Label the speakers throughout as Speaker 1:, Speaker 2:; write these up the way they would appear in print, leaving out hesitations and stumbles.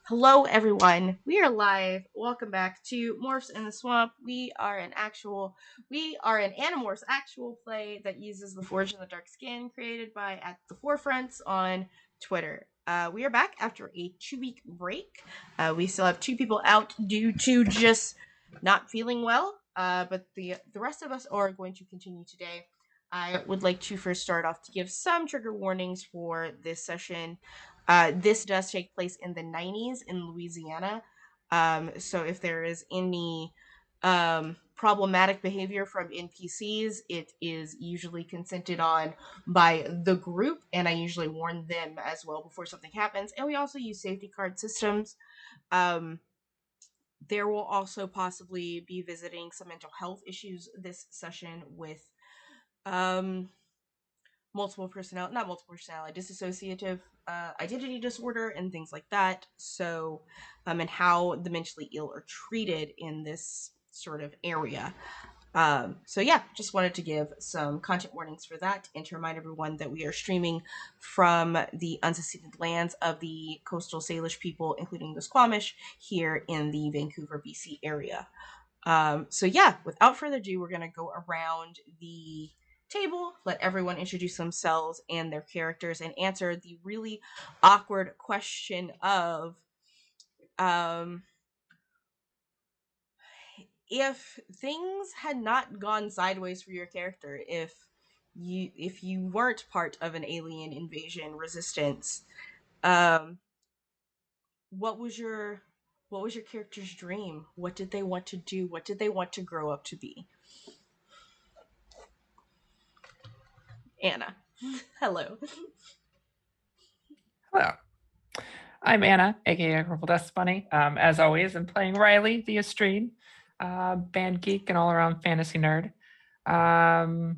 Speaker 1: Hello, everyone. We are live. Welcome back to Morphs in the Swamp. We are an Animorphs actual play that uses the Forge in the Dark Skin created by At the Forefronts on Twitter. We are back after a 2-week break. We still have 2 people out due to just not feeling well, but the rest of us are going to continue today. I would like to first start off to give some trigger warnings for this session. This does take place in the 90s in Louisiana. So if there is any problematic behavior from NPCs, it is usually consented on by the group, and I usually warn them as well before something happens. And we also use safety card systems. Um, there will also possibly be visiting some mental health issues this session with um, not multiple personality, dissociative identity disorder and things like that. So, and how the mentally ill are treated in this sort of area. So yeah, just wanted to give some content warnings for that and to remind everyone that we are streaming from the unceded lands of the coastal Salish people, including the Squamish, here in the Vancouver, BC area. So yeah, without further ado, we're gonna go around the table, let everyone introduce themselves and their characters, and answer the really awkward question of um, if things had not gone sideways for your character, if you weren't part of an alien invasion resistance, um, what was your character's dream? What did they want to do? What did they want to grow up to be? Anna. Hello.
Speaker 2: Hello, I'm Anna, aka Purple Dust Bunny. As always, I'm playing Riley, the Estrene, band geek and all around fantasy nerd. Um,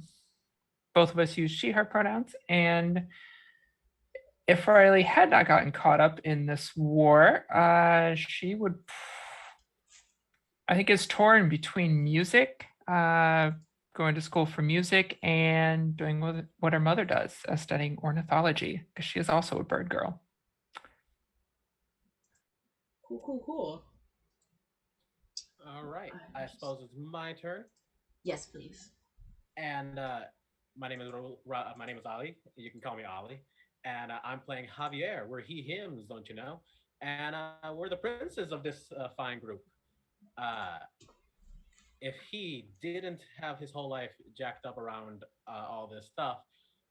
Speaker 2: both of us use she, her pronouns. And if Riley had not gotten caught up in this war, she would, I think, is torn between music, going to school for music, and doing what her mother does, studying ornithology, because she is also a bird girl.
Speaker 1: Cool.
Speaker 3: All right. I suppose it's my turn.
Speaker 1: Yes, please.
Speaker 3: And my name is Ali. You can call me Ali. And I'm playing Javier. We're he hims, don't you know? And we're the princes of this fine group. Uh, if he didn't have his whole life jacked up around all this stuff,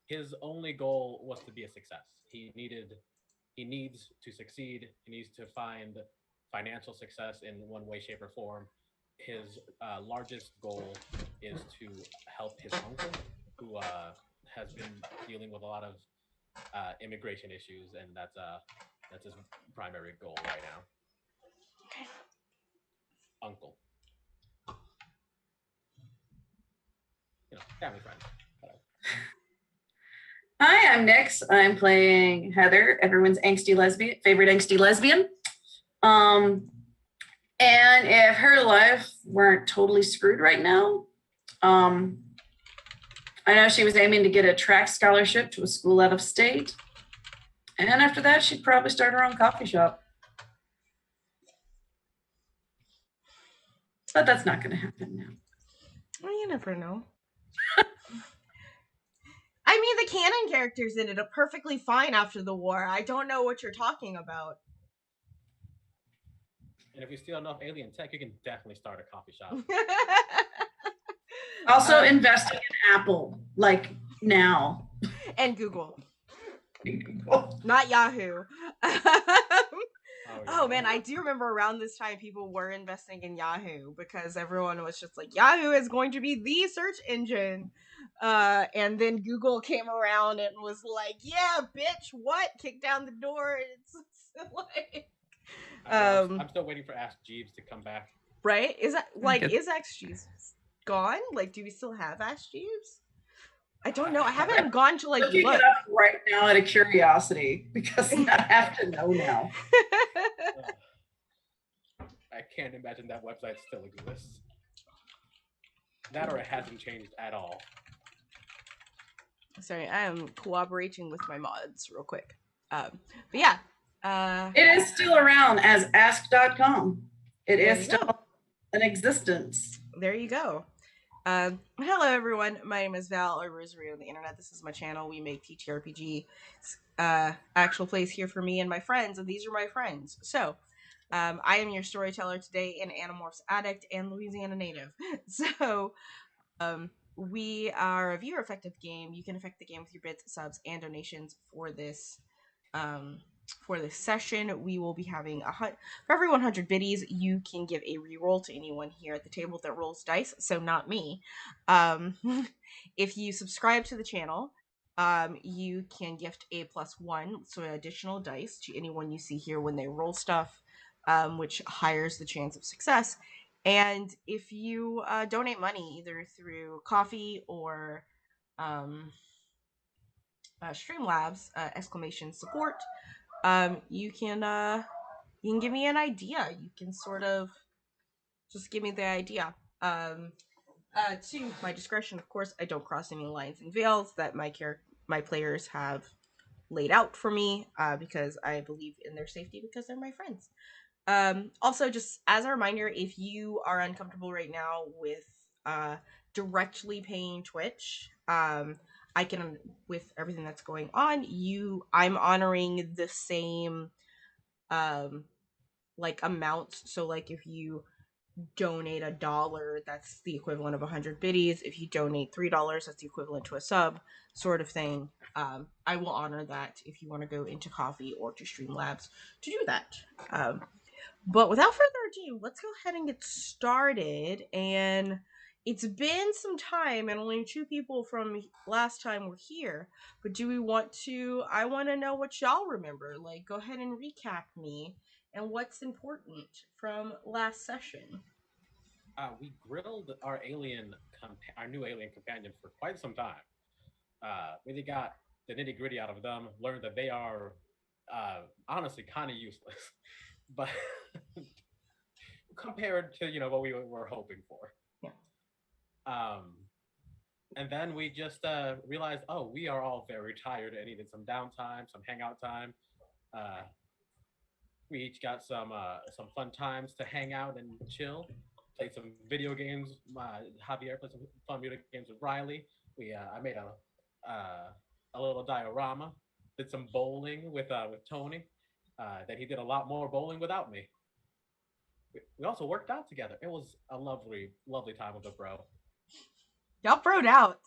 Speaker 3: his only goal was to be a success. He needs to succeed. He needs to find financial success in one way, shape, or form. His largest goal is to help his uncle, who has been dealing with a lot of immigration issues, and that's his primary goal right now.
Speaker 1: Okay.
Speaker 3: Uncle, family friend.
Speaker 4: Hi, I'm Nyx. I'm playing Heather, everyone's favorite angsty lesbian. And if her life weren't totally screwed right now, I know she was aiming to get a track scholarship to a school out of state. And after that, she'd probably start her own coffee shop. But that's not going to happen now.
Speaker 1: Well, you never know. I mean, the canon characters ended up perfectly fine after the war. I don't know what you're talking about.
Speaker 3: And if we steal enough alien tech, you can definitely start a coffee shop.
Speaker 4: Also investing in Apple, like now.
Speaker 1: And Google. Not Yahoo. Oh man, I do remember around this time people were investing in Yahoo because everyone was just like, Yahoo is going to be the search engine. And then Google came around and was like, yeah, bitch, what? Kick down the door. It's like...
Speaker 3: I'm still waiting for Ask Jeeves to come back.
Speaker 1: Right? Is Ask Jeeves gone? Like, do we still have Ask Jeeves? I don't know. I haven't gone to
Speaker 4: looking it up right now out of curiosity because I have to know now.
Speaker 3: I can't imagine that website still exists. That or it hasn't changed at all.
Speaker 1: Sorry, I am cooperating with my mods real quick. But yeah,
Speaker 4: It is still around as ask.com. It is still in existence.
Speaker 1: There you go. Hello everyone, my name is Val, or Rosary on the internet. This is my channel. We make TTRPG actual plays here for me and my friends, and these are my friends. So, I am your storyteller today, an Animorphs addict and Louisiana native. So, we are a viewer effective game. You can affect the game with your bits, subs, and donations for this session. We will be having for every 100 biddies, you can give a reroll to anyone here at the table that rolls dice, so not me. If you subscribe to the channel, you can gift a +1, so additional dice to anyone you see here when they roll stuff, which higher the chance of success. And if you donate money either through coffee or Streamlabs !support, you can give me an idea. You can sort of just give me the idea. To my discretion, of course, I don't cross any lines and veils that my players have laid out for me, because I believe in their safety because they're my friends. Also, just as a reminder, if you are uncomfortable right now with directly paying Twitch, I can, with everything that's going on, I'm honoring the same like amounts. So like if you donate $1, that's the equivalent of 100 biddies. If you donate $3, that's the equivalent to a sub, sort of thing. I will honor that if you want to go into coffee or to Streamlabs to do that. But without further ado, let's go ahead and get started. And it's been some time, and only 2 people from last time were here. But do we want to? I want to know what y'all remember. Like, go ahead and recap me and what's important from last session.
Speaker 3: We grilled our new alien companion for quite some time. Really got the nitty gritty out of them. Learned that they are honestly kind of useless, but compared to what we were hoping for.
Speaker 1: Yeah.
Speaker 3: And then we just realized, oh, we are all very tired and needed some downtime, some hangout time. We each got some fun times to hang out and chill. Played some video games. Javier played some fun video games with Riley. I made a little diorama. Did some bowling with Tony. Then he did a lot more bowling without me. We also worked out together. It was a lovely, lovely time with the bro.
Speaker 1: Y'all broed out.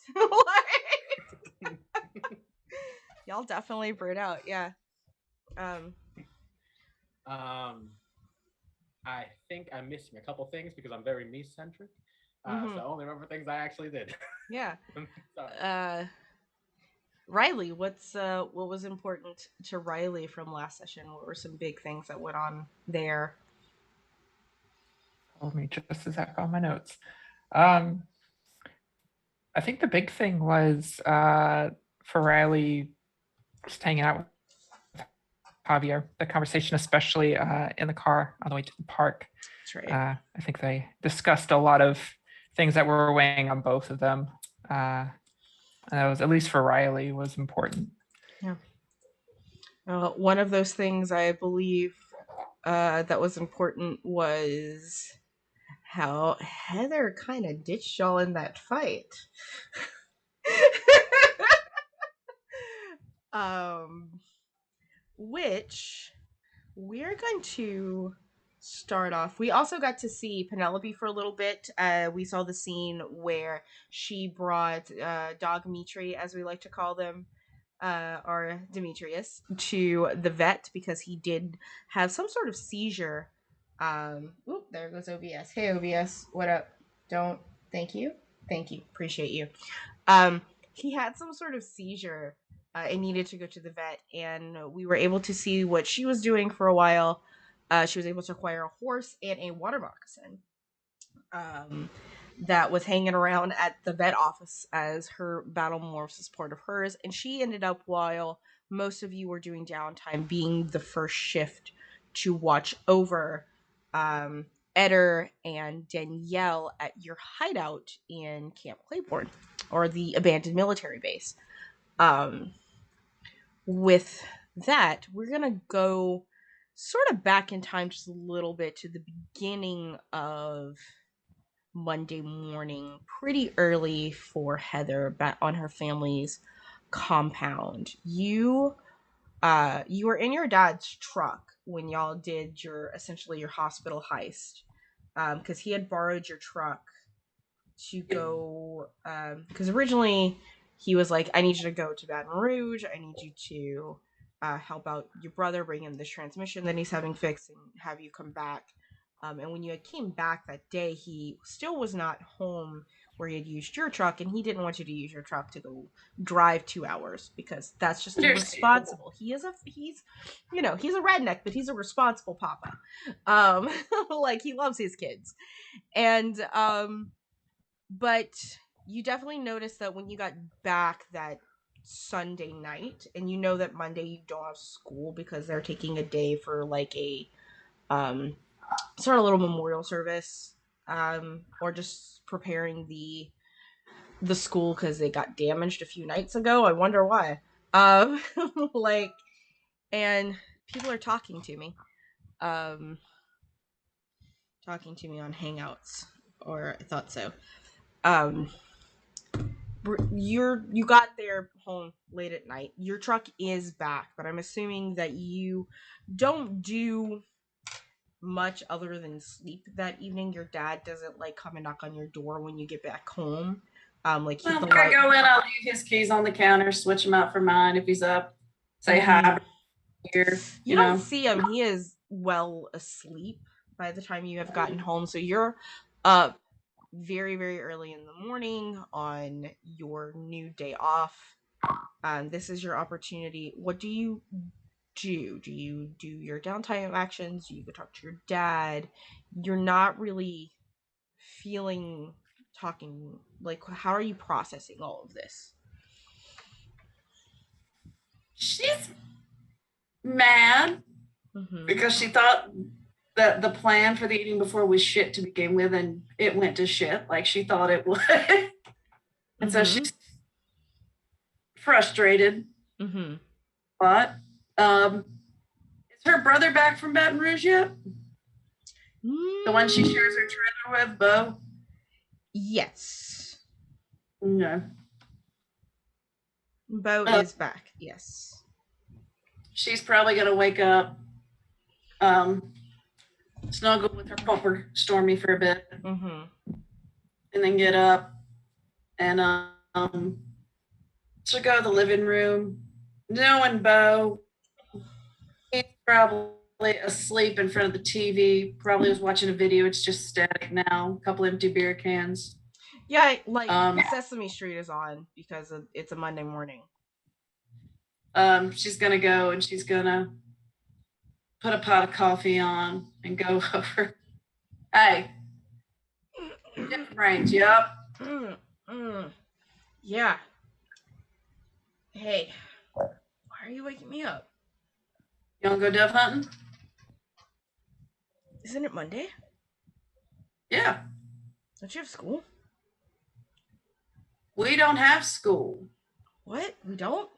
Speaker 1: Y'all definitely broed out, yeah.
Speaker 3: I think I'm missing a couple things because I'm very me-centric. So I only remember things I actually did.
Speaker 1: Yeah. Riley, what was important to Riley from last session? What were some big things that went on there?
Speaker 2: Hold me just as I found my notes. I think the big thing was for Riley just hanging out with Javier. The conversation, especially in the car on the way to the park.
Speaker 1: That's right.
Speaker 2: I think they discussed a lot of things that were weighing on both of them. And that was, at least for Riley, was important.
Speaker 1: Yeah. One of those things I believe that was important was how Heather kind of ditched y'all in that fight. Which we're going to start off. We also got to see Penelope for a little bit. We saw the scene where she brought Dog Mitri, as we like to call them, or Demetrius, to the vet because he did have some sort of seizure. There goes OBS. Hey OBS, what up? Thank you, appreciate you. He had some sort of seizure and needed to go to the vet, and we were able to see what she was doing for a while. She was able to acquire a horse and a water moccasin that was hanging around at the vet office as her battle morphs as part of hers. And she ended up, while most of you were doing downtime, being the first shift to watch over Eder and Danielle at your hideout in Camp Claiborne, or the abandoned military base. With that, we're gonna go sort of back in time just a little bit to the beginning of Monday morning, pretty early for Heather, back on her family's compound. You were in your dad's truck when y'all did your hospital heist, because he had borrowed your truck to go, because originally he was like, I need you to go to Baton Rouge, I need you to help out your brother, bring him this transmission that he's having fixed, and have you come back. And when you came back that day, he still was not home where he had used your truck, and he didn't want you to use your truck to go drive 2 hours, because that's just irresponsible. He's a redneck, but he's a responsible papa. Like, he loves his kids. And but you definitely noticed that when you got back that Sunday night, and you know that Monday you don't have school because they're taking a day for like a sort of little memorial service, or just preparing the school because they got damaged a few nights ago. I wonder why. Like, and people are talking to me on Hangouts, or I thought so. You got there home late at night. Your truck is back, but I'm assuming that you don't do much other than sleep that evening. Your dad doesn't like come and knock on your door when you get back home. Like,
Speaker 4: well, I go in, I'll leave his keys on the counter, switch them out for mine if he's up, say hi here.
Speaker 1: You don't see him. He is well asleep by the time you have gotten home. So you're up very, very early in the morning on your new day off. This is your opportunity. What do you do? Do you do your downtime actions? Do you go talk to your dad? You're not really talking, like, how are you processing all of this?
Speaker 4: She's mad because she thought that the plan for the evening before was shit to begin with, and it went to shit like she thought it would. And so she's frustrated. But is her brother back from Baton Rouge yet? The one she shares her trailer with, Bo?
Speaker 1: Yes.
Speaker 4: No.
Speaker 1: Bo is back, yes.
Speaker 4: She's probably going to wake up, snuggle with her pupper, Stormy, for a bit, and then get up, and she'll go to the living room, knowing Bo, he's probably asleep in front of the TV, probably was watching a video. It's just static now, a couple empty beer cans.
Speaker 1: Yeah, like, Sesame Street is on because it's a Monday morning.
Speaker 4: She's going to go and she's going to put a pot of coffee on and go over. Hey, different brains, yep.
Speaker 1: Yeah. Hey, why are you waking me up?
Speaker 4: You want to go dove hunting?
Speaker 1: Isn't it Monday?
Speaker 4: Yeah.
Speaker 1: Don't you have school?
Speaker 4: We don't have school.
Speaker 1: What? We don't?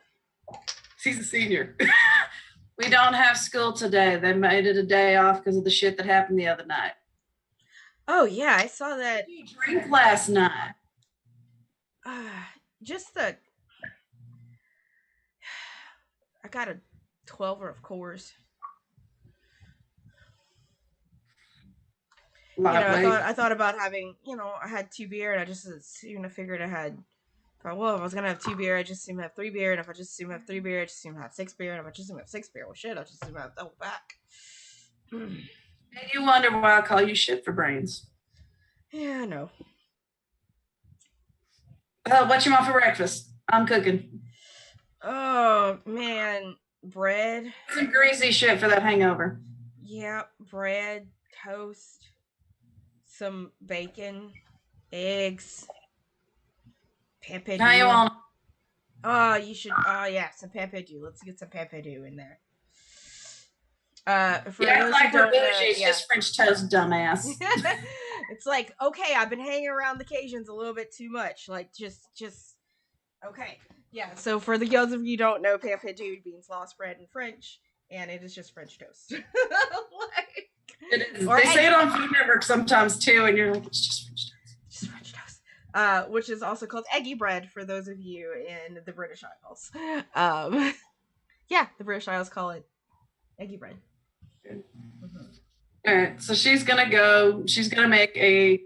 Speaker 4: She's a senior. We don't have school today. They made it a day off because of the shit that happened the other night.
Speaker 1: Oh, yeah, I saw that.
Speaker 4: You drank last night.
Speaker 1: Just I got a 12er of Coors. I thought about having, I had 2 beer, and I just figured I had, if I was going to have 2 beer, I just assume I have 3 beer, and if I just assume I have 3 beer, I just assume I have 6 beer, and if I just assume I have 6 beer, well, shit, I just assume I have double back.
Speaker 4: And you wonder why I call you shit for brains.
Speaker 1: Yeah, I know.
Speaker 4: What you want for breakfast? I'm cooking.
Speaker 1: Oh, man. Bread.
Speaker 4: Some greasy shit for that hangover.
Speaker 1: Yeah, bread, toast, some bacon, eggs, pepperdew.
Speaker 4: How you want?
Speaker 1: Oh, you should. Oh, yeah, some pepperdew. Let's get some pepperdew in there. For
Speaker 4: yeah,
Speaker 1: those
Speaker 4: like
Speaker 1: who don't know,
Speaker 4: it's just French toast, dumbass.
Speaker 1: It's like, okay, I've been hanging around the Cajuns a little bit too much. Like, just okay. Yeah, so for the those of you who don't know, pampétude means lost bread in French, and it is just French toast. Like,
Speaker 4: It is.
Speaker 1: or
Speaker 4: They say it
Speaker 1: egg-
Speaker 4: on Food Network sometimes too, and you're like, it's just French toast.
Speaker 1: just French toast. Which is also called eggy bread for those of you in the British Isles. Yeah, the British Isles call it eggy bread.
Speaker 4: All right, so she's gonna make a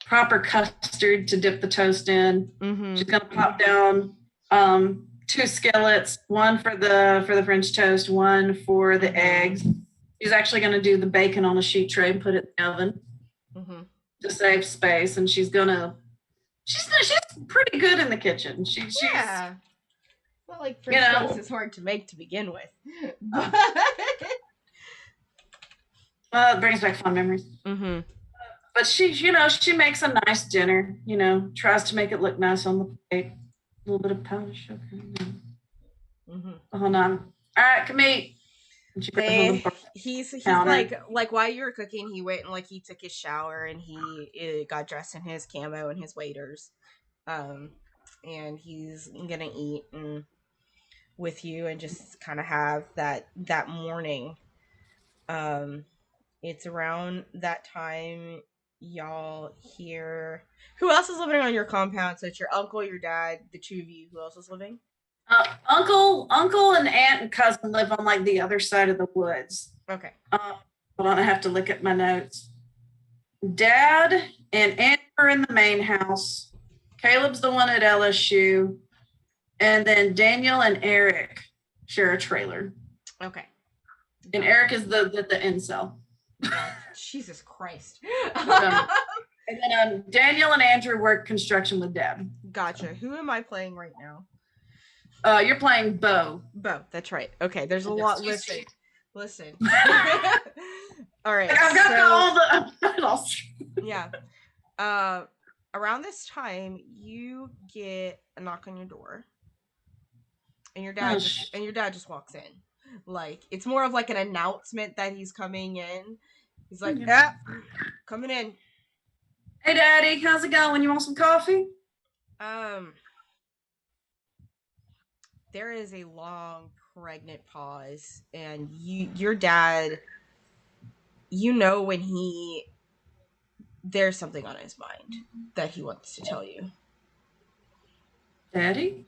Speaker 4: proper custard to dip the toast in.
Speaker 1: Mm-hmm.
Speaker 4: She's gonna pop down 2 skillets, one for the French toast, one for the eggs. She's actually gonna do the bacon on a sheet tray and put it in the oven to save space. And she's pretty good in the kitchen. She's
Speaker 1: Yeah. It's not like French toast is hard to make to begin with. But
Speaker 4: well, it brings back fond memories.
Speaker 1: mm-hmm.
Speaker 4: But she makes a nice dinner, tries to make it look nice on the plate. A little bit of powdered sugar. Hold on. All right, come eat.
Speaker 1: He's
Speaker 4: counter.
Speaker 1: like while you were cooking, he went and he took his shower and he got dressed in his camo and his waders. And he's gonna eat with you and just kind of have that morning. It's around that time y'all hear who else is living on your compound. So it's your uncle, your dad, the two of you. Who else is living?
Speaker 4: Uncle and aunt and cousin live on the other side of the woods.
Speaker 1: Okay.
Speaker 4: Hold on, I have to look at my notes. Dad and aunt are in the main house. Caleb's the one at LSU. And then Daniel and Eric share a trailer.
Speaker 1: Okay.
Speaker 4: And Eric is the incel.
Speaker 1: Jesus Christ.
Speaker 4: And then Daniel and Andrew work construction with Dad.
Speaker 1: Gotcha. Who am I playing right now?
Speaker 4: You're playing Bo.
Speaker 1: Bo, that's right. Okay, there's a lot. Listen. All right.
Speaker 4: I've got all the.
Speaker 1: Yeah. Around this time, you get a knock on your door, and your dad just walks in. It's more of an announcement that he's coming in. He's like, "Yeah, coming in."
Speaker 4: Hey, Daddy, how's it going? You want some coffee?
Speaker 1: There is a long, pregnant pause, and your dad, when there's something on his mind that he wants to tell you.
Speaker 4: Daddy?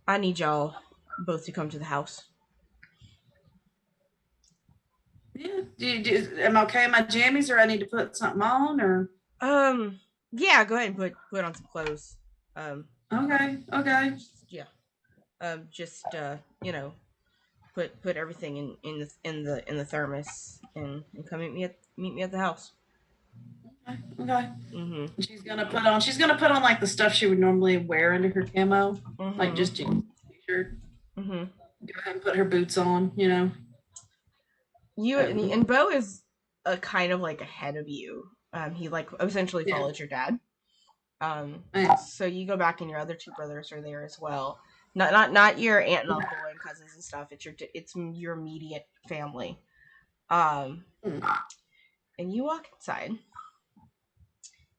Speaker 1: I need y'all both to come to the house.
Speaker 4: Yeah. Am I okay in my jammies, or I need to put something on, or?
Speaker 1: Yeah, go ahead and put on some clothes.
Speaker 4: Okay.
Speaker 1: Yeah. Put everything in the thermos and come meet me at the house.
Speaker 4: Okay. Mm-hmm. She's gonna put on the stuff she would normally wear under her camo, just jeans, t-shirt. Mm-hmm. Go ahead and put her boots on.
Speaker 1: And Bo is a kind of ahead of you. He essentially followed your dad. So you go back and your other two brothers are there as well. Not your aunt and uncle and cousins and stuff. It's your immediate family. And you walk inside,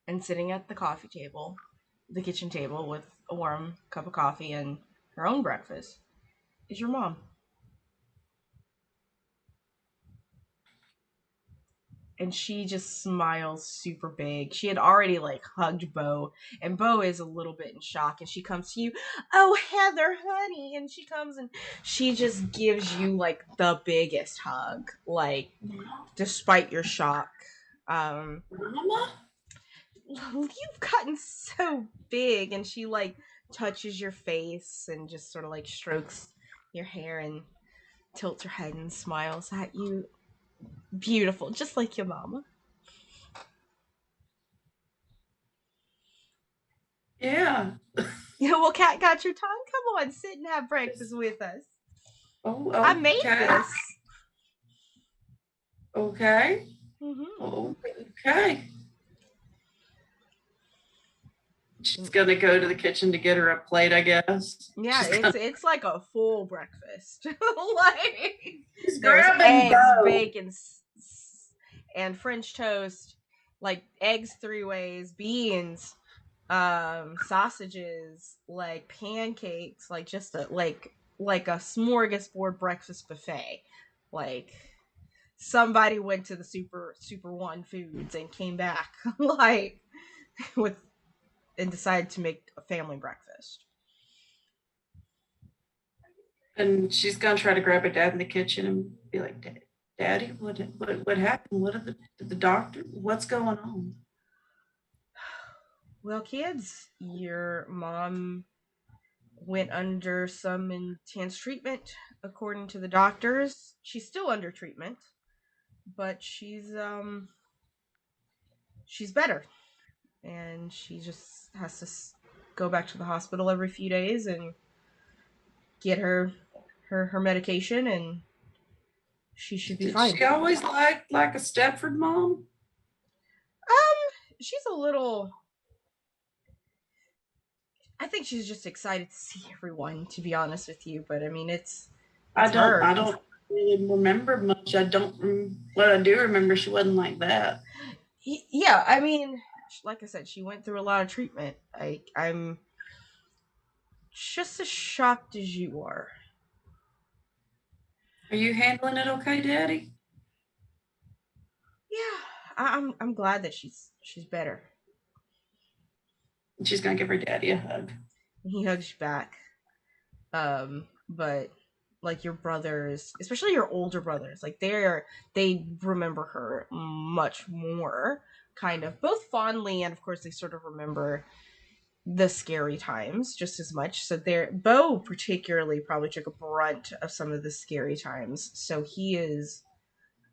Speaker 1: and sitting at the kitchen table with a warm cup of coffee and her own breakfast is your mom. And she just smiles super big. She had already hugged Bo, and Bo is a little bit in shock, and she comes to you, "Oh, Heather, honey," and she comes and she just gives you the biggest hug, despite your shock.
Speaker 4: Mama?
Speaker 1: You've gotten so big, and she touches your face and just sort of strokes your hair and tilts her head and smiles at you. Beautiful, just like your mama.
Speaker 4: Yeah.
Speaker 1: Well, Kat got your tongue. Come on, sit and have breakfast with us.
Speaker 4: Oh,
Speaker 1: I made this.
Speaker 4: Okay.
Speaker 1: Mm-hmm.
Speaker 4: Okay. She's gonna go to the kitchen to get her a plate, I guess.
Speaker 1: Yeah, it's like a full breakfast.
Speaker 4: She's
Speaker 1: there's
Speaker 4: grabbing
Speaker 1: eggs,
Speaker 4: Bo.
Speaker 1: bacon, and French toast, eggs 3 ways, beans, sausages, like pancakes, like just a like a smorgasbord breakfast buffet. Like somebody went to the Super One Foods and came back like with and decided to make a family breakfast.
Speaker 4: And she's gonna try to grab her dad in the kitchen and be like, "Daddy, what happened? What did the doctor? What's going on?"
Speaker 1: Well, kids, your mom went under some intense treatment according to the doctors. She's still under treatment, but she's better, and she just has to go back to the hospital every few days and get her medication, and she should be
Speaker 4: Did
Speaker 1: fine.
Speaker 4: she always like a Stepford mom?
Speaker 1: She's a little. I think she's just excited to see everyone, to be honest with you. But I mean, it's her.
Speaker 4: I don't really remember much. What I do remember, she wasn't like that.
Speaker 1: Yeah, I mean, like I said, she went through a lot of treatment. I'm just as shocked as you are.
Speaker 4: Are you handling it okay, Daddy?
Speaker 1: Yeah, I'm glad that she's better.
Speaker 4: And she's gonna give her daddy a hug.
Speaker 1: He hugs you back. But like your brothers, especially your older brothers, like they remember her much more, kind of both fondly, and of course they sort of remember the scary times just as much. So Bo particularly probably took a brunt of some of the scary times. So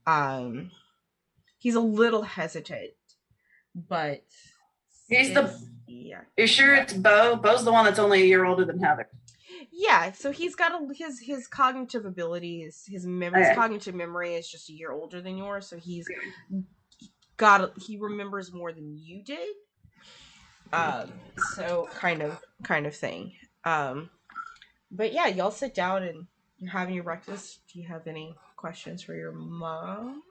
Speaker 1: um he's a little hesitant, but
Speaker 4: Yeah. You're sure it's Bo? Bo's the one that's only a year older than Heather.
Speaker 1: Yeah, so he's got his cognitive abilities, his cognitive memory is just a year older than yours, so he remembers more than you did. So kind of thing. But yeah, y'all sit down and you're having your breakfast. Do you have any questions for your mom?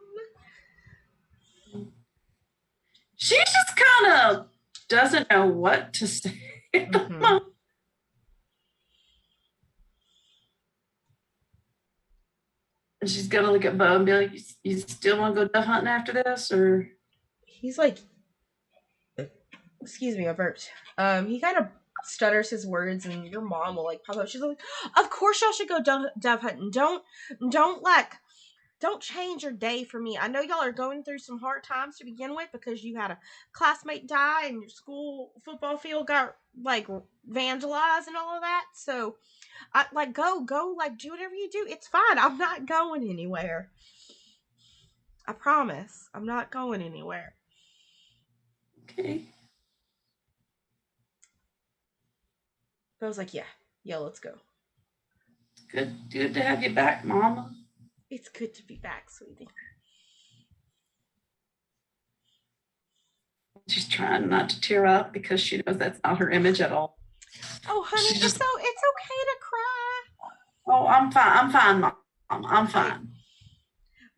Speaker 4: She just kind of doesn't know what to say. Mm-hmm. And she's gonna look at Bo and be like, "You still want to go dove hunting after this?" Or
Speaker 1: he's like, "Excuse me, I burped." He kind of stutters his words, and your mom will like pop up. She's like, "Of course y'all should go dove hunting. Don't change your day for me. I know y'all are going through some hard times to begin with because you had a classmate die and your school football field got like vandalized and all of that. So I like go like do whatever you do. It's fine. I'm not going anywhere. I promise. I'm not going anywhere."
Speaker 4: Okay.
Speaker 1: I was like, yeah, let's go.
Speaker 4: Good to have you back, Mama.
Speaker 1: It's good to be back, sweetie.
Speaker 4: She's trying not to tear up because she knows that's not her image at all.
Speaker 1: Oh, honey, it's okay to cry.
Speaker 4: Oh, I'm fine, Mom. I'm fine.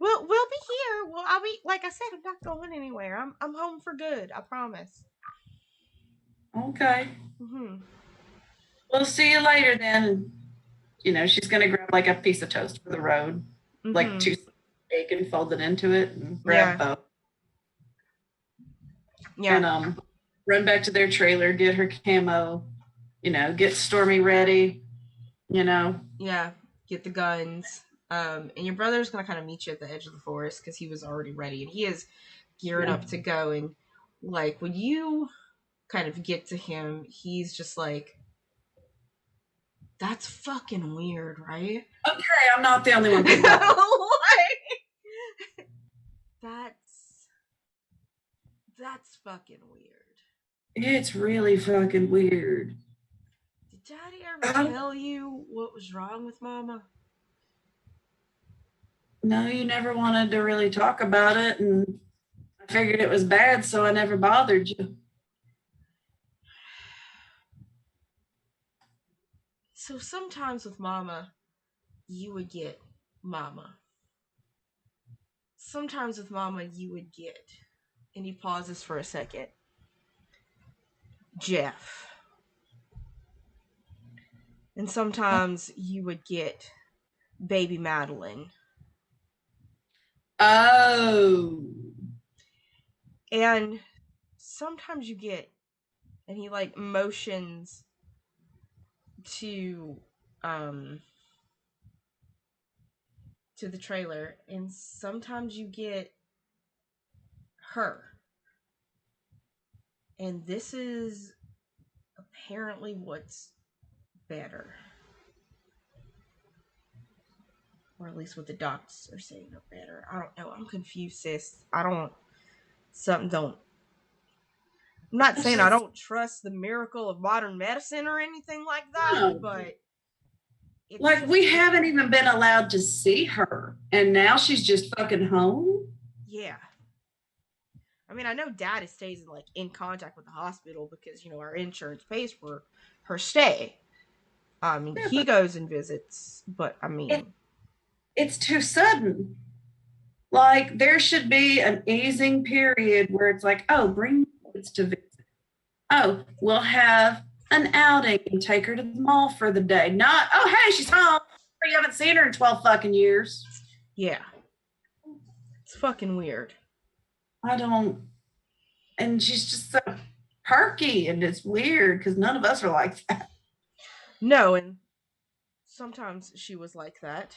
Speaker 1: We'll be here. Well, I'll be like I said. I'm not going anywhere. I'm home for good. I promise.
Speaker 4: Okay.
Speaker 1: Mm-hmm.
Speaker 4: We'll see you later then. You know, she's gonna grab like a piece of toast for the road, like 2 steak and fold it into it and grab Bo.
Speaker 1: Yeah.
Speaker 4: And run back to their trailer, get her camo, get Stormy ready,
Speaker 1: Yeah, get the guns. And your brother's gonna kind of meet you at the edge of the forest because he was already ready and he is geared up to go. And like when you kind of get to him, he's just like, "That's fucking weird, right?"
Speaker 4: Okay, I'm not the only one. Like,
Speaker 1: that's fucking weird.
Speaker 4: It's really fucking weird.
Speaker 1: Did Daddy ever tell you what was wrong with Mama?
Speaker 4: No, you never wanted to really talk about it, and I figured it was bad, so I never bothered you.
Speaker 1: So sometimes with Mama, you would get Mama. Sometimes with Mama, you would get, and he pauses for a second. Jeff. And sometimes you would get baby Madeline.
Speaker 4: Oh.
Speaker 1: And sometimes you get, and he like motions to the trailer, and sometimes you get her. And this is apparently what's better. Or at least what the docs are saying are better. I don't know. I'm confused, sis. I'm not saying I don't trust the miracle of modern medicine or anything like that,
Speaker 4: No.
Speaker 1: but
Speaker 4: like we haven't even been allowed to see her, and now she's just fucking home.
Speaker 1: Yeah. I mean, I know Daddy stays in contact with the hospital because our insurance pays for her stay. I mean,
Speaker 4: Yeah,
Speaker 1: he goes and visits, but I mean,
Speaker 4: it's too sudden. Like there should be an easing period where it's like, oh, bring kids to visit. Oh, we'll have an outing and take her to the mall for the day. Not, oh, hey, she's home. You haven't seen her in 12 fucking years.
Speaker 1: Yeah. It's fucking weird.
Speaker 4: I don't, and she's just so perky, and it's weird because none of us are like that.
Speaker 1: No, and sometimes she was like that.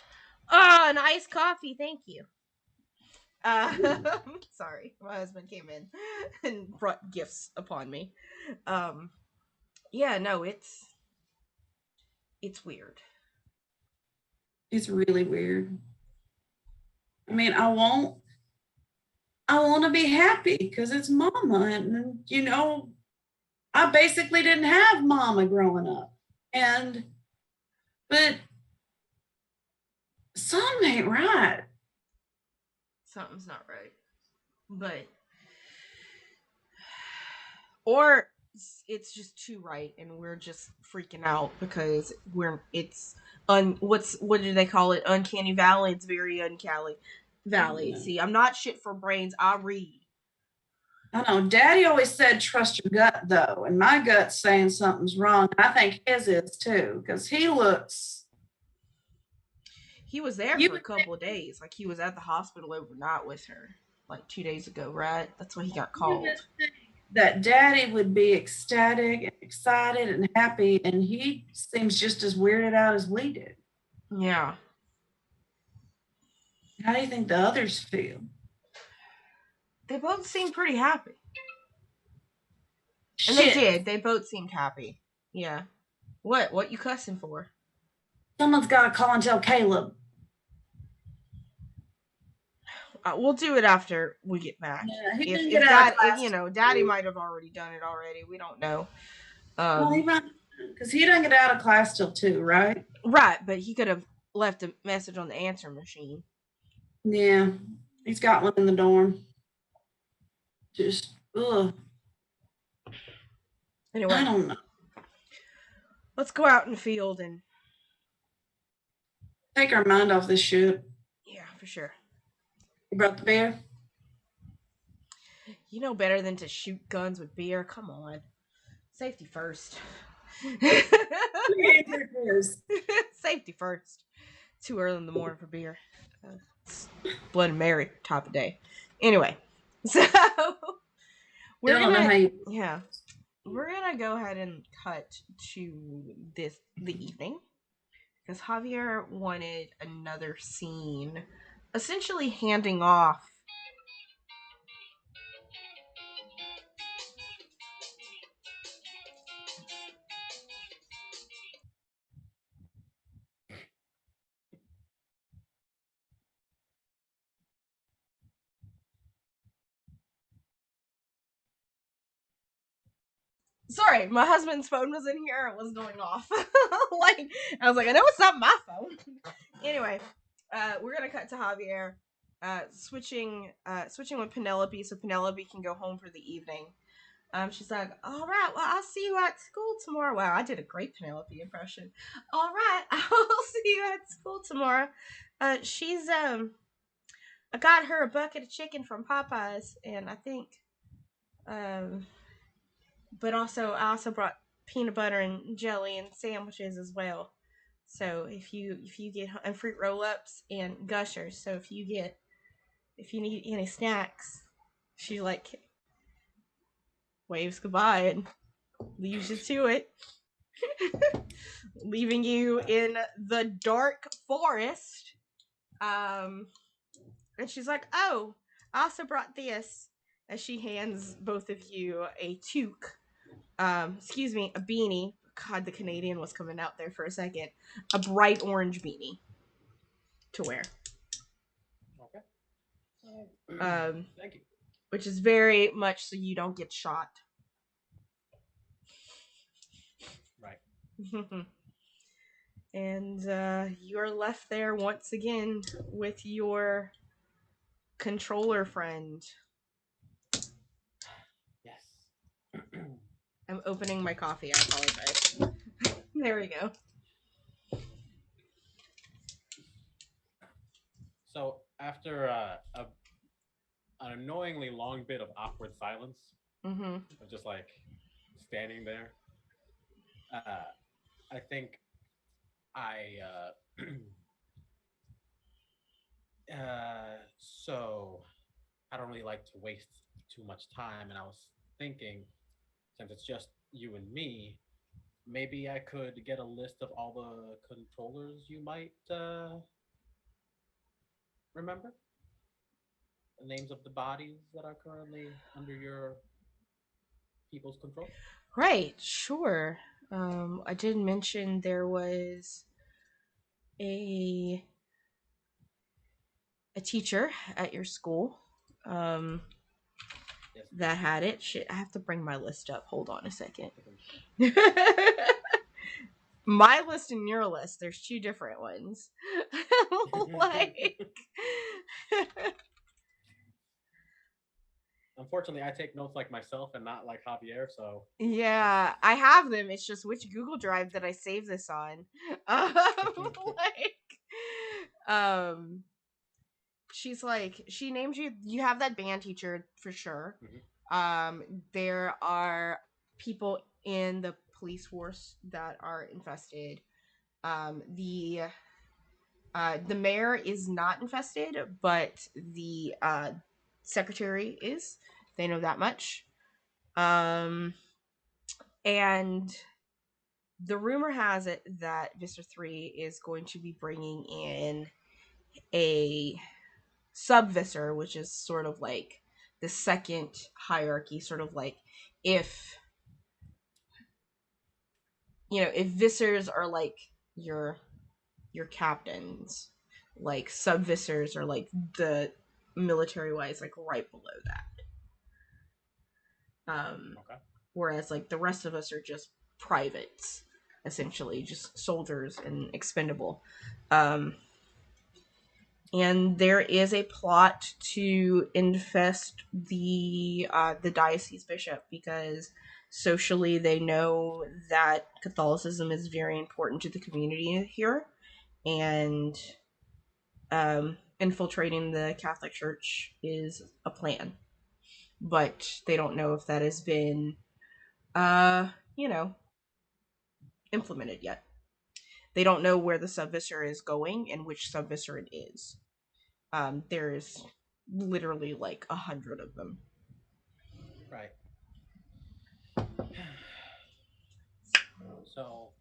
Speaker 1: Oh, an iced coffee, thank you. Sorry, my husband came in and brought gifts upon me. Yeah, no, it's weird.
Speaker 4: It's really weird. I mean, I want to be happy because it's mama, and I basically didn't have mama growing up, but something ain't right.
Speaker 1: Something's not right. But or it's just too right and we're just freaking out because what do they call it? Uncanny valley. It's very uncanny valley.
Speaker 4: Yeah.
Speaker 1: See, I'm not shit for brains. I read.
Speaker 4: I know. Daddy always said trust your gut, though, and my gut's saying something's wrong. I think his is too, because he was
Speaker 1: there for a couple of days. Like he was at the hospital overnight with her, like 2 days ago, right? That's when he got called.
Speaker 4: That Daddy would be ecstatic and excited and happy, and he seems just as weirded out as we did.
Speaker 1: Yeah.
Speaker 4: How do you think the others feel?
Speaker 1: They both seemed pretty happy. And
Speaker 4: Shit.
Speaker 1: they did. They both seemed happy. Yeah. What you cussing for?
Speaker 4: Someone's got to call and tell Caleb.
Speaker 1: We'll do it after we get back.
Speaker 4: Yeah, he didn't get out of class.
Speaker 1: Daddy might have already done it already. We don't know.
Speaker 4: Well, he might, because he doesn't get out of class till 2, right?
Speaker 1: Right, but he could have left a message on the answer machine.
Speaker 4: Yeah, he's got one in the dorm. Just, ugh.
Speaker 1: Anyway,
Speaker 4: I don't know.
Speaker 1: Let's go out in the field and
Speaker 4: take our mind off this shit.
Speaker 1: Yeah, for sure.
Speaker 4: You brought the beer?
Speaker 1: You know better than to shoot guns with beer. Come on. Safety first. Safety first. Too early in the morning for beer. It's Bloody Mary type of day. Anyway, so we're gonna go ahead and cut to the evening because Javier wanted another scene, essentially handing off. Sorry, my husband's phone was in here. It was going off. I was like, I know it's not my phone. Anyway, we're gonna cut to Javier, switching with Penelope, so Penelope can go home for the evening. She's like, all right, well, I'll see you at school tomorrow. Wow, I did a great Penelope impression. All right, I'll see you at school tomorrow. She's I got her a bucket of chicken from Popeyes, and I think but also I also brought peanut butter and jelly and sandwiches as well. So if you get and fruit roll ups and gushers. So if you need any snacks, she like waves goodbye and leaves you to it, leaving you in the dark forest. And she's like, "Oh, I also brought this." As she hands both of you a toque. A beanie. God, the Canadian was coming out there for a second. A bright orange beanie to wear.
Speaker 3: Okay. Thank you.
Speaker 1: Which is very much so you don't get shot.
Speaker 3: Right.
Speaker 1: And you're left there once again with your controller friend.
Speaker 3: Yes.
Speaker 1: I'm opening my coffee. I apologize. There we go.
Speaker 3: So after an annoyingly long bit of awkward silence,
Speaker 1: Mm-hmm.
Speaker 3: of just like standing there, I think I so I don't really like to waste too much time, and I was thinking, since it's just you and me, maybe I could get a list of all the controllers you might remember, the names of the bodies that are currently under your people's control.
Speaker 1: Right, sure. I did mention there was a teacher at your school
Speaker 3: Yes.
Speaker 1: that had it. Shit, I have to bring my list up. Hold on a second. My list and your list, there's two different ones. Like
Speaker 3: Unfortunately, I take notes like myself and not like Javier, so
Speaker 1: yeah, I have them. It's just which Google Drive did I save this on? Like, she's like, she named you. You have that band teacher for sure. There are people in the police force that are infested. The mayor is not infested, but the secretary is. They know that much. And the rumor has it that Vista 3 is going to be bringing in a sub-visor, which is sort of like the second hierarchy, sort of like if if visors are like your captains, like sub-visors are like the military wise like right below that.
Speaker 3: okay.
Speaker 1: Whereas like the rest of us are just privates, essentially, just soldiers and expendable. And there is a plot to infest the diocese bishop because socially they know that Catholicism is very important to the community here, and infiltrating the Catholic Church is a plan, but they don't know if that has been implemented yet. They don't know where the subvisor is going and which subvisor it is. There's literally like 100 of them.
Speaker 3: Right. So,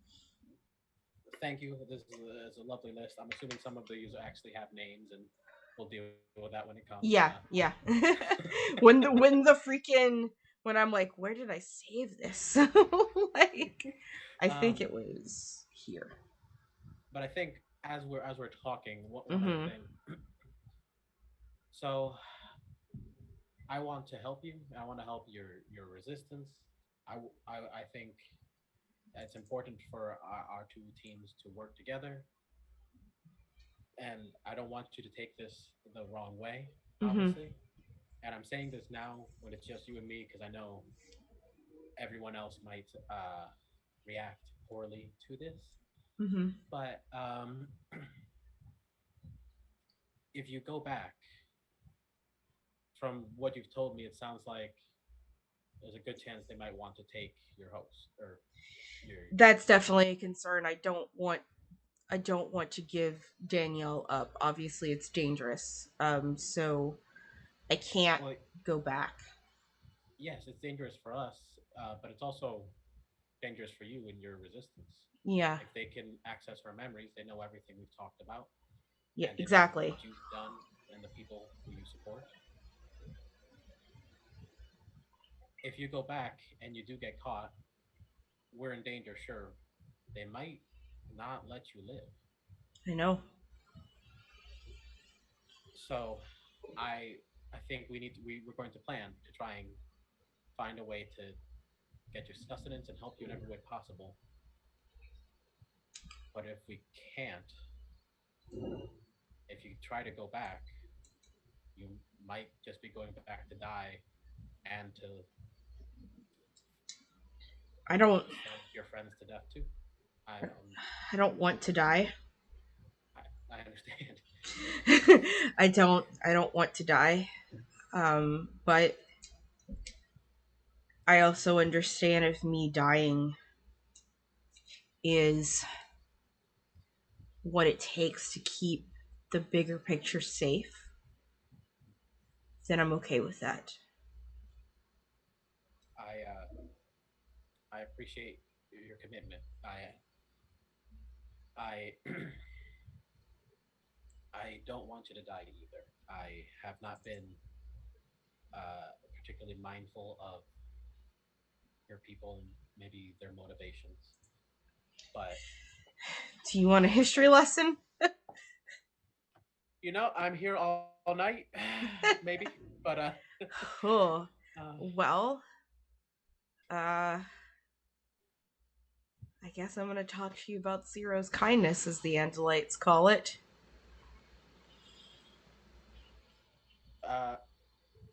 Speaker 3: thank you. This is a lovely list. I'm assuming some of these actually have names, and we'll deal with that when it comes.
Speaker 1: Yeah. when I'm like, where did I save this? Like, I think it was here.
Speaker 3: But I think as we're talking, one other thing. So, I want to help you. I want to help your resistance. I think it's important for our two teams to work together, and I don't want you to take this the wrong way, obviously. And I'm saying this now when it's just you and me because I know everyone else might react poorly to this. But if you go back from what you've told me, it sounds like there's a good chance they might want to take your host or your.
Speaker 1: That's definitely a concern. I don't want to give Danielle up. Obviously, it's dangerous. So I can't
Speaker 3: Well,
Speaker 1: go back.
Speaker 3: yes, it's dangerous for us, but it's also dangerous for you in your resistance.
Speaker 1: Yeah.
Speaker 3: If they can access her memories, they know everything we've talked about,
Speaker 1: Yeah,
Speaker 3: and they know
Speaker 1: exactly.
Speaker 3: what you've done and the people who you support. If you go back and you do get caught, we're in danger, sure. They might not let you live.
Speaker 1: I know.
Speaker 3: So I think we're going to plan to try and find a way to get your sustenance and help you in every way possible. But if we can't, if you try to go back, you might just be going back to die and to
Speaker 1: I don't
Speaker 3: send your friends to death too.
Speaker 1: I don't want to die.
Speaker 3: I understand.
Speaker 1: I don't want to die. But I also understand if me dying is what it takes to keep the bigger picture safe, then I'm okay with that.
Speaker 3: I appreciate your commitment. I I don't want you to die either. I have not been particularly mindful of your people and maybe their motivations. But
Speaker 1: Do you want a history lesson?
Speaker 3: I'm here all night, maybe. But
Speaker 1: Cool.
Speaker 3: uh,
Speaker 1: Well, I guess I'm gonna talk to you about Zero's kindness, as the Andalites call it.
Speaker 3: uh,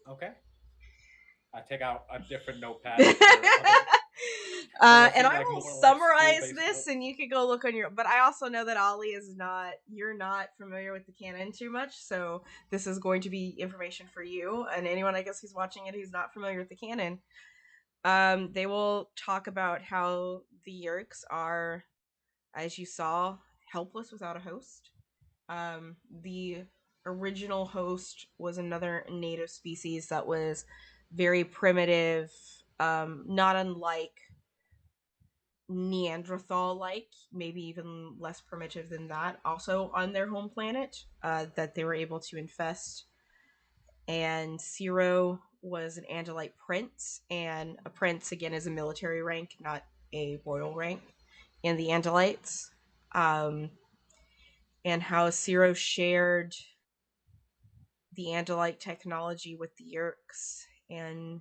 Speaker 3: okay. I take out a different notepad for other.
Speaker 1: And I will
Speaker 3: More like
Speaker 1: summarize
Speaker 3: school-based
Speaker 1: this,
Speaker 3: notes.
Speaker 1: and you could go look on your. But I also know that Ollie is not. You're not familiar with the canon too much, so this is going to be information for you and anyone, I guess, who's watching it who's not familiar with the canon. They will talk about how the Yeerks are, as you saw, helpless without a host. The original host was another native species that was very primitive, not unlike Neanderthal like, maybe even less primitive than that, also on their home planet, that they were able to infest. And Zero was an Andalite prince, and a prince, again, is a military rank, not a royal rank, in the Andalites. And how Zero shared the Andalite technology with the Yeerks, and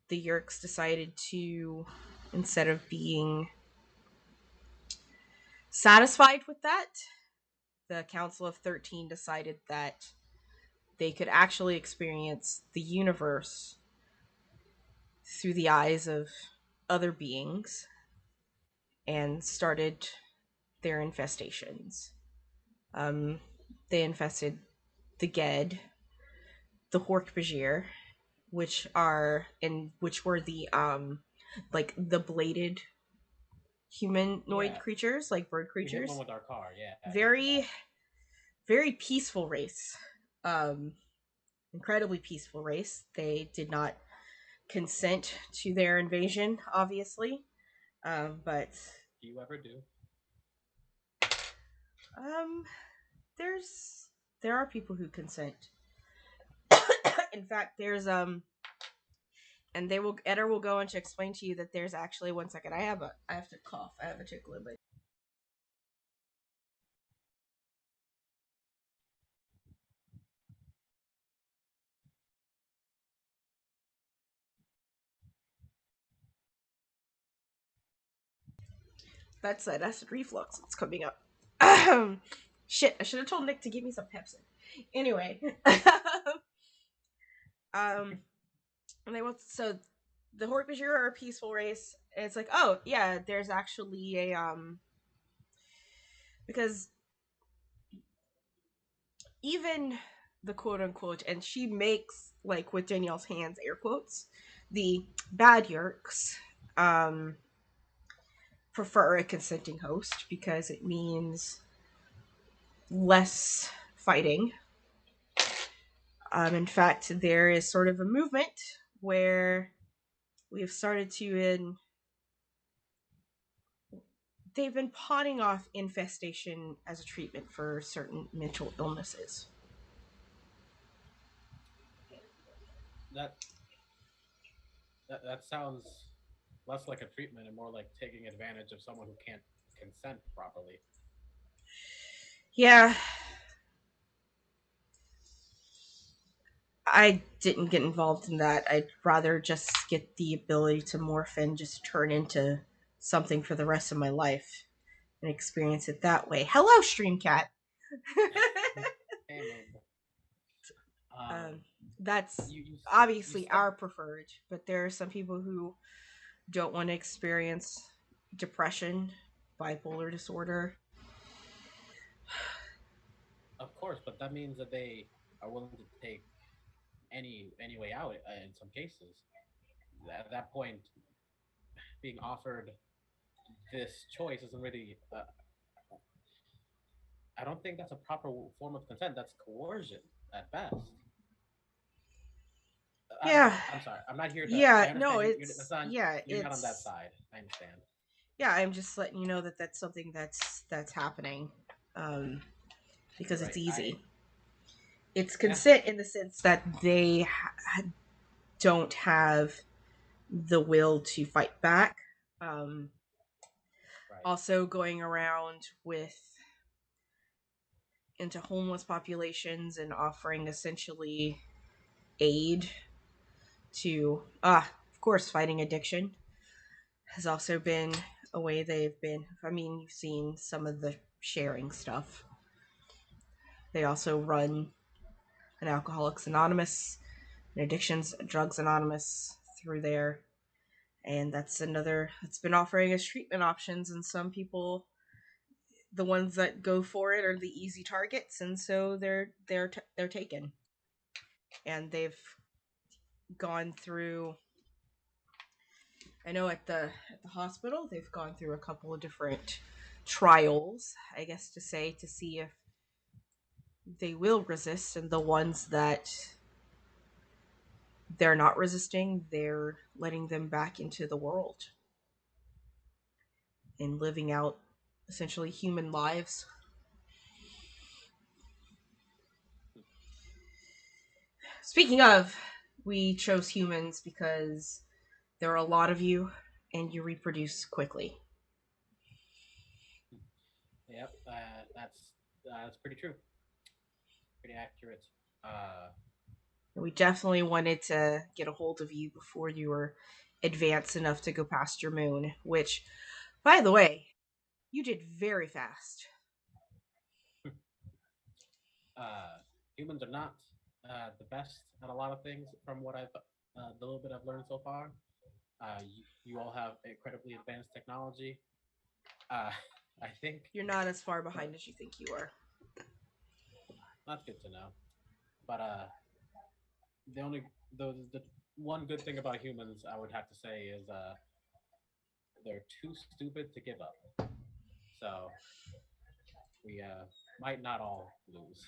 Speaker 1: the Yeerks decided to, instead of being satisfied with that, the Council of 13 decided that they could actually experience the universe through the eyes of other beings and started their infestations. Um, they infested the Ged, the Hork-Bajir, which were the like the bladed humanoid creatures, like bird
Speaker 3: We hit
Speaker 1: creatures.
Speaker 3: one with our car, yeah.
Speaker 1: Very, very peaceful race. Um, Incredibly peaceful race. They did not consent to their invasion, obviously. But
Speaker 3: Do you ever do?
Speaker 1: um, there are people who consent. In fact, there's and Eder will go on to explain to you that there's actually, one second, I have to cough. I have a tickle in my. That's that acid reflux that's coming up. Shit, I should have told Nick to give me some Pepsi. Anyway, and they want so the Hork-Bajir are a peaceful race. And it's like, oh yeah, there's actually a because even the quote unquote, and she makes, like with Danielle's hands, air quotes, the bad Yeerks prefer a consenting host because it means less fighting. In fact, there is sort of a movement where we have started to they've been pawning off infestation as a treatment for certain mental illnesses.
Speaker 3: That that sounds less like a treatment and more like taking advantage of someone who can't consent properly.
Speaker 1: Yeah, I didn't get involved in that. I'd rather just get the ability to morph and just turn into something for the rest of my life and experience it that way. Hello, Streamcat.
Speaker 3: Hey, Mabel.
Speaker 1: That's
Speaker 3: You
Speaker 1: obviously
Speaker 3: said,
Speaker 1: our preferred, but there are some people who don't want to experience depression, bipolar disorder.
Speaker 3: of course, but that means that they are willing to take any way out in some cases. At that point, being offered this choice isn't really. I don't think that's a proper form of consent. That's coercion at best.
Speaker 1: Yeah,
Speaker 3: I'm sorry. I'm not here to. I
Speaker 1: yeah, no,
Speaker 3: understand
Speaker 1: it's yeah,
Speaker 3: you're not on that
Speaker 1: it's
Speaker 3: side. I understand.
Speaker 1: yeah. I'm just letting you know that that's something that's happening, um, because it's
Speaker 3: Right.
Speaker 1: easy. It's
Speaker 3: Yeah.
Speaker 1: consent in the sense that they don't have the will to fight back. Um,
Speaker 3: Right.
Speaker 1: Also, going around with into homeless populations and offering essentially aid to of course fighting addiction has also been a way they've been. I mean, you've seen some of the sharing stuff. They also run an Alcoholics Anonymous, an Addictions Drugs Anonymous through there, and that's another that's been offering us treatment options. And some people, the ones that go for it, are the easy targets, and so they're taken, and they've gone through. I know at the hospital they've gone through a couple of different trials, I guess to say, to see if they will resist, and the ones that they're not resisting, they're letting them back into the world and living out essentially human lives. Speaking of, we chose humans because there are a lot of you and you reproduce quickly.
Speaker 3: Yep. That's pretty true. Pretty accurate. Uh,
Speaker 1: We definitely wanted to get a hold of you before you were advanced enough to go past your moon, which, by the way, you did very fast.
Speaker 3: uh, Humans are not the best at a lot of things, from what the little bit I've learned so far. You all have incredibly advanced technology. Uh, I think
Speaker 1: You're not as far behind as you think you are.
Speaker 3: that's good to know. But the only the one good thing about humans, I would have to say, is they're too stupid to give up. So we might not all lose.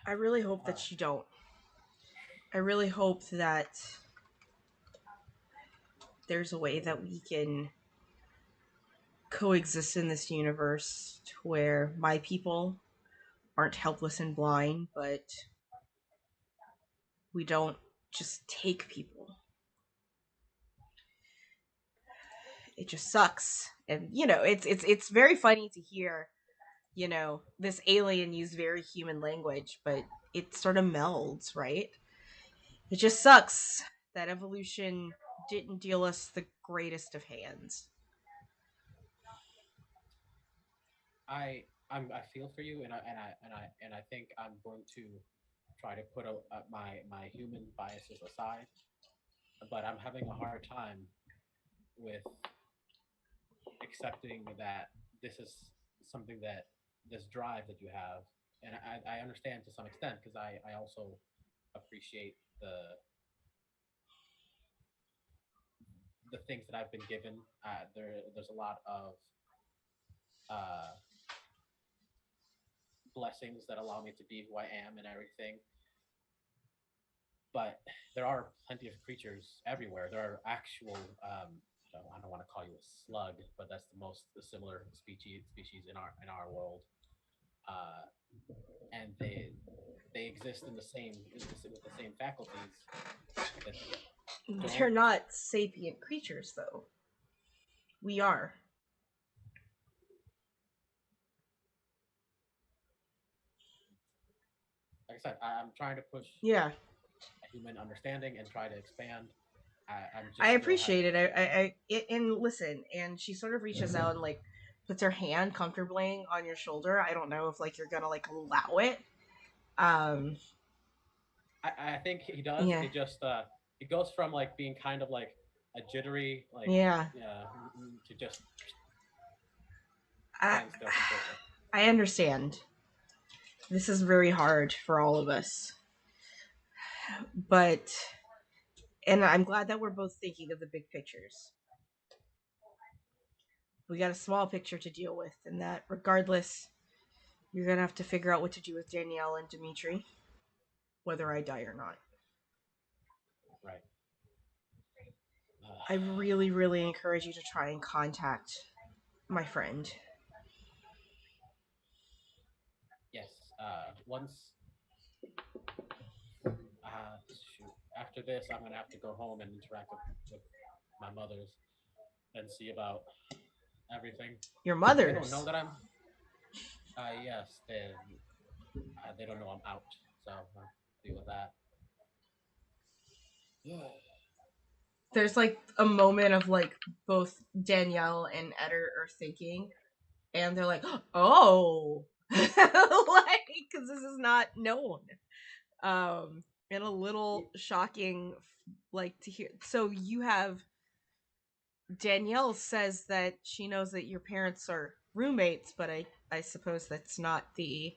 Speaker 1: I really hope
Speaker 3: Uh,
Speaker 1: that you don't. I really hope that there's a way that we can coexist in this universe to where my people aren't helpless and blind, but we don't just take people. It just sucks. And it's very funny to hear, this alien use very human language, but it sort of melds, right? It just sucks that evolution didn't deal us the greatest of hands.
Speaker 3: I feel for you, and I think I'm going to try to put my human biases aside. But I'm having a hard time with accepting that this is something that this drive that you have and I understand to some extent because I also appreciate the things that I've been given. There's a lot of uh, blessings that allow me to be who I am and everything. But there are plenty of creatures everywhere. There are actual. I don't want to call you a slug, but that's the most similar species in our world. Uh, and they exist in the same with the same faculties that
Speaker 1: They're
Speaker 3: don't.
Speaker 1: not sapient creatures, though. We are.
Speaker 3: Like I said, I'm trying to push
Speaker 1: Yeah.
Speaker 3: a human understanding and try to expand. I'm
Speaker 1: I
Speaker 3: just still having.
Speaker 1: appreciate it. And listen, and she sort of reaches out and like puts her hand comfortably on your shoulder. I don't know if like you're gonna like allow it. Um,
Speaker 3: I think he does.
Speaker 1: yeah,
Speaker 3: It goes from like being kind of like a jittery like
Speaker 1: yeah.
Speaker 3: to just
Speaker 1: I
Speaker 3: stand still completely.
Speaker 1: I understand. This is very hard for all of us, but and I'm glad that we're both thinking of the big pictures. We got a small picture to deal with, and that regardless, you're gonna have to figure out what to do with Danielle and Dimitri, whether I die or not.
Speaker 3: Right.
Speaker 1: I really, really encourage you to try and contact my friend.
Speaker 3: Yes. Once. Shoot. After this, I'm gonna have to go home and interact with my mothers and see about everything.
Speaker 1: Your
Speaker 3: They don't know
Speaker 1: mother's.
Speaker 3: that I'm. Yes. They don't know I'm out, so I'll deal with that.
Speaker 1: There's like a moment of like both Danielle and Eder are thinking, and they're like, "Oh," like because this is not known. And a little shocking, like to hear. So you have Danielle says that she knows that your parents are roommates, but I suppose that's not the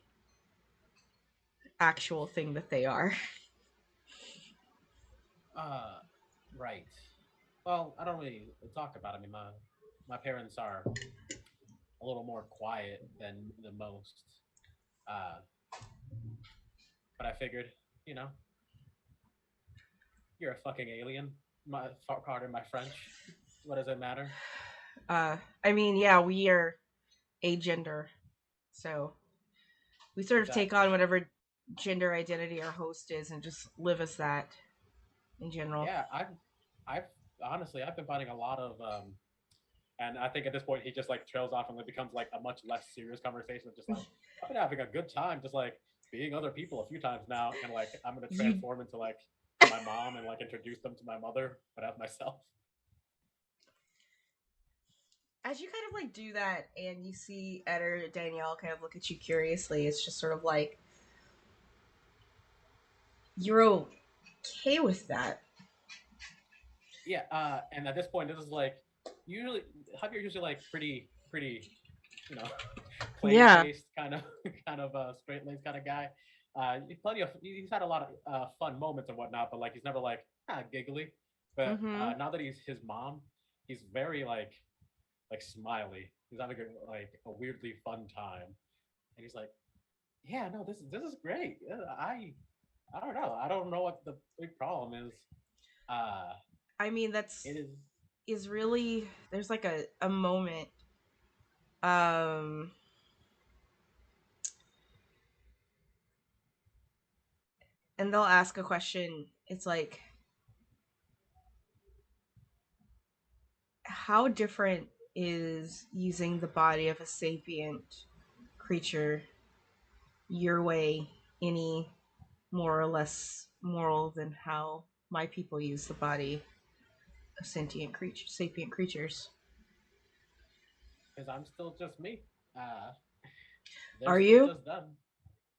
Speaker 1: actual thing that they are.
Speaker 3: Uh, right. Well, I don't really talk about it. I mean, my parents are a little more quiet than the most. Uh, but I figured, you know, you're a fucking alien. Pardon my French. What does it matter?
Speaker 1: I mean, yeah, we are agender, so we sort of take
Speaker 3: Exactly.
Speaker 1: on whatever gender identity our host is and just live as that in general.
Speaker 3: Yeah, I've honestly, I've been finding a lot of, and I think at this point he just like trails off and it becomes like a much less serious conversation of just like I've been having a good time, just like being other people a few times now, and like I'm gonna
Speaker 1: You,
Speaker 3: transform into like my mom and like introduce them to my mother, but as myself.
Speaker 1: as you kind of like do that, and you see Eder Danielle kind of look at you curiously, it's just sort of like you're okay with that.
Speaker 3: Yeah, and at this point, this is like usually Javier usually like pretty, you know, plain
Speaker 1: Yeah.
Speaker 3: faced kind of kind of straight laced kind of guy. He's had a lot of fun moments and whatnot, but like he's never like giggly. But
Speaker 1: Mm-hmm.
Speaker 3: now that he's his mom, he's very like smiley. He's having a weirdly fun time, and he's like, yeah, no, this is great. Yeah, I don't know. I don't know what the big problem is. Uh,
Speaker 1: I mean, that's
Speaker 3: it is.
Speaker 1: is really there's like a moment. Um, and they'll ask a question. It's like, how different is using the body of a sapient creature your way any more or less moral than how my people use the body of sapient creatures?
Speaker 3: Because I'm still just me. Uh, they're
Speaker 1: Are
Speaker 3: still
Speaker 1: you?
Speaker 3: just them.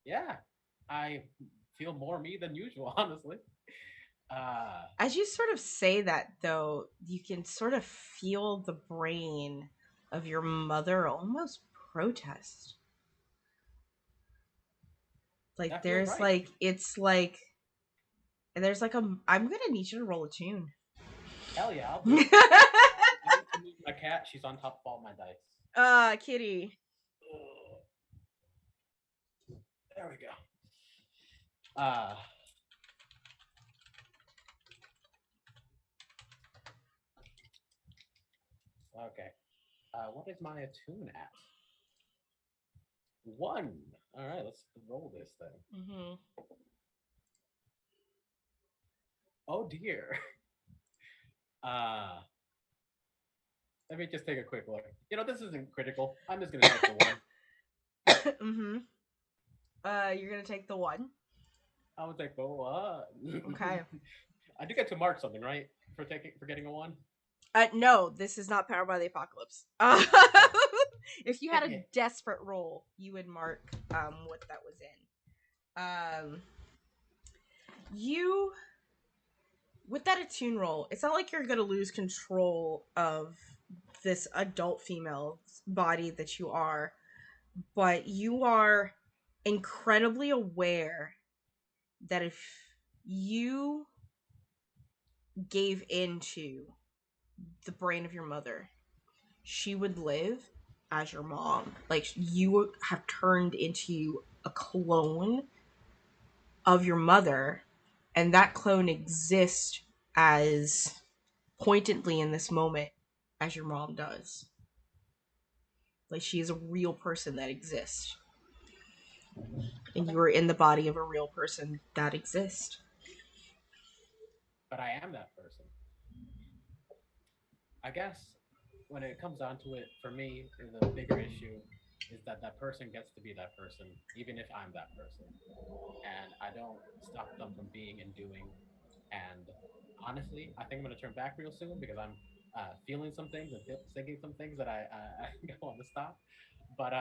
Speaker 3: Yeah, I feel more me than usual, honestly. Uh,
Speaker 1: As you sort of say that, though, you can sort of feel the brain of your mother almost protest. Like
Speaker 3: That feels
Speaker 1: there's
Speaker 3: right.
Speaker 1: like it's like and there's like I'm gonna need you to roll a tune.
Speaker 3: Hell yeah, I'll do it. I need to move my cat. She's on top of all my dice.
Speaker 1: Kitty.
Speaker 3: There we go. Okay. What is my attune at? 1. All right, let's roll this thing.
Speaker 1: Mm-hmm.
Speaker 3: Oh dear. Let me just take a quick look. You know, this isn't critical. I'm just gonna take the 1.
Speaker 1: Mm-hmm. You're gonna take the 1.
Speaker 3: I would take the 1.
Speaker 1: Okay.
Speaker 3: I do get to mark something, right? For getting a 1.
Speaker 1: No, this is not Powered by the Apocalypse. If you had a desperate roll, you would mark what that was in. You with that attune roll, it's not like you're gonna lose control of this adult female body that you are, but you are incredibly aware that if you gave into the brain of your mother, she would live as your mom. Like, you have turned into a clone of your mother, and that clone exists as pointedly in this moment as your mom does. Like, she is a real person that exists. And you are in the body of a real person that exists.
Speaker 3: But I am that person. I guess when it comes down to it, for me, the bigger issue is that that person gets to be that person, even if I'm that person. And I don't stop them from being and doing. And honestly, I think I'm going to turn back real soon because I'm feeling some things and thinking some things that I want to stop. But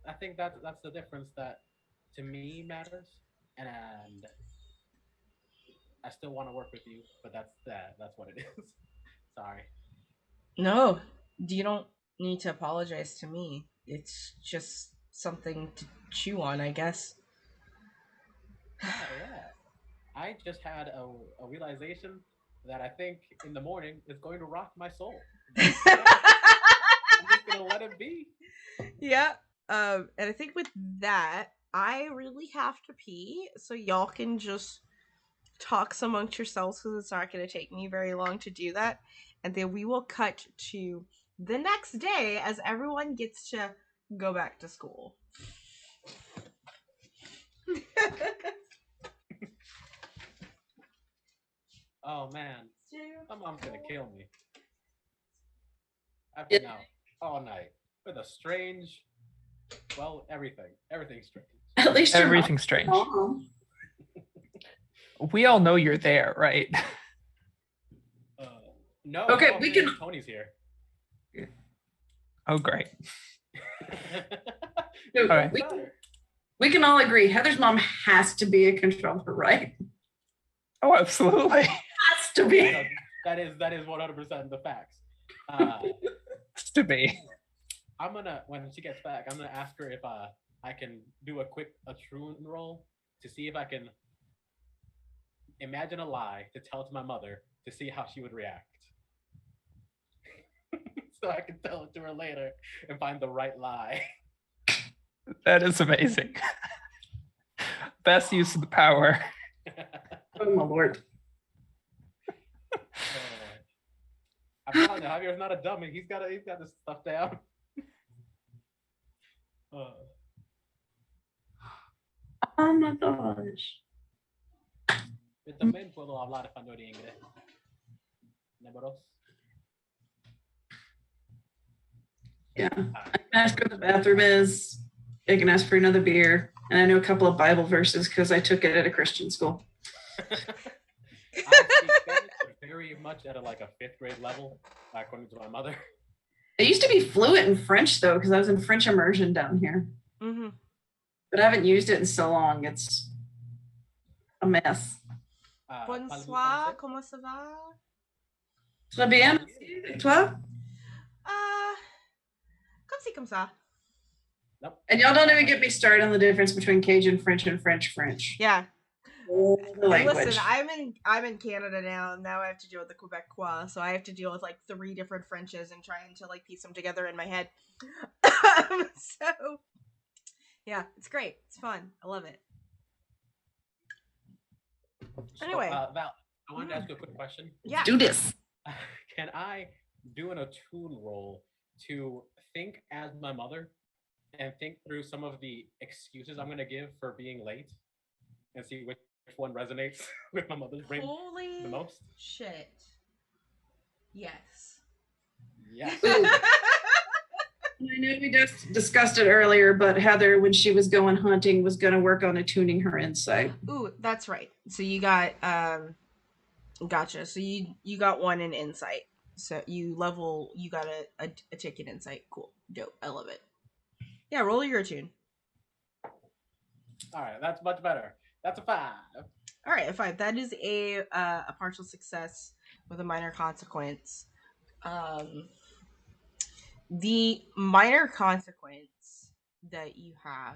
Speaker 3: I think that's the difference that to me matters. And I still want to work with you, but that's what it is. Sorry.
Speaker 1: No, you don't need to apologize to me. It's just something to chew on, I guess.
Speaker 3: Yeah. I just had a realization that I think in the morning is going to rock my soul. I'm just gonna let it be.
Speaker 1: Yeah. And I think with that, I really have to pee, so y'all can just talk amongst yourselves because it's not going to take me very long to do that. And then we will cut to the next day as everyone gets to go back to school.
Speaker 3: Oh man, my mom's gonna kill me. I've been out all night with a strange, everything's strange.
Speaker 4: At least you're
Speaker 2: Everything's strange.
Speaker 4: mom.
Speaker 2: We all know you're there, right?
Speaker 3: No.
Speaker 4: Okay,
Speaker 3: no,
Speaker 4: we can-
Speaker 3: Tony's here.
Speaker 2: Oh, great.
Speaker 4: Dude,
Speaker 2: All right.
Speaker 4: we can all agree Heather's mom has to be a controller, right?
Speaker 2: Oh, absolutely.
Speaker 4: Has to be.
Speaker 3: That is 100% the facts.
Speaker 2: Has to be.
Speaker 3: I'm gonna, when she gets back, I'm gonna ask her if I can do a quick attune roll to see if I can imagine a lie to tell to my mother to see how she would react. So I can tell it to her later and find the right lie.
Speaker 2: That is amazing. Best use of the power.
Speaker 4: Oh my lord.
Speaker 3: I'm telling you, Javier's not a dummy. He's got this stuff down.
Speaker 4: Oh my gosh.
Speaker 3: Yo también puedo hablar español y inglés. Neberos.
Speaker 4: Yeah. I can ask where the bathroom is. I can ask for another beer. And I know a couple of Bible verses because I took it at a Christian school.
Speaker 3: I speak Spanish very much at a 5th grade level, according to my mother.
Speaker 4: I used to be fluent in French though, because I was in French immersion down here.
Speaker 1: Mm-hmm.
Speaker 4: But I haven't used it in so long. It's a mess.
Speaker 1: Bonsoir, comment ça va?
Speaker 4: Très bien. Et toi?
Speaker 1: Comme ci, comme ça.
Speaker 3: Nope.
Speaker 4: And y'all don't even get me started on the difference between Cajun French and French.
Speaker 1: Yeah.
Speaker 4: Oh, the
Speaker 1: And
Speaker 4: language.
Speaker 1: listen, I'm in Canada now, and now I have to deal with the Quebecois, so I have to deal with like 3 different Frenches and trying to like piece them together in my head. So yeah, it's great. It's fun. I love it. Anyway.
Speaker 3: So, Val, I wanted to ask you a quick question.
Speaker 1: Yeah.
Speaker 4: Do this.
Speaker 3: Can I do an attune roll to think as my mother and think through some of the excuses I'm going to give for being late and see which one resonates with my mother's brain
Speaker 1: Holy
Speaker 3: the most?
Speaker 1: shit. Yes.
Speaker 3: Yes.
Speaker 4: I know we just discussed it earlier, but Heather, when she was going hunting, was going to work on attuning her insight.
Speaker 1: Ooh, that's right. So you got gotcha. So you got 1 in insight. So you got a ticket insight. Cool. Dope. I love it. Yeah, roll your attune.
Speaker 3: All right, that's much better. That's a 5.
Speaker 1: All right, a 5. That is a partial success with a minor consequence. The minor consequence that you have,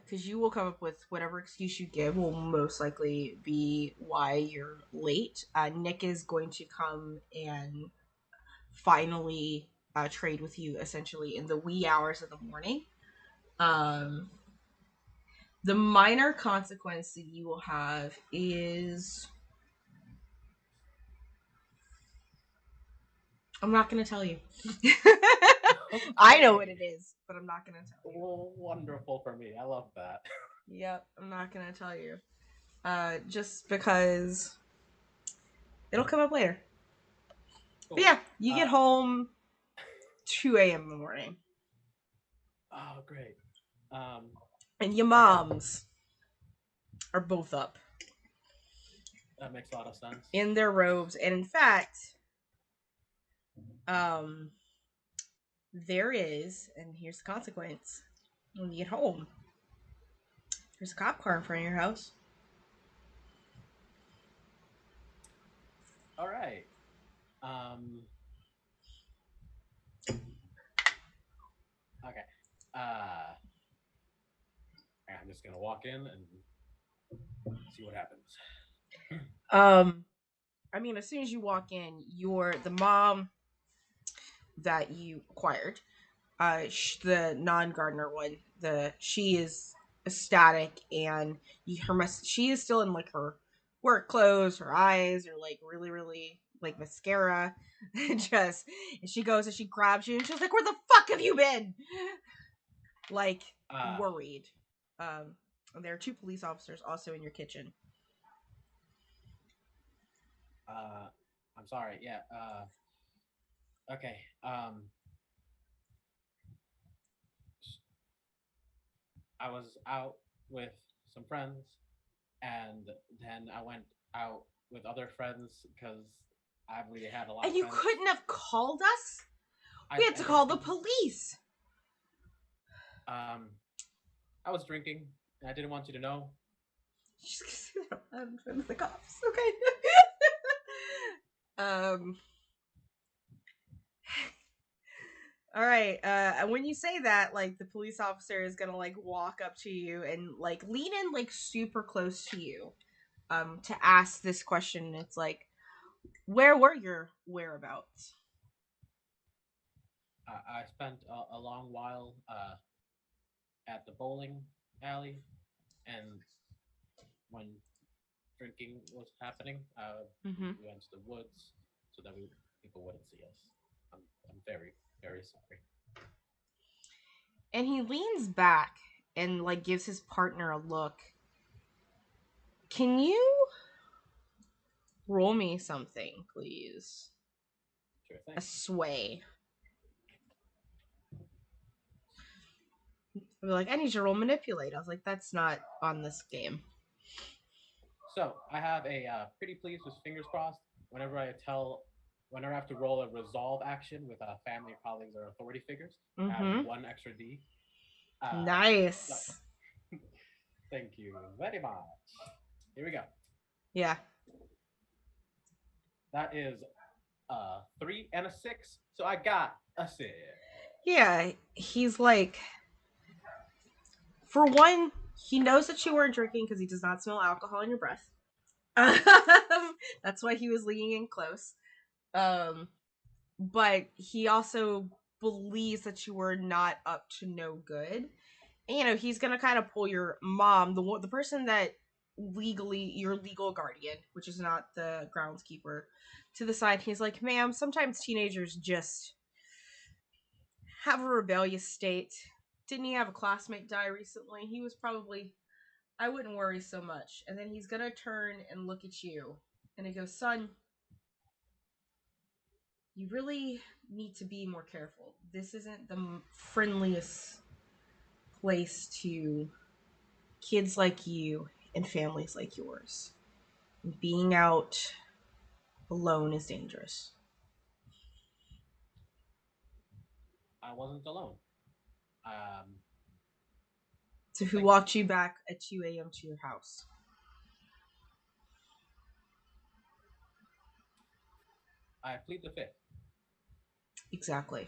Speaker 1: because you will come up with whatever excuse you give will most likely be why you're late. Nick is going to come and finally trade with you essentially in the wee hours of the morning. The minor consequence that you will have is, I'm not going to tell you. I know what it is, but I'm not going to tell you.
Speaker 3: Oh, wonderful for me. I love that.
Speaker 1: Yep, I'm not going to tell you. Just because it'll come up later.
Speaker 3: Cool.
Speaker 1: But yeah, you get home 2 a.m. in the morning.
Speaker 3: Oh, great.
Speaker 1: And your moms are both up
Speaker 3: That makes a lot of sense.
Speaker 1: in their robes. And in fact, there is, and here's the consequence. When you get home, there's a cop car in front of your house.
Speaker 3: All right. Okay. I'm just gonna walk in and see what happens.
Speaker 1: I mean, as soon as you walk in, the mom that you acquired, the non-gardener one, she is ecstatic, and she is still in like her work clothes. Her eyes are like really, really like mascara. And she goes and she grabs you and she's like, "Where the fuck have you been?" Like worried. There are 2 police officers also in your kitchen.
Speaker 3: I'm sorry. Yeah. Okay. I was out with some friends, and then I went out with other friends because I really had a lot.
Speaker 1: And
Speaker 3: of
Speaker 1: you
Speaker 3: friends.
Speaker 1: couldn't have called us? We had to call the police.
Speaker 3: I was drinking, and I didn't want you to know.
Speaker 1: She's gonna say that in front of the cops. Okay. All right. When you say that, like the police officer is gonna like walk up to you and like lean in like super close to you, to ask this question. It's like, where were your whereabouts?
Speaker 3: I spent a long while at the bowling alley, and when drinking was happening, we went to the woods so that people wouldn't see us. I'm very, very sorry.
Speaker 1: And he leans back and like gives his partner a look. Can you roll me something, please?
Speaker 3: Sure thing.
Speaker 1: A sway. I'd be like, I need you to roll manipulate. I was like, that's not on this game.
Speaker 3: So I have a pretty please with fingers crossed. Whenever I have to roll a resolve action with family, colleagues, or authority figures, I have 1 extra D.
Speaker 1: Nice.
Speaker 3: So, thank you very much. Here we go.
Speaker 1: Yeah.
Speaker 3: That is 3 and a 6. So I got a 6.
Speaker 1: Yeah, he's like, for one, he knows that you weren't drinking because he does not smell alcohol in your breath. That's why he was leaning in close. But he also believes that you were not up to no good. And, he's gonna kind of pull your mom, the person that legally your legal guardian, which is not the groundskeeper, to the side. He's like, "Ma'am, sometimes teenagers just have a rebellious state. Didn't he have a classmate die recently? He was probably, I wouldn't worry so much." And then he's gonna turn and look at you, and he goes, "Son, you really need to be more careful. This isn't the friendliest place to kids like you and families like yours. Being out alone is dangerous."
Speaker 3: I wasn't alone.
Speaker 1: So who walked you back at 2 a.m. to your house?
Speaker 3: I plead the fifth.
Speaker 1: Exactly.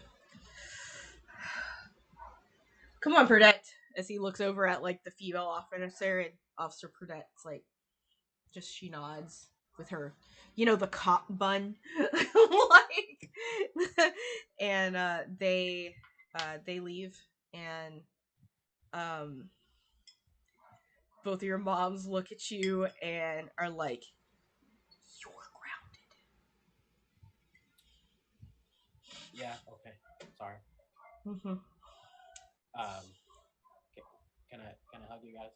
Speaker 1: Come on, Purdette. As he looks over at like the female officer, and Officer Purdette's like, just she nods with her, the cop bun, like, and they leave, and both of your moms look at you and are like, "You're grounded."
Speaker 3: Yeah. Okay. Sorry.
Speaker 1: Mm-hmm.
Speaker 3: Can I hug you guys?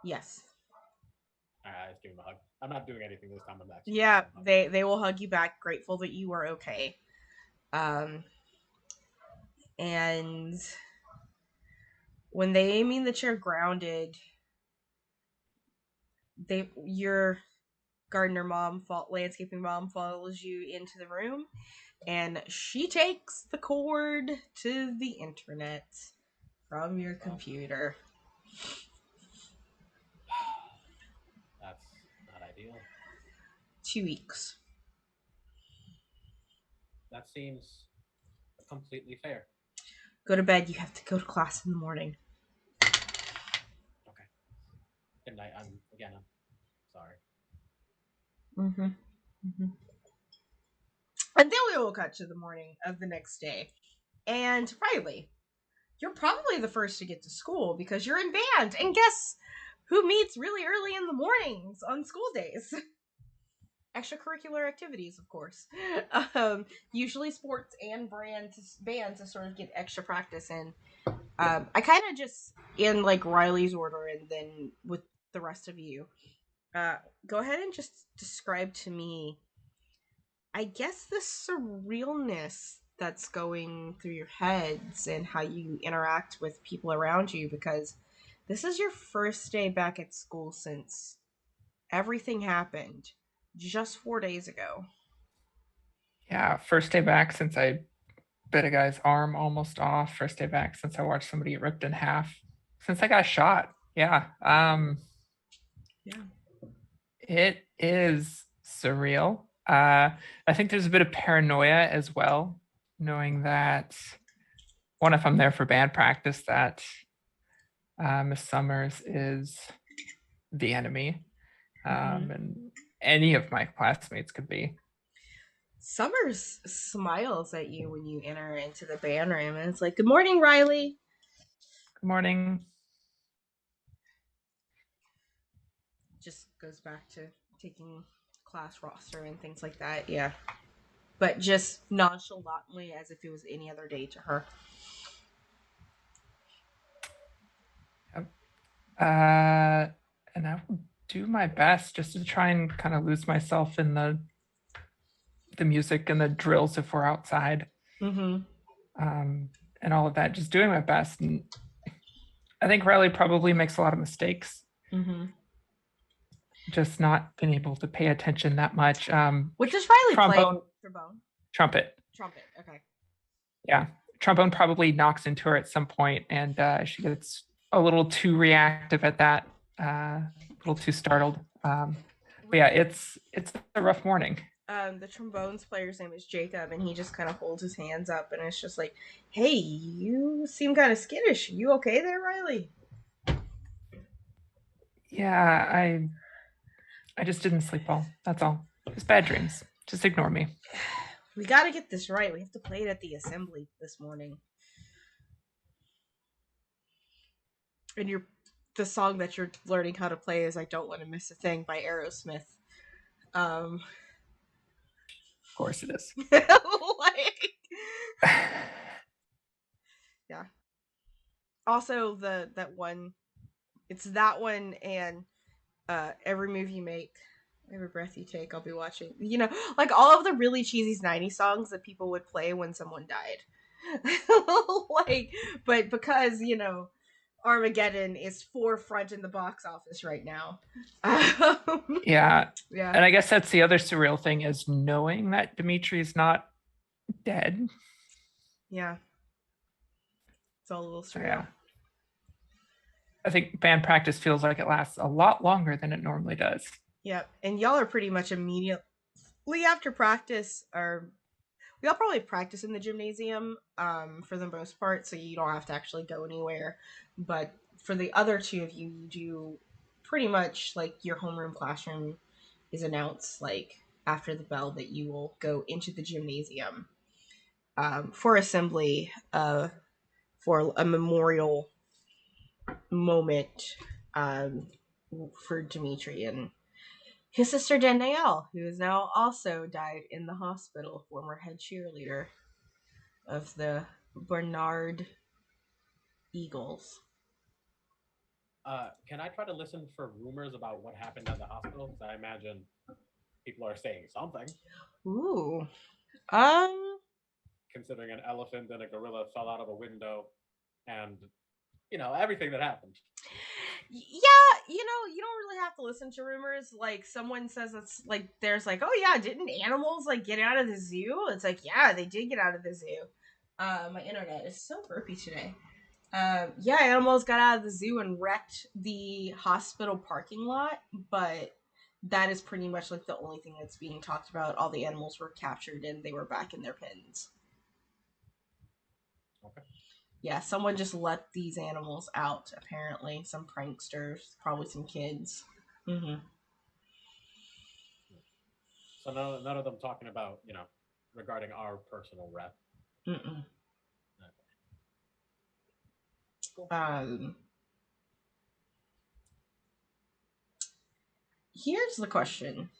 Speaker 1: Yes.
Speaker 3: All right, I just give him a hug. I'm not doing anything this time. I'm actually.
Speaker 1: Yeah, they will hug you back, grateful that you are okay. And when they mean that you're grounded, your landscaping mom follows you into the room, and she takes the cord to the internet from your computer.
Speaker 3: That's not ideal.
Speaker 1: 2 weeks.
Speaker 3: That seems completely fair.
Speaker 1: Go to bed. You have to go to class in the morning.
Speaker 3: Okay. Good night. I'm sorry.
Speaker 1: Mm-hmm. Mm-hmm. And then we will cut to the morning of the next day. And Riley, you're probably the first to get to school because you're in band. And guess who meets really early in the mornings on school days? Extracurricular activities, of course. Usually sports and band to sort of get extra practice in. I kind of just, in like Riley's order, and then with the rest of you, go ahead and just describe to me, I guess, the surrealness that's going through your heads and how you interact with people around you, because this is your first day back at school since everything happened just 4 days ago.
Speaker 2: Yeah, first day back since I bit a guy's arm almost off. First day back since I watched somebody get ripped in half. Since I got shot. Yeah.
Speaker 1: Yeah.
Speaker 2: It is surreal. I think there's a bit of paranoia as well, knowing that if I'm there for band practice, that Miss Summers is the enemy, and any of my classmates could be.
Speaker 1: Summers smiles at you when you enter into the band room, and it's like, "Good morning, Riley."
Speaker 2: Good morning.
Speaker 1: Just goes back to taking class roster and things like that. Yeah. But just nonchalantly, as if it was any other day to her.
Speaker 2: And I will do my best just to try and kind of lose myself in the music and the drills if we're outside.
Speaker 1: Mm-hmm.
Speaker 2: And all of that, just doing my best. And I think Riley probably makes a lot of mistakes.
Speaker 1: Mm-hmm.
Speaker 2: Just not being able to pay attention that much.
Speaker 1: What does Riley play?
Speaker 2: Trombone? Trumpet.
Speaker 1: Okay.
Speaker 2: Yeah. Trombone probably knocks into her at some point, and she gets a little too reactive at that, a little too startled. But yeah, it's a rough morning.
Speaker 1: The trombones player's name is Jacob, and he just kind of holds his hands up, and it's just like, "Hey, you seem kind of skittish. You okay there, Riley?"
Speaker 2: Yeah, I just didn't sleep well. That's all. Just bad dreams. Just ignore me.
Speaker 1: We gotta get this right. We have to play it at the assembly this morning. And the song that you're learning how to play is "I Don't Want to Miss a Thing" by Aerosmith.
Speaker 2: Of course it is.
Speaker 1: Like, yeah. Also, that one, it's that one and Every Move You Make, Every Breath You Take, I'll Be Watching. You know, like all of the really cheesy 90s songs that people would play when someone died. Like, but because, you know, Armageddon is forefront in the box office right now.
Speaker 2: Yeah.
Speaker 1: Yeah.
Speaker 2: And I guess that's the other surreal thing, is knowing that Dimitri's not dead.
Speaker 1: Yeah. It's all a little
Speaker 2: So,
Speaker 1: surreal.
Speaker 2: yeah. I think band practice feels like it lasts a lot longer than it normally does.
Speaker 1: Yep. And y'all are pretty much immediately after practice, or we all probably practice in the gymnasium for the most part, so you don't have to actually go anywhere. But for the other two of you, you do pretty much like your homeroom classroom is announced like after the bell that you will go into the gymnasium for assembly for a memorial moment for Dimitri and his sister Danielle, who has now also died in the hospital, former head cheerleader of the Bernard Eagles.
Speaker 3: Can I try to listen for rumors about what happened at the hospital? Because I imagine people are saying something.
Speaker 1: Ooh.
Speaker 3: Considering an elephant and a gorilla fell out of a window and, you know, everything that happened.
Speaker 1: Yeah, you know, you don't really have to listen to rumors. Like, someone says it's like, there's like, oh yeah, didn't animals like get out of the zoo? It's like, yeah, they did get out of the zoo. My internet is so burpy today. Yeah, animals got out of the zoo and wrecked the hospital parking lot, but that is pretty much like the only thing that's being talked about. All the animals were captured and they were back in their pens.
Speaker 3: Okay.
Speaker 1: Yeah, someone just let these animals out, apparently. Some pranksters, probably some kids. Mm-hmm.
Speaker 3: So none of them talking about, you know, regarding our personal rep.
Speaker 1: Mm-mm.
Speaker 3: Cool.
Speaker 1: Here's the question.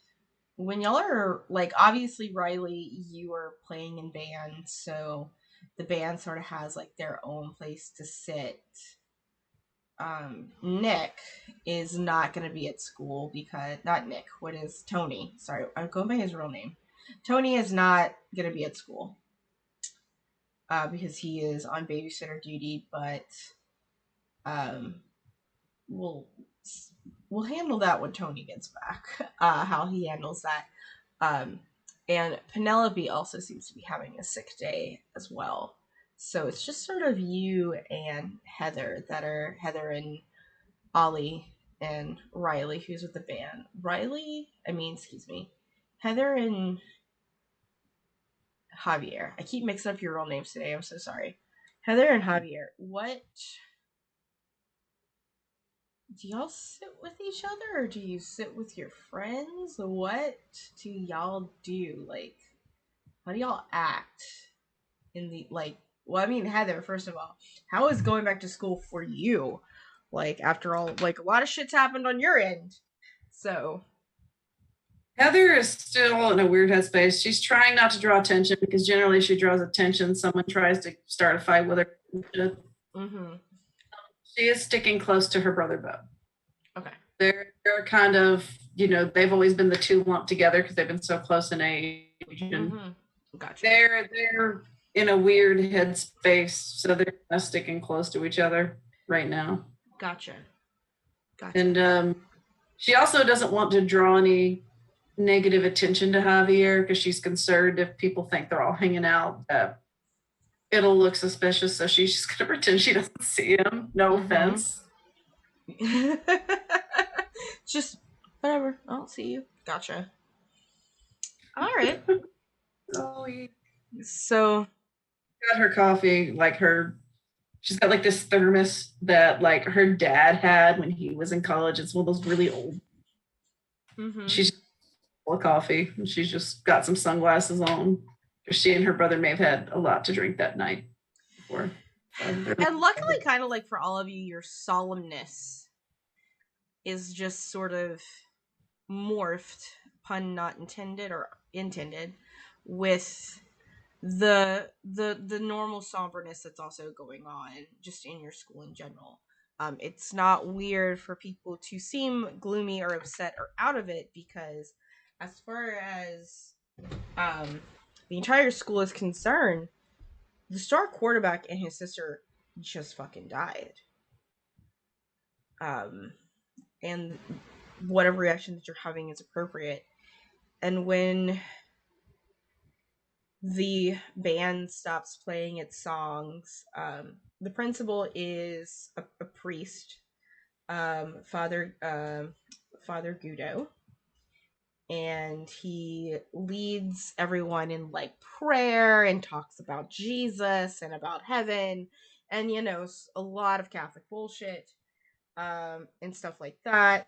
Speaker 1: When y'all are, like, obviously, Riley, you are playing in band, so the band sort of has, like, their own place to sit. Nick is not going to be at school because, not Nick, what is Tony? Sorry, I'm going by his real name. Tony is not going to be at school because he is on babysitter duty, but we'll handle that when Tony gets back, how he handles that. And Penelope also seems to be having a sick day as well. So it's just sort of you and Heather Heather and Ollie and Riley, who's with the band. Heather and Javier. I keep mixing up your real names today. I'm so sorry. Heather and Javier. What? Do y'all sit with each other or do you sit with your friends? What do y'all do? Like, how do y'all act in the, like, well, I mean, Heather, first of all, how is going back to school for you? Like, after all, like, a lot of shit's happened on your end. So.
Speaker 4: Heather is still in a weird headspace. She's trying not to draw attention because generally she draws attention. Someone tries to start a fight with her.
Speaker 1: Mm-hmm.
Speaker 4: She is sticking close to her brother, Bo.
Speaker 1: Okay.
Speaker 4: They're kind of, you know, they've always been the two lumped together because they've been so close in age. And
Speaker 1: Gotcha.
Speaker 4: They're in a weird headspace, so they're kind of sticking close to each other right now.
Speaker 1: Gotcha.
Speaker 4: And she also doesn't want to draw any negative attention to Javier because she's concerned if people think they're all hanging out that it'll look suspicious. So she's just gonna pretend she doesn't see him. No offense.
Speaker 1: Just whatever. I don't see you. Gotcha. All right.
Speaker 4: Zoe
Speaker 1: So,
Speaker 4: got her coffee, like she's got like this thermos that like her dad had when he was in college. It's one of those really old.
Speaker 1: mhm.
Speaker 4: She's full of coffee and she's just got some sunglasses on. She and her brother may have had a lot to drink that night before.
Speaker 1: And luckily, kind of like for all of you, your solemnness is just sort of morphed, pun not intended or intended, with the normal somberness that's also going on just in your school in general. It's not weird for people to seem gloomy or upset or out of it because, as far as the entire school is concerned, the star quarterback and his sister just fucking died. And whatever reaction that you're having is appropriate. And when the band stops playing its songs, the principal is a priest, Father Gudo, and he leads everyone in like prayer and talks about Jesus and about heaven, and a lot of Catholic bullshit, and stuff like that.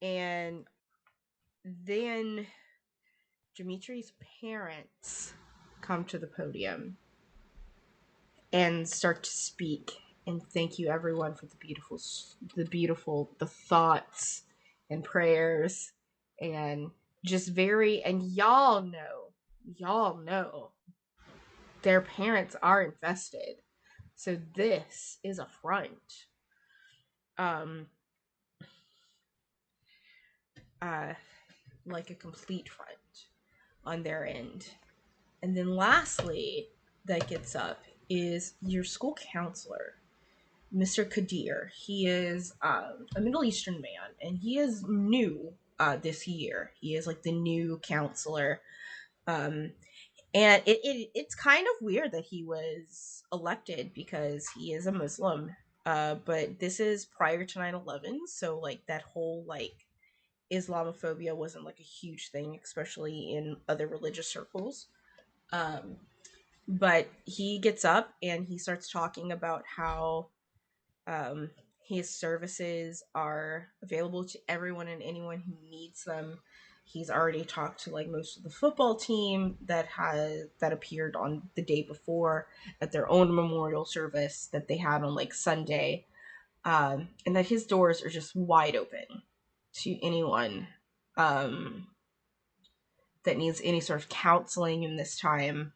Speaker 1: And then Dimitri's parents come to the podium and start to speak and thank you everyone for the thoughts and prayers, and just and y'all know their parents are infested, so this is a front. Like a complete front on their end. And then lastly, that gets up is your school counselor, Mr. Kadir. He is a Middle Eastern man, and he is new this year. He is like the new counselor. And it's kind of weird that he was elected because he is a Muslim. But this is prior to 9/11, so like that whole like Islamophobia wasn't like a huge thing, especially in other religious circles. But he gets up and he starts talking about how his services are available to everyone and anyone who needs them. He's already talked to like most of the football team that appeared on the day before at their own memorial service that they had on like Sunday, and that his doors are just wide open to anyone that needs any sort of counseling in this time.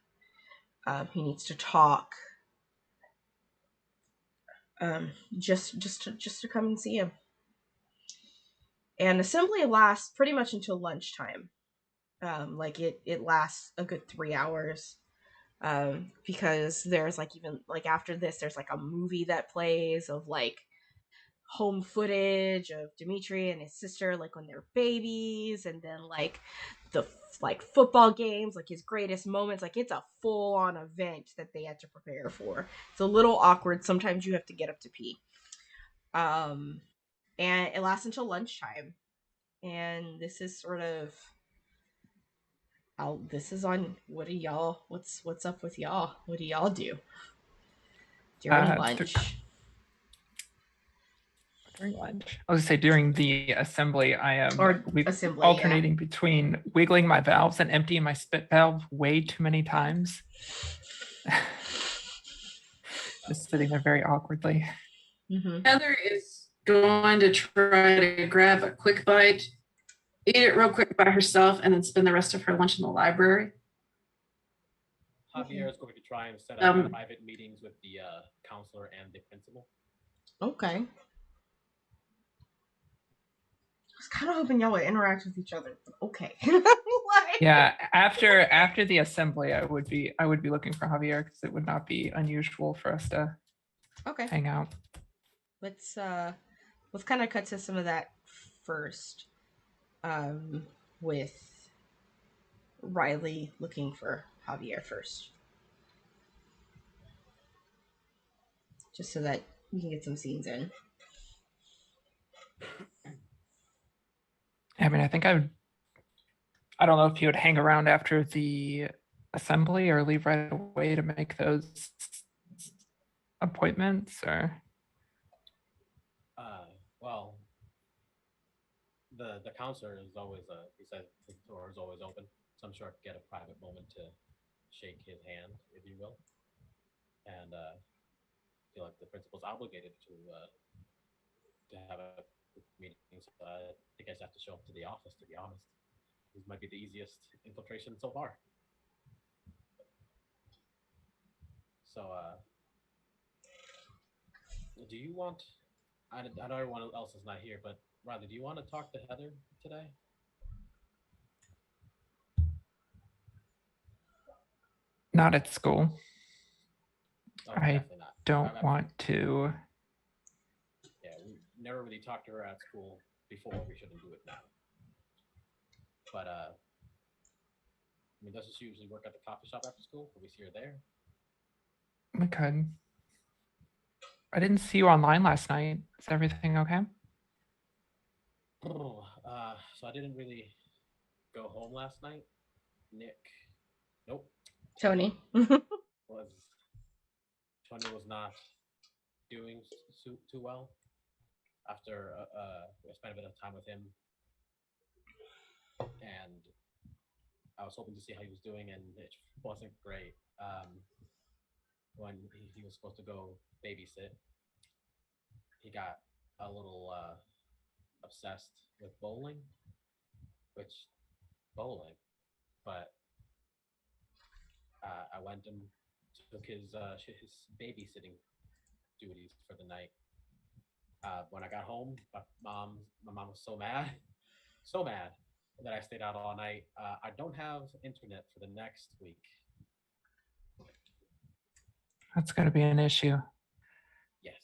Speaker 1: He needs to talk. Just to come and see him. And assembly lasts pretty much until lunchtime. Like it lasts a good 3 hours. Because there's like even like after this there's like a movie that plays of like home footage of Dimitri and his sister like when they're babies, and then like the like football games, like his greatest moments. Like it's a full-on event that they had to prepare for. It's a little awkward. Sometimes you have to get up to pee. And it lasts until lunchtime. And this is sort of this is on what do y'all what's up with y'all? What do y'all do during lunch?
Speaker 2: During lunch. I was gonna say during the assembly, I am
Speaker 1: assembly,
Speaker 2: alternating between wiggling my valves and emptying my spit valve way too many times. Just sitting there very awkwardly.
Speaker 1: Mm-hmm.
Speaker 4: Heather is going to try to grab a quick bite, eat it real quick by herself, and then spend the rest of her lunch in the library.
Speaker 3: Javier is going to try and set up private meetings with the counselor and the principal.
Speaker 1: Okay. I was kind of hoping y'all would interact with each other. Okay.
Speaker 2: Yeah, after the assembly, I would be looking for Javier because it would not be unusual for us to hang out.
Speaker 1: Let's kind of cut to some of that first, with Riley looking for Javier first, just so that we can get some scenes in.
Speaker 2: I mean, I think I would I don't know if you would hang around after the assembly or leave right away to make those appointments, or
Speaker 3: Well, the counselor is always he said the door is always open, so I'm sure I could get a private moment to shake his hand, if you will, and feel like the principal's obligated to have a meeting. So I think I just have to show up to the office. To be honest, this might be the easiest infiltration so far. So, do you want? I know everyone else is not here, but Riley, do you want to talk to Heather today?
Speaker 2: not at school.
Speaker 3: Oh,
Speaker 2: I
Speaker 3: definitely not.
Speaker 2: don't want to.
Speaker 3: Yeah, we never really talked to her at school before. We shouldn't do it now. But I mean, doesn't she usually work at the coffee shop after school? Could we see her there?
Speaker 2: We could. I didn't see you online last night. Is everything okay?
Speaker 3: Oh, so I didn't really go home last night. Nick, nope,
Speaker 1: Tony.
Speaker 3: was Tony was not doing too well after I spent a bit of time with him, and I was hoping to see how he was doing, and it wasn't great. When he was supposed to go babysit, he got a little obsessed with bowling, which bowling, but I went and took his babysitting duties for the night. When I got home, my mom was so mad that I stayed out all night. I don't have internet for the next week.
Speaker 2: That's going to be an issue.
Speaker 3: Yes.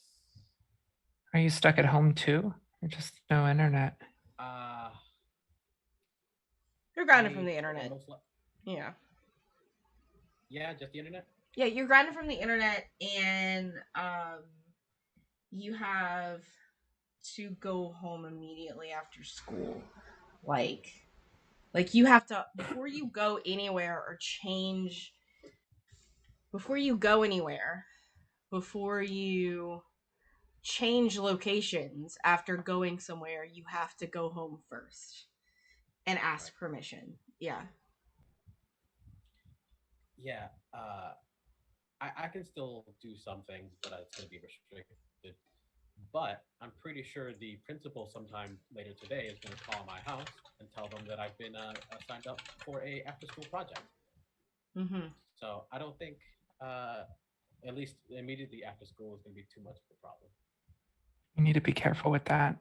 Speaker 2: Are you stuck at home too, or just no internet?
Speaker 1: You're grounded from the internet. Yeah.
Speaker 3: Yeah, just the internet?
Speaker 1: Yeah, you're grounded from the internet, and you have to go home immediately after school. Like you have to, before you go anywhere or change, before you go anywhere, before you change locations after going somewhere, you have to go home first and ask permission. Yeah.
Speaker 3: Yeah. I can still do some things, but it's going to be restricted. But I'm pretty sure the principal sometime later today is going to call my house and tell them that I've been signed up for a after-school project.
Speaker 1: Mm-hmm.
Speaker 3: So I don't think, at least immediately after school, is going to be too much of a problem.
Speaker 2: You need to be careful with that.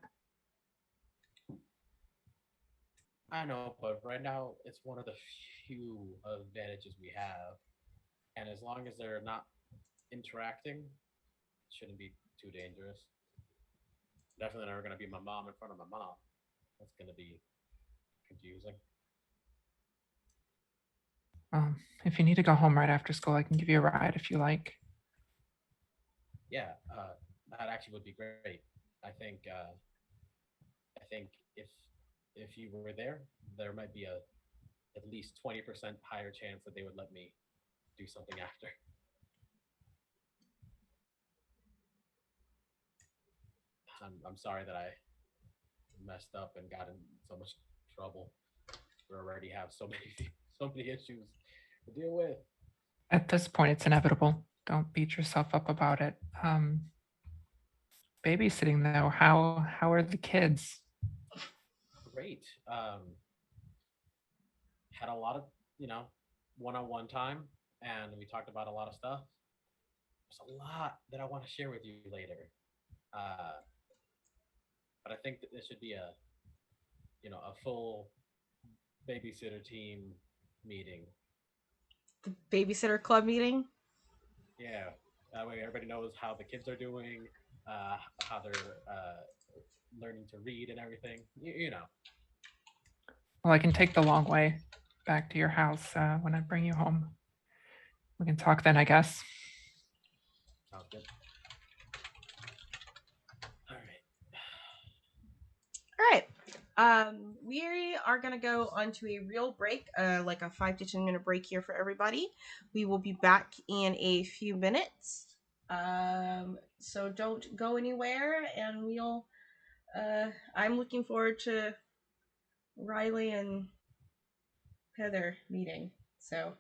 Speaker 3: I know, but right now it's one of the few advantages we have, and as long as they're not interacting, it shouldn't be too dangerous. Definitely never going to be my mom in front of my mom. That's going to be confusing.
Speaker 2: If you need to go home right after school, I can give you a ride if you like.
Speaker 3: Yeah, that actually would be great. I think if you were there might be at least 20% higher chance that they would let me do something after. I'm sorry that I messed up and got in so much trouble. We already have so many issues to deal with.
Speaker 2: At this point, it's inevitable. Don't beat yourself up about it. Babysitting though, how are the kids?
Speaker 3: Great. Had a lot of one-on-one time, and we talked about a lot of stuff. There's a lot that I want to share with you later. But I think that this should be a full babysitter team meeting.
Speaker 1: The babysitter club meeting?
Speaker 3: Yeah, that way everybody knows how the kids are doing, how they're learning to read and everything. You know.
Speaker 2: Well, I can take the long way back to your house when I bring you home. We can talk then, I guess.
Speaker 3: Sounds good. All right.
Speaker 1: All right. We are gonna go onto a real break, like a 5 to 10 minute break here for everybody. We will be back in a few minutes. So don't go anywhere, and we'll. I'm looking forward to Riley and Heather meeting. So.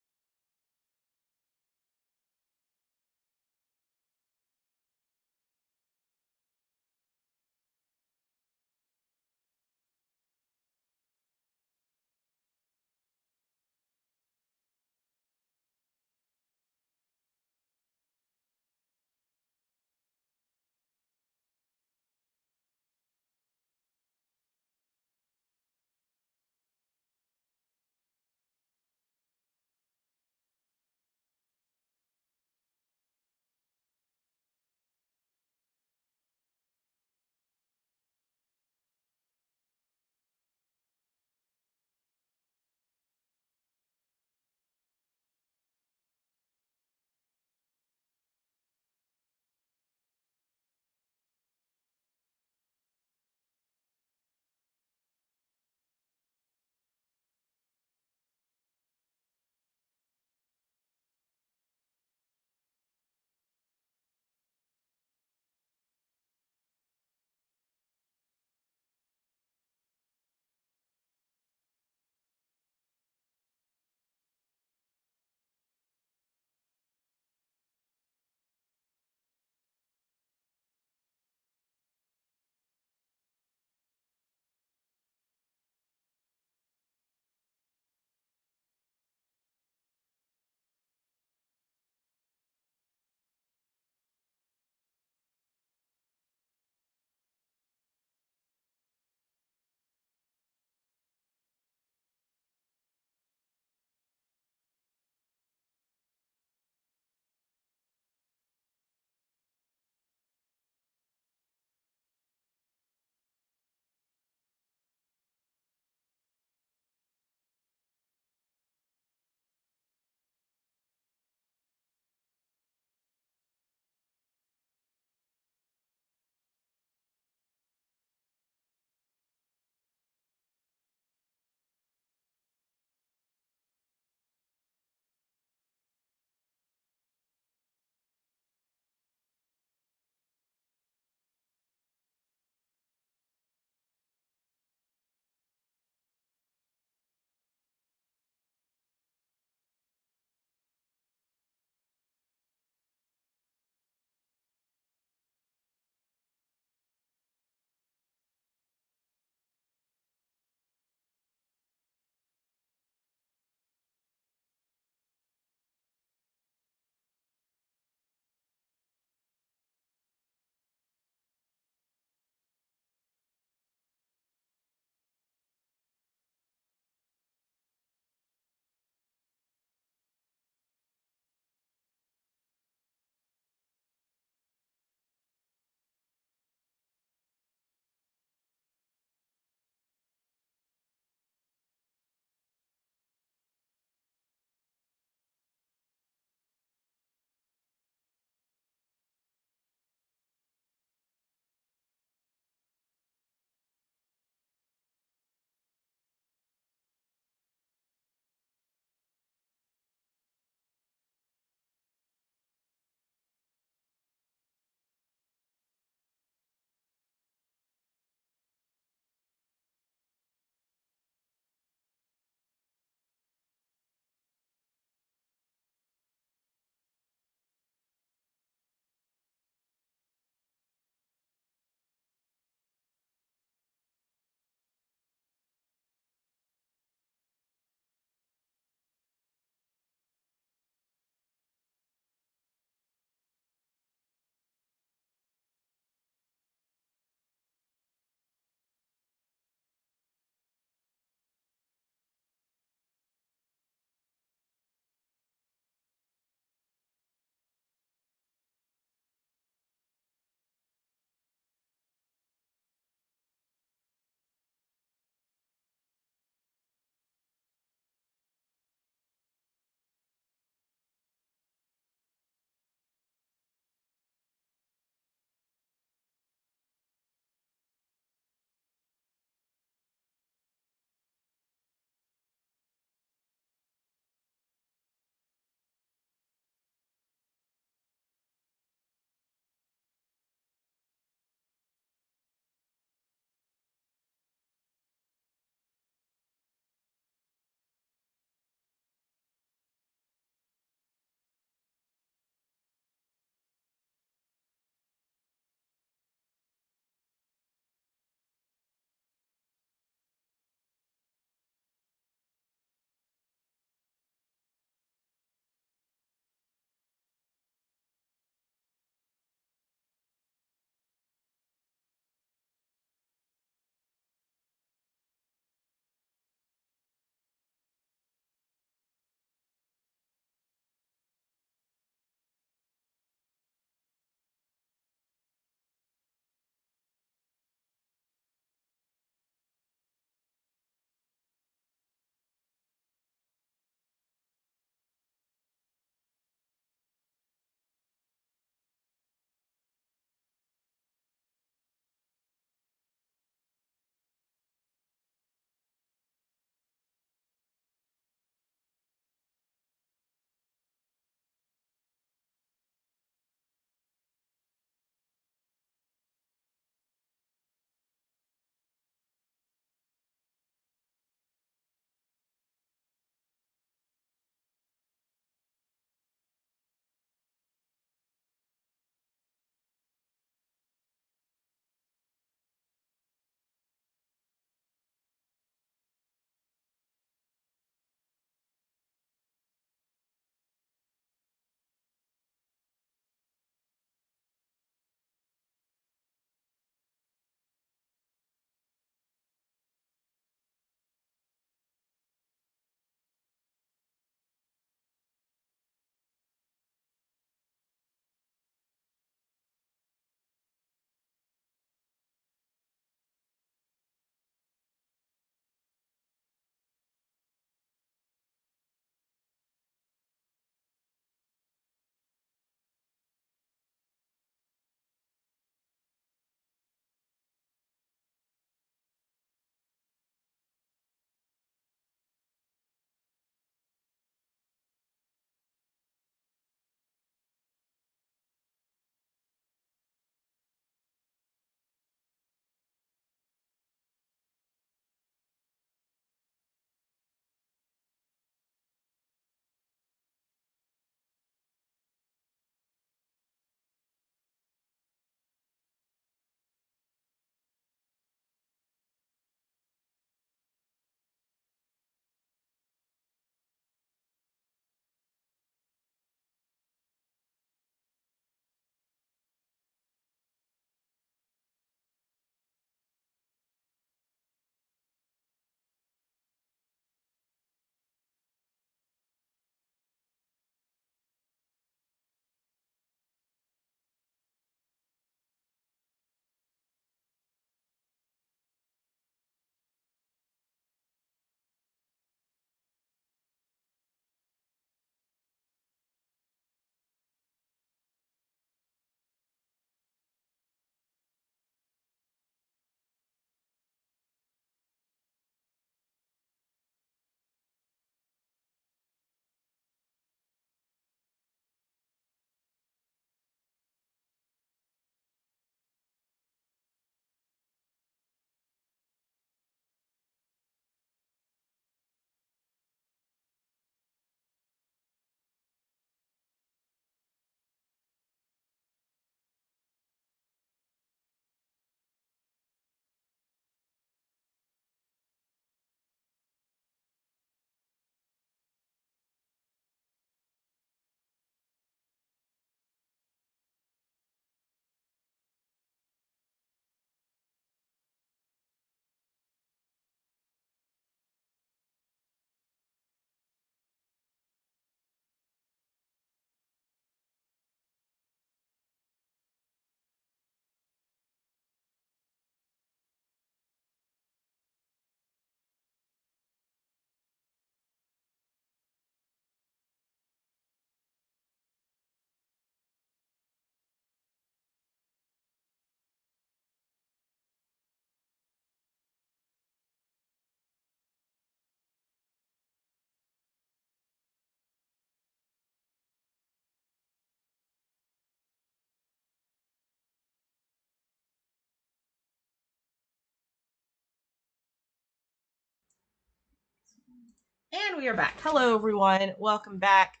Speaker 1: And we are back. Hello, everyone. Welcome back.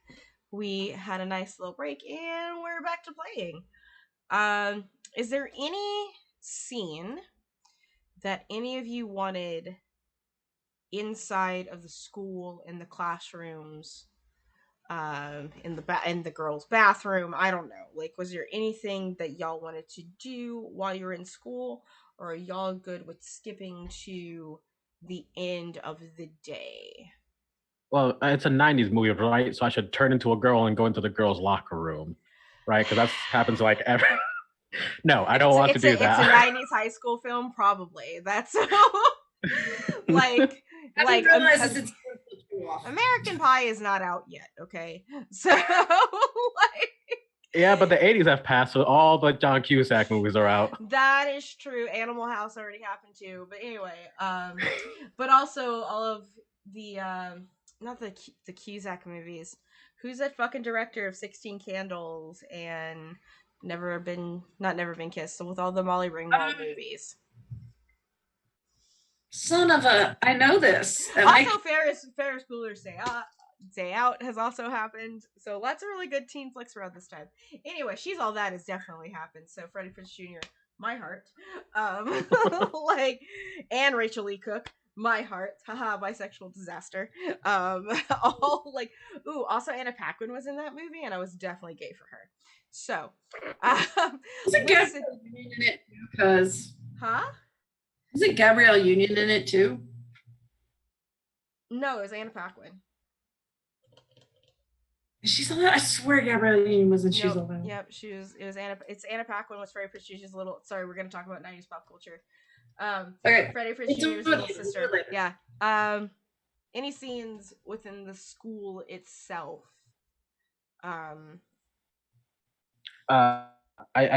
Speaker 1: We had a nice little break, and we're back to playing. Is there any scene that any of you wanted inside of the school, in the classrooms, in the girls' bathroom? I don't know. Like, was there anything that y'all wanted to do while you're in school, or are y'all good with skipping to the end of the day?
Speaker 3: Well, it's a '90s movie, right? So I should turn into a girl and go into the girls' locker room, right? Because that happens like every. No, I don't want to do that.
Speaker 1: It's a '90s high school film, probably. That's like
Speaker 4: I
Speaker 1: like
Speaker 4: didn't realize it's
Speaker 1: American Pie is not out yet. Okay, so like
Speaker 3: Yeah, but the '80s have passed, so all the John Cusack movies are out.
Speaker 1: that is true. Animal House already happened too. But anyway, but also all of the not the Cusack movies. Who's that fucking director of 16 Candles and Never Been Kissed? So with all the Molly Ringwald movies.
Speaker 4: Son of a, I know this. And
Speaker 1: Also, Ferris Bueller's Day Out has also happened. So lots of really good teen flicks around this time. Anyway, She's All That has definitely happened. So Freddie Prinze Jr., my heart. Like, and Rachel Lee Cook, my heart. Haha, bisexual disaster. All like, ooh, also Anna Paquin was in that movie, and I was definitely gay for her. So,
Speaker 4: Isn't Gabrielle Union in it too? Because isn't Gabrielle Union in it too?
Speaker 1: No, it was Anna Paquin.
Speaker 4: She's all that. I swear Gabrielle Union was in She's All That.
Speaker 1: Yep, she was. It was Anna. It's Anna Paquin was Freddie Prinze Jr.'s little. Sorry, we're gonna talk about '90s pop culture.
Speaker 4: Okay.
Speaker 1: Freddie Prinze Jr.'s little sister. Yeah. Any scenes within the school itself?
Speaker 3: I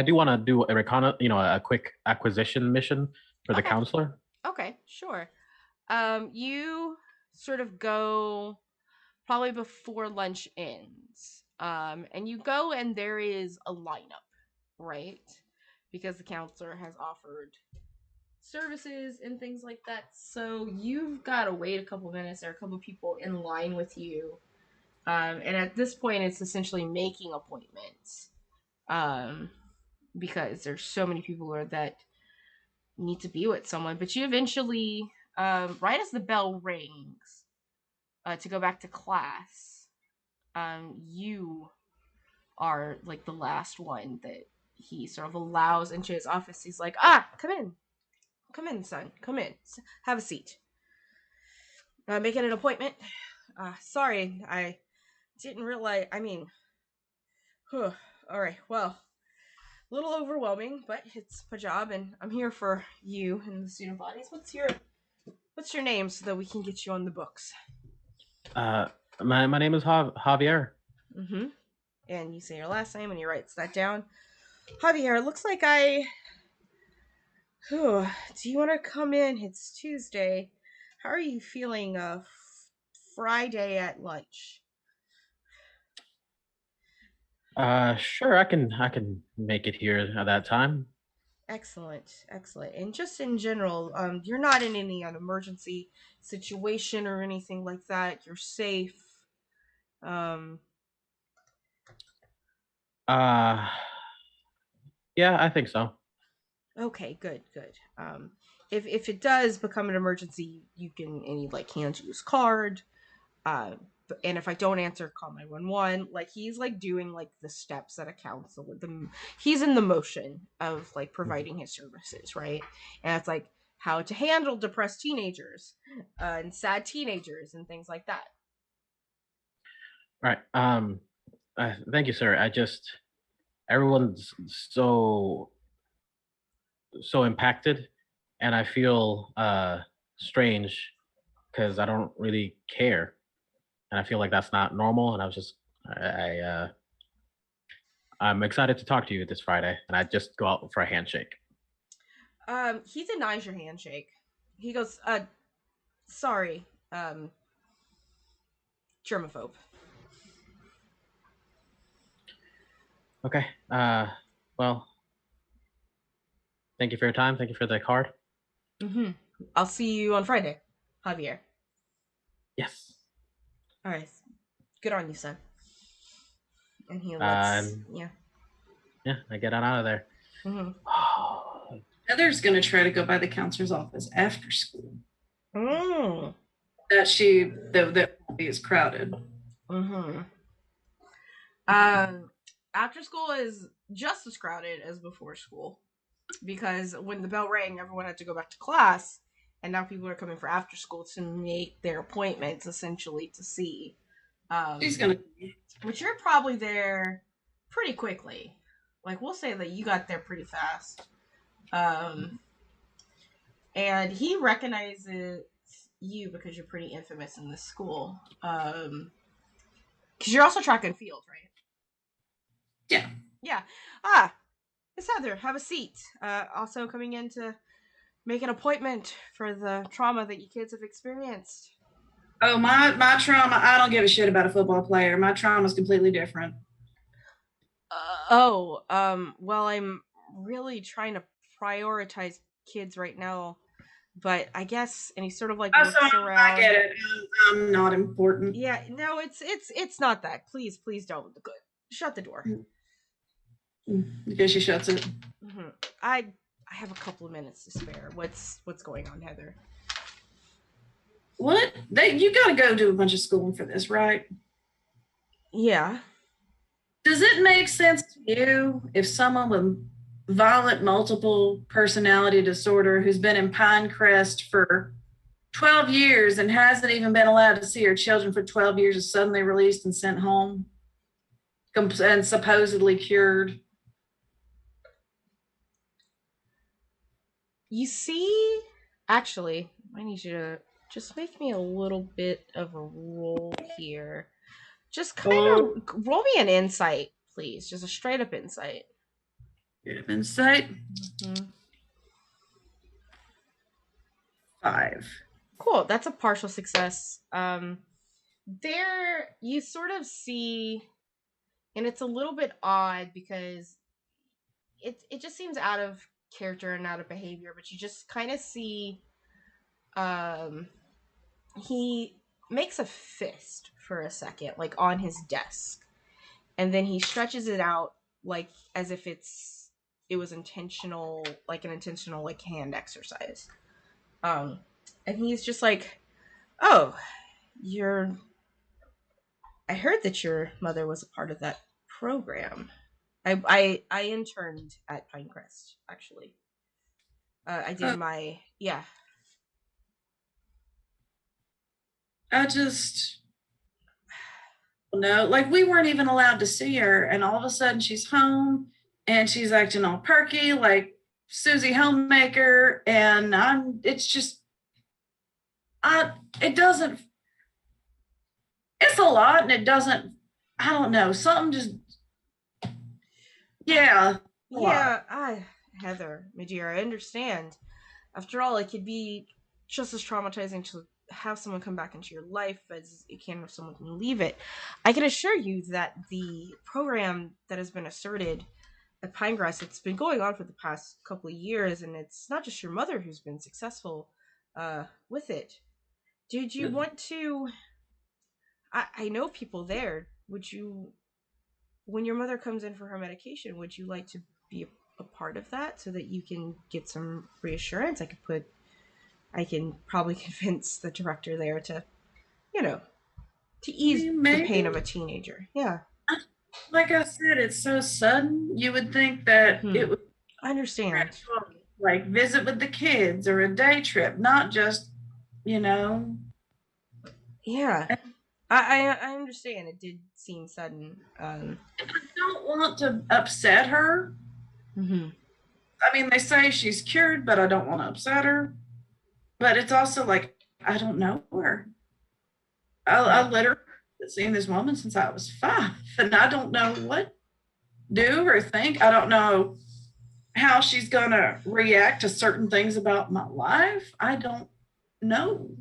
Speaker 3: do want to do a quick acquisition mission for the counselor.
Speaker 1: Okay, sure. You sort of go probably before lunch ends. And you go and there is a lineup, right? Because the counselor has offered services and things like that. So you've got to wait a couple minutes. There are a couple people in line with you. And at this point, it's essentially making appointments. Because there's so many people that need to be with someone. But you eventually, right as the bell rings, to go back to class, you are like the last one that he sort of allows into his office. He's like, come in, son, come in, have a seat. Making an appointment. Sorry, I didn't realize. I mean, all right, well, a little overwhelming, but it's my job, and I'm here for you and the student bodies. What's your name so that we can get you on the books?
Speaker 3: My name is Javier.
Speaker 1: Mm-hmm. And you say your last name, and he writes that down. Javier, looks like do you want to come in? It's Tuesday. How are you feeling Friday at lunch?
Speaker 3: Sure, I can make it here at that time.
Speaker 1: Excellent. And just in general, you're not in any emergency situation or anything like that. You're safe.
Speaker 3: Yeah, I think so.
Speaker 1: Okay, good. If it does become an emergency, you can hand you his card. And if I don't answer, call 911. Like, he's doing the steps that a counsel with them. He's in the motion of providing his services, right? And it's how to handle depressed teenagers and sad teenagers and things like that.
Speaker 3: All right. Thank you, sir. Everyone's so impacted, and I feel strange because I don't really care, and I feel like that's not normal. And I'm excited to talk to you this Friday, and I just go out for a handshake.
Speaker 1: He denies your handshake. He goes, sorry, germaphobe.
Speaker 3: Okay. Well, thank you for your time. Thank you for the card.
Speaker 1: Mm-hmm. I'll see you on Friday, Javier.
Speaker 3: Yes.
Speaker 1: All right. Good on you, son. And he lets.
Speaker 3: Um,
Speaker 1: Yeah.
Speaker 3: yeah, I get on out of there.
Speaker 1: Mm-hmm.
Speaker 4: Heather's going to try to go by the counselor's office after school.
Speaker 1: Mm.
Speaker 4: That is crowded.
Speaker 1: Mm-hmm. After school is just as crowded as before school, because when the bell rang, everyone had to go back to class, and now people are coming for after school to make their appointments, essentially, to see.
Speaker 4: She's going to.
Speaker 1: But you're probably there pretty quickly. Like, we'll say that you got there pretty fast. And he recognizes you because you're pretty infamous in this school. Because you're also track and field, right?
Speaker 4: Yeah.
Speaker 1: Yeah. Miss Heather, have a seat. Also coming in to make an appointment for the trauma that you kids have experienced.
Speaker 4: Oh, my trauma, I don't give a shit about a football player. My trauma is completely different.
Speaker 1: Well, I'm really trying to prioritize kids right now, but I guess, and he sort of like looks around.
Speaker 4: I get it. I'm not important.
Speaker 1: Yeah, no, it's not that. Please don't. Shut the door.
Speaker 4: Because she shuts it.
Speaker 1: Mm-hmm. I have a couple of minutes to spare. What's going on, Heather?
Speaker 4: What? You got to go do a bunch of schooling for this, right?
Speaker 1: Yeah.
Speaker 4: Does it make sense to you if someone with violent multiple personality disorder who's been in Pinecrest for 12 years and hasn't even been allowed to see her children for 12 years is suddenly released and sent home and supposedly cured?
Speaker 1: You see, actually, I need you to just make me a little bit of a roll here. Just kind of roll me an insight, please. Just a straight up insight.
Speaker 4: Insight?
Speaker 1: Mm-hmm.
Speaker 4: 5.
Speaker 1: Cool. That's a partial success. There you sort of see, and it's a little bit odd because it just seems out of character and out of behavior, but you just kind of see he makes a fist for a second, like on his desk, and then he stretches it out like as if it was intentional, like an intentional like hand exercise. And he's just like, "Oh, I heard that your mother was a part of that program. I interned at Pinecrest, actually. I did my yeah.
Speaker 4: I just no, like we weren't even allowed to see her, and all of a sudden she's home and she's acting all perky like Susie Homemaker, and it doesn't, it's a lot, and it doesn't, I don't know, something just, yeah.
Speaker 1: Heather, my dear, I understand. After all, it could be just as traumatizing to have someone come back into your life as it can if someone can leave it. I can assure you that the program that has been asserted at Pinegrass, it's been going on for the past couple of years, and it's not just your mother who's been successful with it. Did you want to? I know people there. Would you, when your mother comes in for her medication, would you like to be a part of that so that you can get some reassurance? I can probably convince the director there to, to ease the pain of a teenager. Yeah.
Speaker 4: Like I said, it's so sudden. You would think that it would.
Speaker 1: I understand.
Speaker 4: Like visit with the kids or a day trip, not just,
Speaker 1: Yeah. I understand. It did seem sudden.
Speaker 4: I don't want to upset her.
Speaker 1: Mm-hmm.
Speaker 4: I mean, they say she's cured, but I don't want to upset her. But it's also like, I don't know her. I literally haven't seen this woman since I was 5, and I don't know what do or think. I don't know how she's going to react to certain things about my life. I don't know.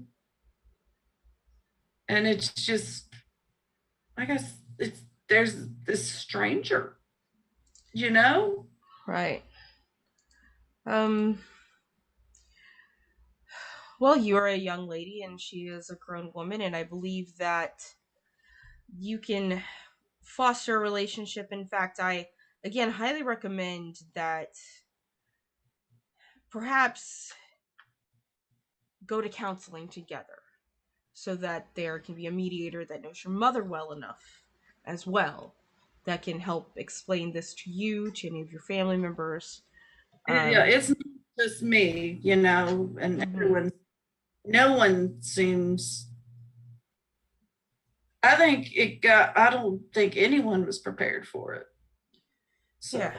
Speaker 4: And it's just, I guess there's this stranger,
Speaker 1: Right. Well, you're a young lady and she is a grown woman, and I believe that you can foster a relationship. In fact, I again highly recommend that perhaps go to counseling together so that there can be a mediator that knows your mother well enough as well that can help explain this to you, to any of your family members.
Speaker 4: Yeah, it's not just me, you know, and everyone, no one seems, I don't think anyone was prepared for it. So.
Speaker 1: Yeah.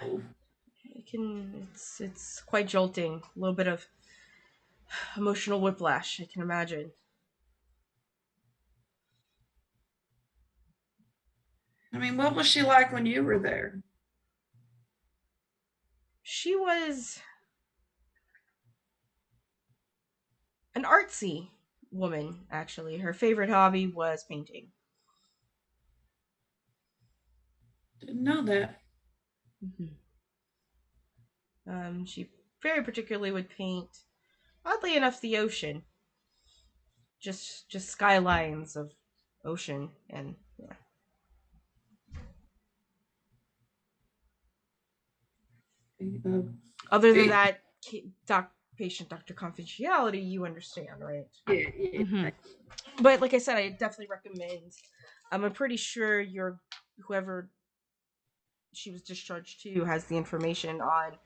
Speaker 1: It's quite jolting. A little bit of emotional whiplash, I can imagine.
Speaker 4: I mean, what was she like when you were there?
Speaker 1: She was an artsy woman, actually. Her favorite hobby was painting.
Speaker 4: Didn't know that.
Speaker 1: She very particularly would paint, oddly enough, the ocean. Just skylines of ocean, and yeah. Other than that, patient doctor confidentiality, you understand, right?
Speaker 4: Yeah.
Speaker 1: But like I said, I definitely recommend. I'm pretty sure whoever she was discharged to has the information on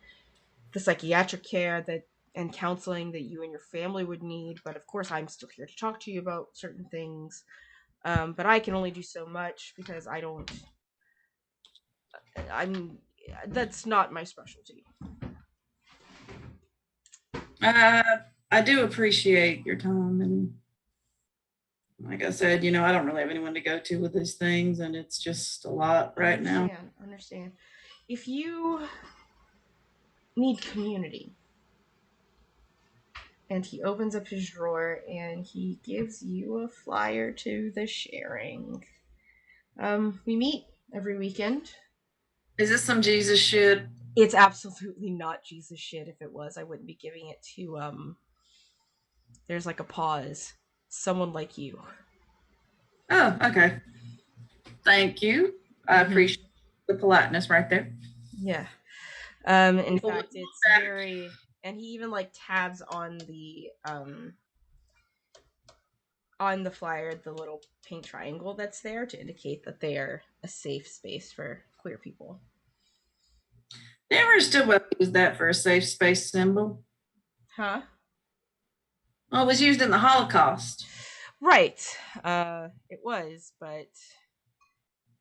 Speaker 1: the psychiatric care that and counseling that you and your family would need. But of course, I'm still here to talk to you about certain things. But I can only do so much because that's not my specialty.
Speaker 4: I do appreciate your time, and like I said, you know, I don't really have anyone to go to with these things, and it's just a lot right now.
Speaker 1: Understand. If you need community, and he opens up his drawer and he gives you a flyer to the sharing. We meet every weekend.
Speaker 4: Is this some Jesus shit?
Speaker 1: It's absolutely not Jesus shit. If it was, I wouldn't be giving it to there's like a pause. Someone like you.
Speaker 4: Oh, okay. Thank you. I appreciate the politeness right there.
Speaker 1: Yeah. In fact, it's very, and he even like tabs on the flyer, the little paint triangle that's there to indicate that they are a safe space for queer people.
Speaker 4: They ever still use that for a safe space symbol?
Speaker 1: Huh?
Speaker 4: Well, it was used in the Holocaust.
Speaker 1: Right. It was, but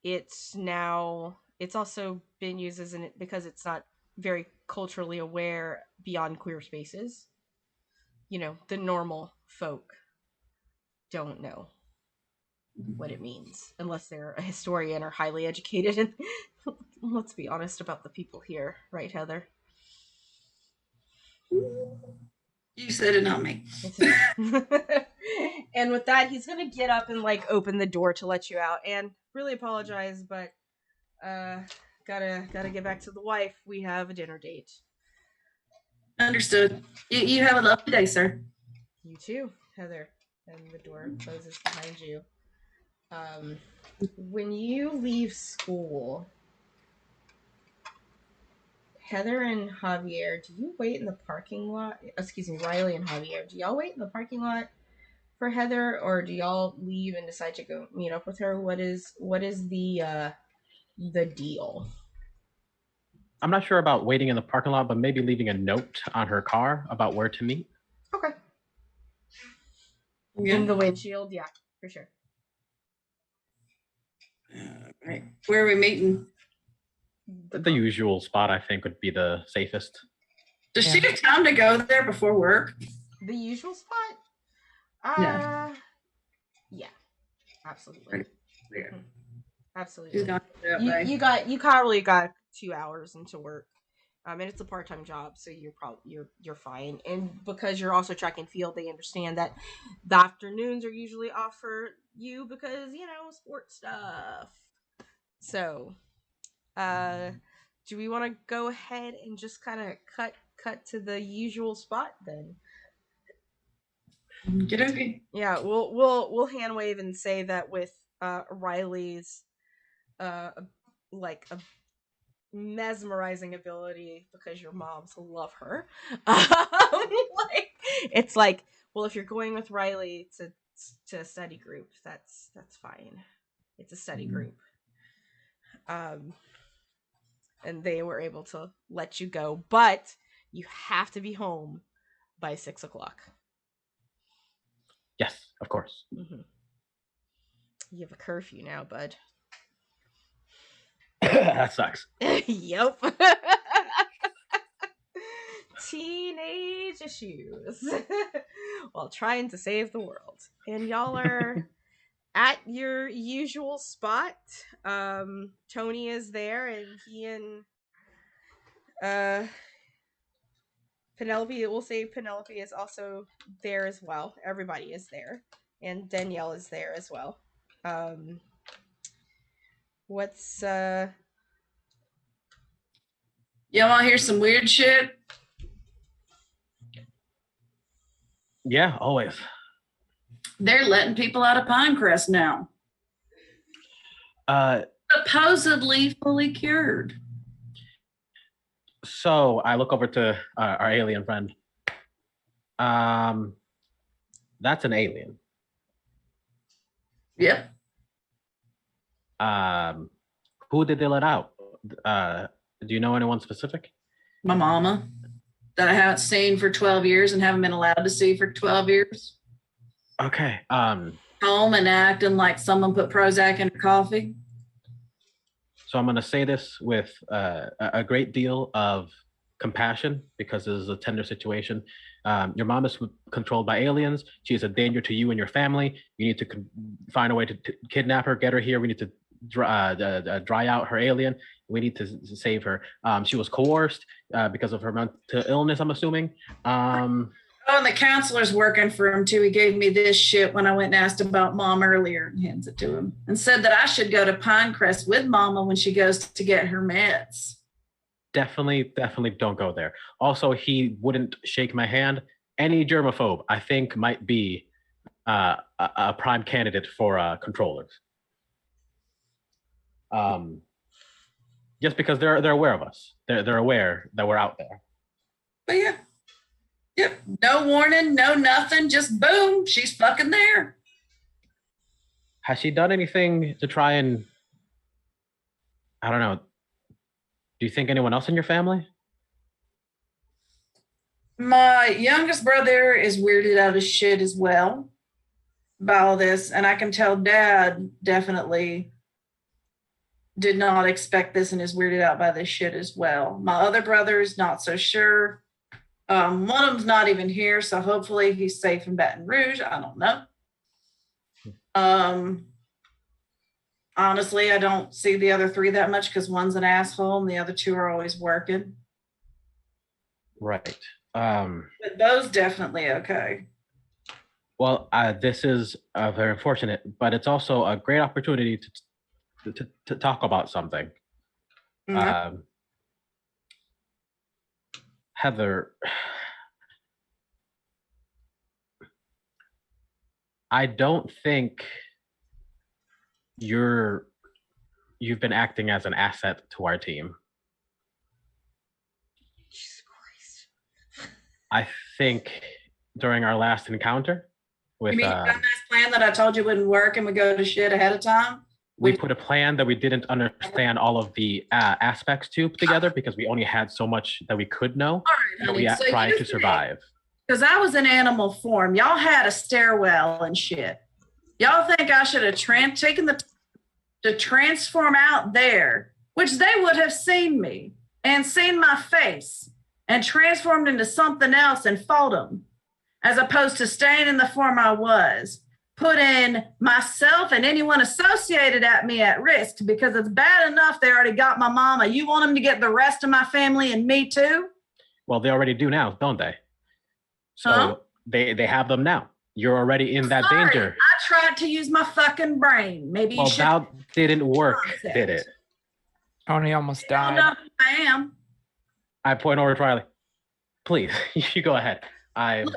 Speaker 1: it's also been used as because it's not very culturally aware beyond queer spaces. You know, the normal folk don't know what it means unless they're a historian or highly educated. And let's be honest about the people here, right, Heather?
Speaker 4: You said it, not me.
Speaker 1: And with that, he's gonna get up and like open the door to let you out. And really apologize, but gotta get back to the wife. We have a dinner date.
Speaker 4: Understood. You have a lovely day, sir.
Speaker 1: You too, Heather. And the door closes behind you. When you leave school, Heather and Javier, do you wait in the parking lot? Excuse me, Riley and Javier, do y'all wait in the parking lot for Heather, or do y'all leave and decide to go meet up with her? What is the deal?
Speaker 3: I'm not sure about waiting in the parking lot, but maybe leaving a note on her car about where to meet.
Speaker 1: Okay.
Speaker 4: Yeah.
Speaker 1: In the windshield, yeah, for sure.
Speaker 4: Right. Where are we meeting?
Speaker 3: The usual spot, I think, would be the safest.
Speaker 4: Does she have time to go there before work?
Speaker 1: The usual spot? Yeah, absolutely.
Speaker 4: Right. Yeah.
Speaker 1: Absolutely.
Speaker 4: You
Speaker 1: probably got 2 hours into work. And it's a part-time job, so you're fine. And because you're also track and field, they understand that the afternoons are usually off for you because, you know, sports stuff. So, do we want to go ahead and just kind of cut to the usual spot then?
Speaker 4: Get okay.
Speaker 1: Yeah, we'll hand wave and say that with Riley's like a mesmerizing ability because your moms love her. Like it's like, well, if you're going with Riley to a study group, that's fine. It's a study group. And they were able to let you go, but you have to be home by 6:00.
Speaker 3: Yes, of course.
Speaker 1: Mm-hmm. You have a curfew now, bud.
Speaker 3: That sucks.
Speaker 1: Yep. Teenage issues while trying to save the world. And y'all are at your usual spot. Tony is there, and he and Penelope, we'll say Penelope is also there as well. Everybody is there. And Danielle is there as well. What's
Speaker 4: Y'all want to hear some weird shit?
Speaker 3: Yeah, always.
Speaker 4: They're letting people out of Pinecrest now. Supposedly fully cured.
Speaker 3: So I look over to our alien friend. That's an alien.
Speaker 4: Yep.
Speaker 3: Who did they let out? Do you know anyone specific?
Speaker 4: My mama, that I haven't seen for 12 years and haven't been allowed to see for 12 years.
Speaker 3: Okay.
Speaker 4: Home and acting like someone put Prozac in her coffee.
Speaker 3: So I'm going to say this with a great deal of compassion because this is a tender situation. Your mom is controlled by aliens. She is a danger to you and your family. You need to find a way to kidnap her, get her here. We need to dry out her alien. We need to save her. She was coerced because of her mental illness, I'm assuming.
Speaker 4: Oh, and the counselor's working for him too. He gave me this shit when I went and asked about mom earlier and hands it to him and said that I should go to Pinecrest with mama when she goes to get her meds.
Speaker 3: Definitely don't go there. Also, he wouldn't shake my hand. Any germaphobe, I think, might be a prime candidate for controllers. Just because they're aware of us. They're aware that we're out there.
Speaker 4: But yeah. Yep. No warning, no nothing. Just boom, she's fucking there.
Speaker 3: Has she done anything to try and, I don't know, do you think anyone else in your family?
Speaker 4: My youngest brother is weirded out as shit as well by all this. And I can tell dad definitely did not expect this and is weirded out by this shit as well. My other brother's not so sure. One of them's not even here, so hopefully he's safe in Baton Rouge. I don't know. Honestly, I don't see the other three that much because one's an asshole and the other two are always working.
Speaker 3: Right.
Speaker 4: But those definitely okay.
Speaker 3: Well, this is very unfortunate, but it's also a great opportunity to talk about something. Mm-hmm. Heather, I don't think you've been acting as an asset to our team.
Speaker 1: Jesus Christ.
Speaker 3: I think during our last encounter with
Speaker 4: you mean that plan that I told you wouldn't work and we go to shit ahead of time?
Speaker 3: We put a plan that we didn't understand all of the aspects to together because we only had so much that we could know.
Speaker 4: All right, honey.
Speaker 3: We tried to survive.
Speaker 4: Because I was in animal form. Y'all had a stairwell and shit. Y'all think I should have taken to transform out there, which they would have seen me and seen my face and transformed into something else and fought them, as opposed to staying in the form I was. Put in myself and anyone associated at me at risk because it's bad enough they already got my mama. You want them to get the rest of my family and me too?
Speaker 3: Well, they already do now, don't they? So they have them now. You're already in that danger.
Speaker 4: I tried to use my fucking brain. Maybe you should.
Speaker 3: That didn't work, did it?
Speaker 2: Tony almost died.
Speaker 4: I don't know who I am.
Speaker 3: I point over to Riley. Please, you go ahead.
Speaker 4: Look,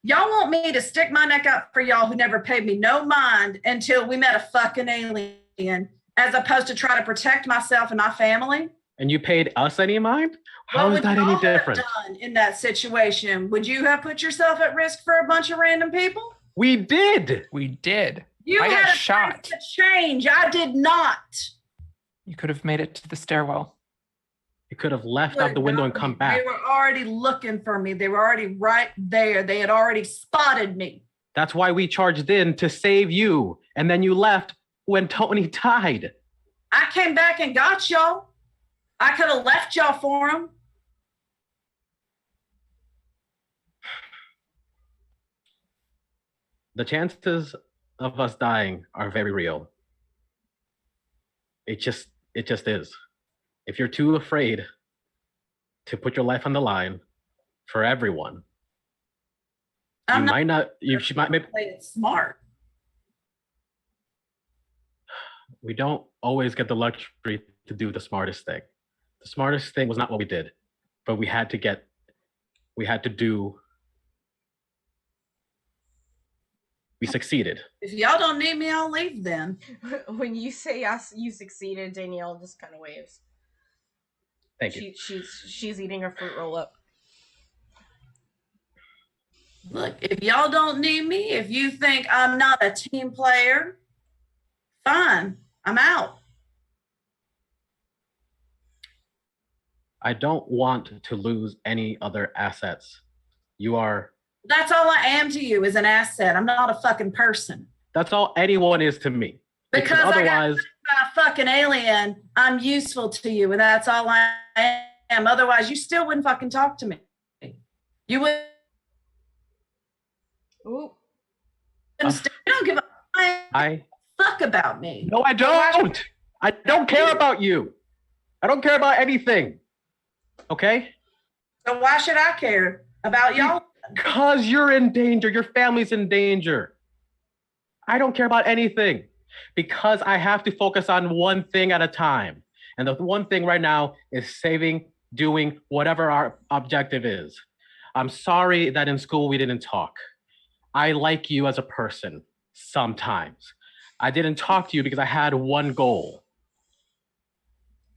Speaker 4: Y'all want me to stick my neck out for y'all who never paid me no mind until we met a fucking alien, as opposed to try to protect myself and my family?
Speaker 3: And you paid us any mind? How is that any different?
Speaker 4: What would y'all have done in that situation? Would you have put yourself at risk for a bunch of random people?
Speaker 3: We did.
Speaker 2: We did.
Speaker 4: You
Speaker 2: I
Speaker 4: had
Speaker 2: got
Speaker 4: a
Speaker 2: shot.
Speaker 4: chance to change. I did not.
Speaker 2: You could have made it to the stairwell.
Speaker 3: You could have left out the window and come back.
Speaker 4: They were already looking for me. They were already right there. They had already spotted me.
Speaker 3: That's why we charged in to save you. And then you left when Tony died.
Speaker 4: I came back and got y'all. I could have left y'all for him.
Speaker 3: The chances of us dying are very real. It just is. If you're too afraid to put your life on the line for everyone, you might
Speaker 4: play it smart.
Speaker 3: We don't always get the luxury to do the smartest thing. The smartest thing was not what we did, but we had to do. We succeeded.
Speaker 4: If y'all don't need me, I'll leave then.
Speaker 1: When you say yes, you succeeded, Danielle just kind of waves.
Speaker 3: Thank you.
Speaker 1: She's eating her fruit roll up.
Speaker 4: Look, if y'all don't need me, if you think I'm not a team player, fine, I'm out.
Speaker 3: I don't want to lose any other assets. You are.
Speaker 4: That's all I am to you, is an asset. I'm not a fucking person.
Speaker 3: That's all anyone is to me.
Speaker 4: Because
Speaker 3: otherwise,
Speaker 4: I got a fucking alien, I'm useful to you, and that's all I am. Otherwise, you still wouldn't fucking talk to me. You would.
Speaker 1: Ooh.
Speaker 4: You don't give a fuck about me.
Speaker 3: No, I don't. I don't care about you. I don't care about anything. Okay?
Speaker 4: So why should I care about y'all?
Speaker 3: Because you're in danger. Your family's in danger. I don't care about anything because I have to focus on one thing at a time. And the one thing right now is doing whatever our objective is. I'm sorry that in school we didn't talk. I like you as a person sometimes. I didn't talk to you because I had one goal.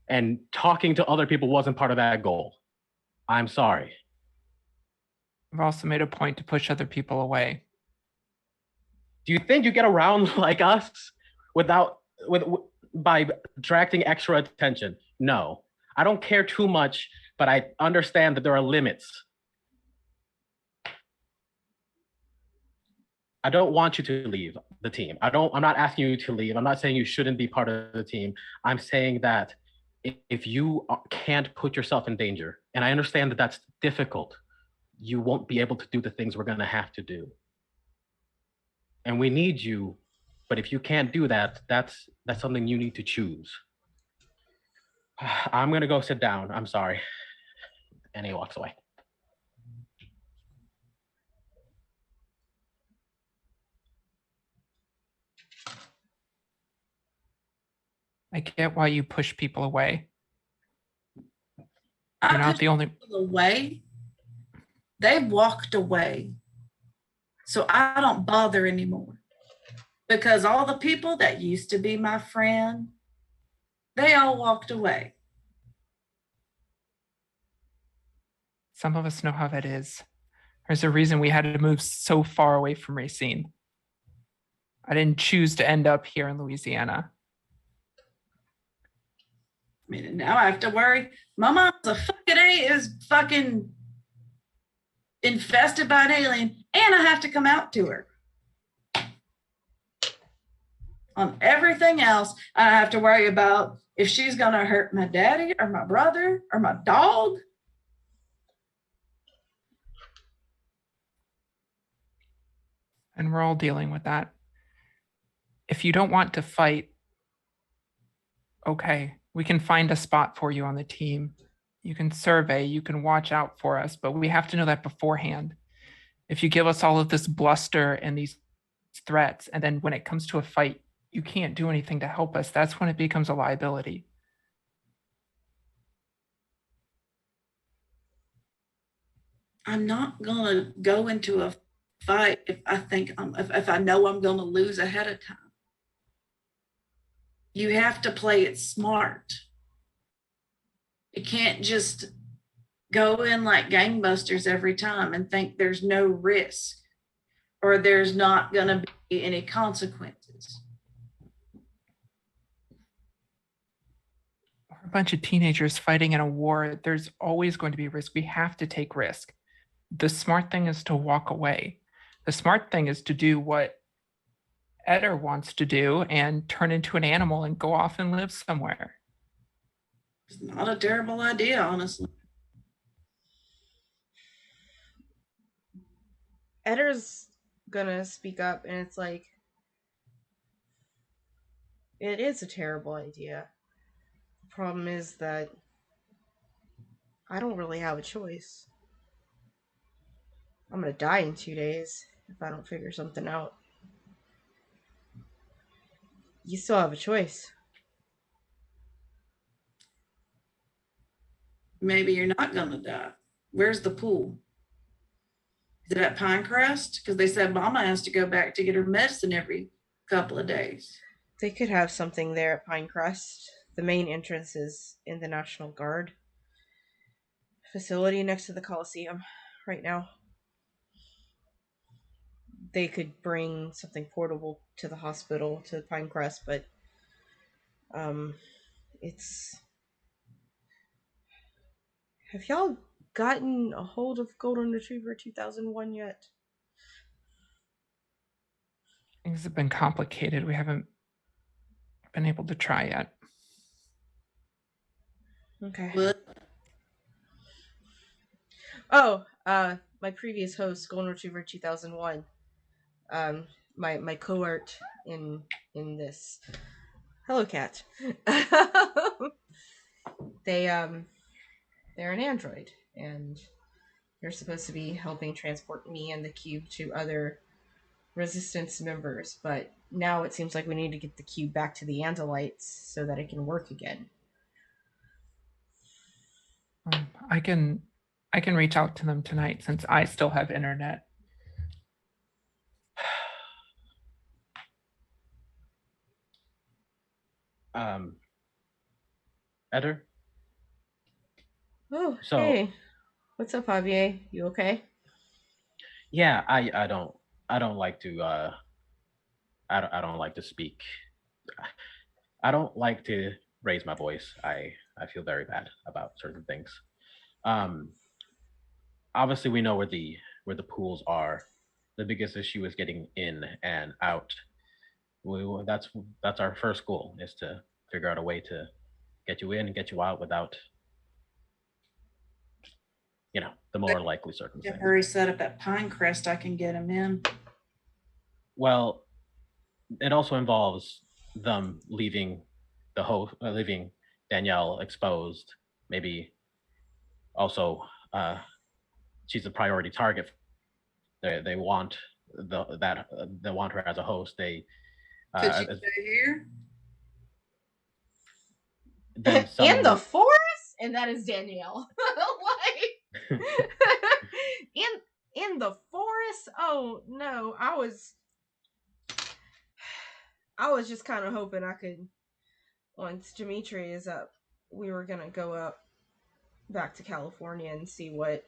Speaker 3: And talking to other people wasn't part of that goal. I'm sorry.
Speaker 2: I've also made a point to push other people away.
Speaker 3: Do you think you get around like us by attracting extra attention? No. I don't care too much, but I understand that there are limits. I don't want you to leave the team. I'm not asking you to leave. I'm not saying you shouldn't be part of the team. I'm saying that if you can't put yourself in danger, and I understand that that's difficult, you won't be able to do the things we're going to have to do. And we need you, but if you can't do that, that's something you need to choose. I'm going to go sit down. I'm sorry. And he walks away.
Speaker 2: I get why you push people away.
Speaker 4: You're
Speaker 2: not the only
Speaker 4: people away. They walked away. So I don't bother anymore. Because all the people that used to be my friend, they all walked away.
Speaker 2: Some of us know how that is. There's a reason we had to move so far away from Racine. I didn't choose to end up here in Louisiana.
Speaker 4: I mean, now I have to worry. My mom's is fucking infested by an alien, and I have to come out to her. On everything else, I have to worry about if she's going to hurt my daddy or my brother or my dog.
Speaker 2: And we're all dealing with that. If you don't want to fight, okay, we can find a spot for you on the team. You can survey, you can watch out for us, but we have to know that beforehand. If you give us all of this bluster and these threats, and then when it comes to a fight, you can't do anything to help us, that's when it becomes a liability.
Speaker 4: I'm not going to go into a if I know I'm going to lose ahead of time. You have to play it smart. You can't just go in like gangbusters every time and think there's no risk or there's not going to be any consequences.
Speaker 2: We're a bunch of teenagers fighting in a war. There's always going to be risk. We have to take risk. The smart thing is to walk away. The smart thing is to do what Eder wants to do and turn into an animal and go off and live somewhere.
Speaker 4: It's not a terrible idea, honestly.
Speaker 1: Eder's gonna speak up, and it's like, it is a terrible idea. The problem is that I don't really have a choice. I'm gonna die in 2 days if I don't figure something out. You still have a choice.
Speaker 4: Maybe you're not going to die. Where's the pool? Is it at Pinecrest? Because they said Mama has to go back to get her medicine every couple of days.
Speaker 1: They could have something there at Pinecrest. The main entrance is in the National Guard facility next to the Coliseum right now. They could bring something portable to the hospital, to Pinecrest, but it's... Have y'all gotten a hold of Golden Retriever 2001 yet?
Speaker 2: Things have been complicated. We haven't been able to try yet.
Speaker 1: Okay.
Speaker 4: What?
Speaker 1: Oh, my previous host, Golden Retriever 2001. My cohort in this. Hello, cat. They're an android, and they're supposed to be helping transport me and the cube to other resistance members, but now it seems like we need to get the cube back to the Andalites so that it can work again.
Speaker 2: I can reach out to them tonight since I still have internet.
Speaker 3: Eder?
Speaker 1: Oh,
Speaker 3: So-
Speaker 1: hey. What's up, Javier? You okay?
Speaker 3: Yeah, I don't like to I don't like to speak. I don't like to raise my voice. I feel very bad about certain things. Obviously we know where the pools are. The biggest issue is getting in and out. That's our first goal, is to figure out a way to get you in and get you out without, the more likely
Speaker 4: If
Speaker 3: circumstance.
Speaker 4: Hurry set up at Pinecrest, I can get him in.
Speaker 3: Well, it also involves them leaving leaving Danielle exposed. Maybe also she's a priority target. They want they want her as a host. They
Speaker 4: Could you stay here?
Speaker 3: then
Speaker 1: In the forest? And that is Danielle. Like, in the forest? Oh no, I was just kind of hoping I could, once Dimitri is up, we were gonna go up back to California and see what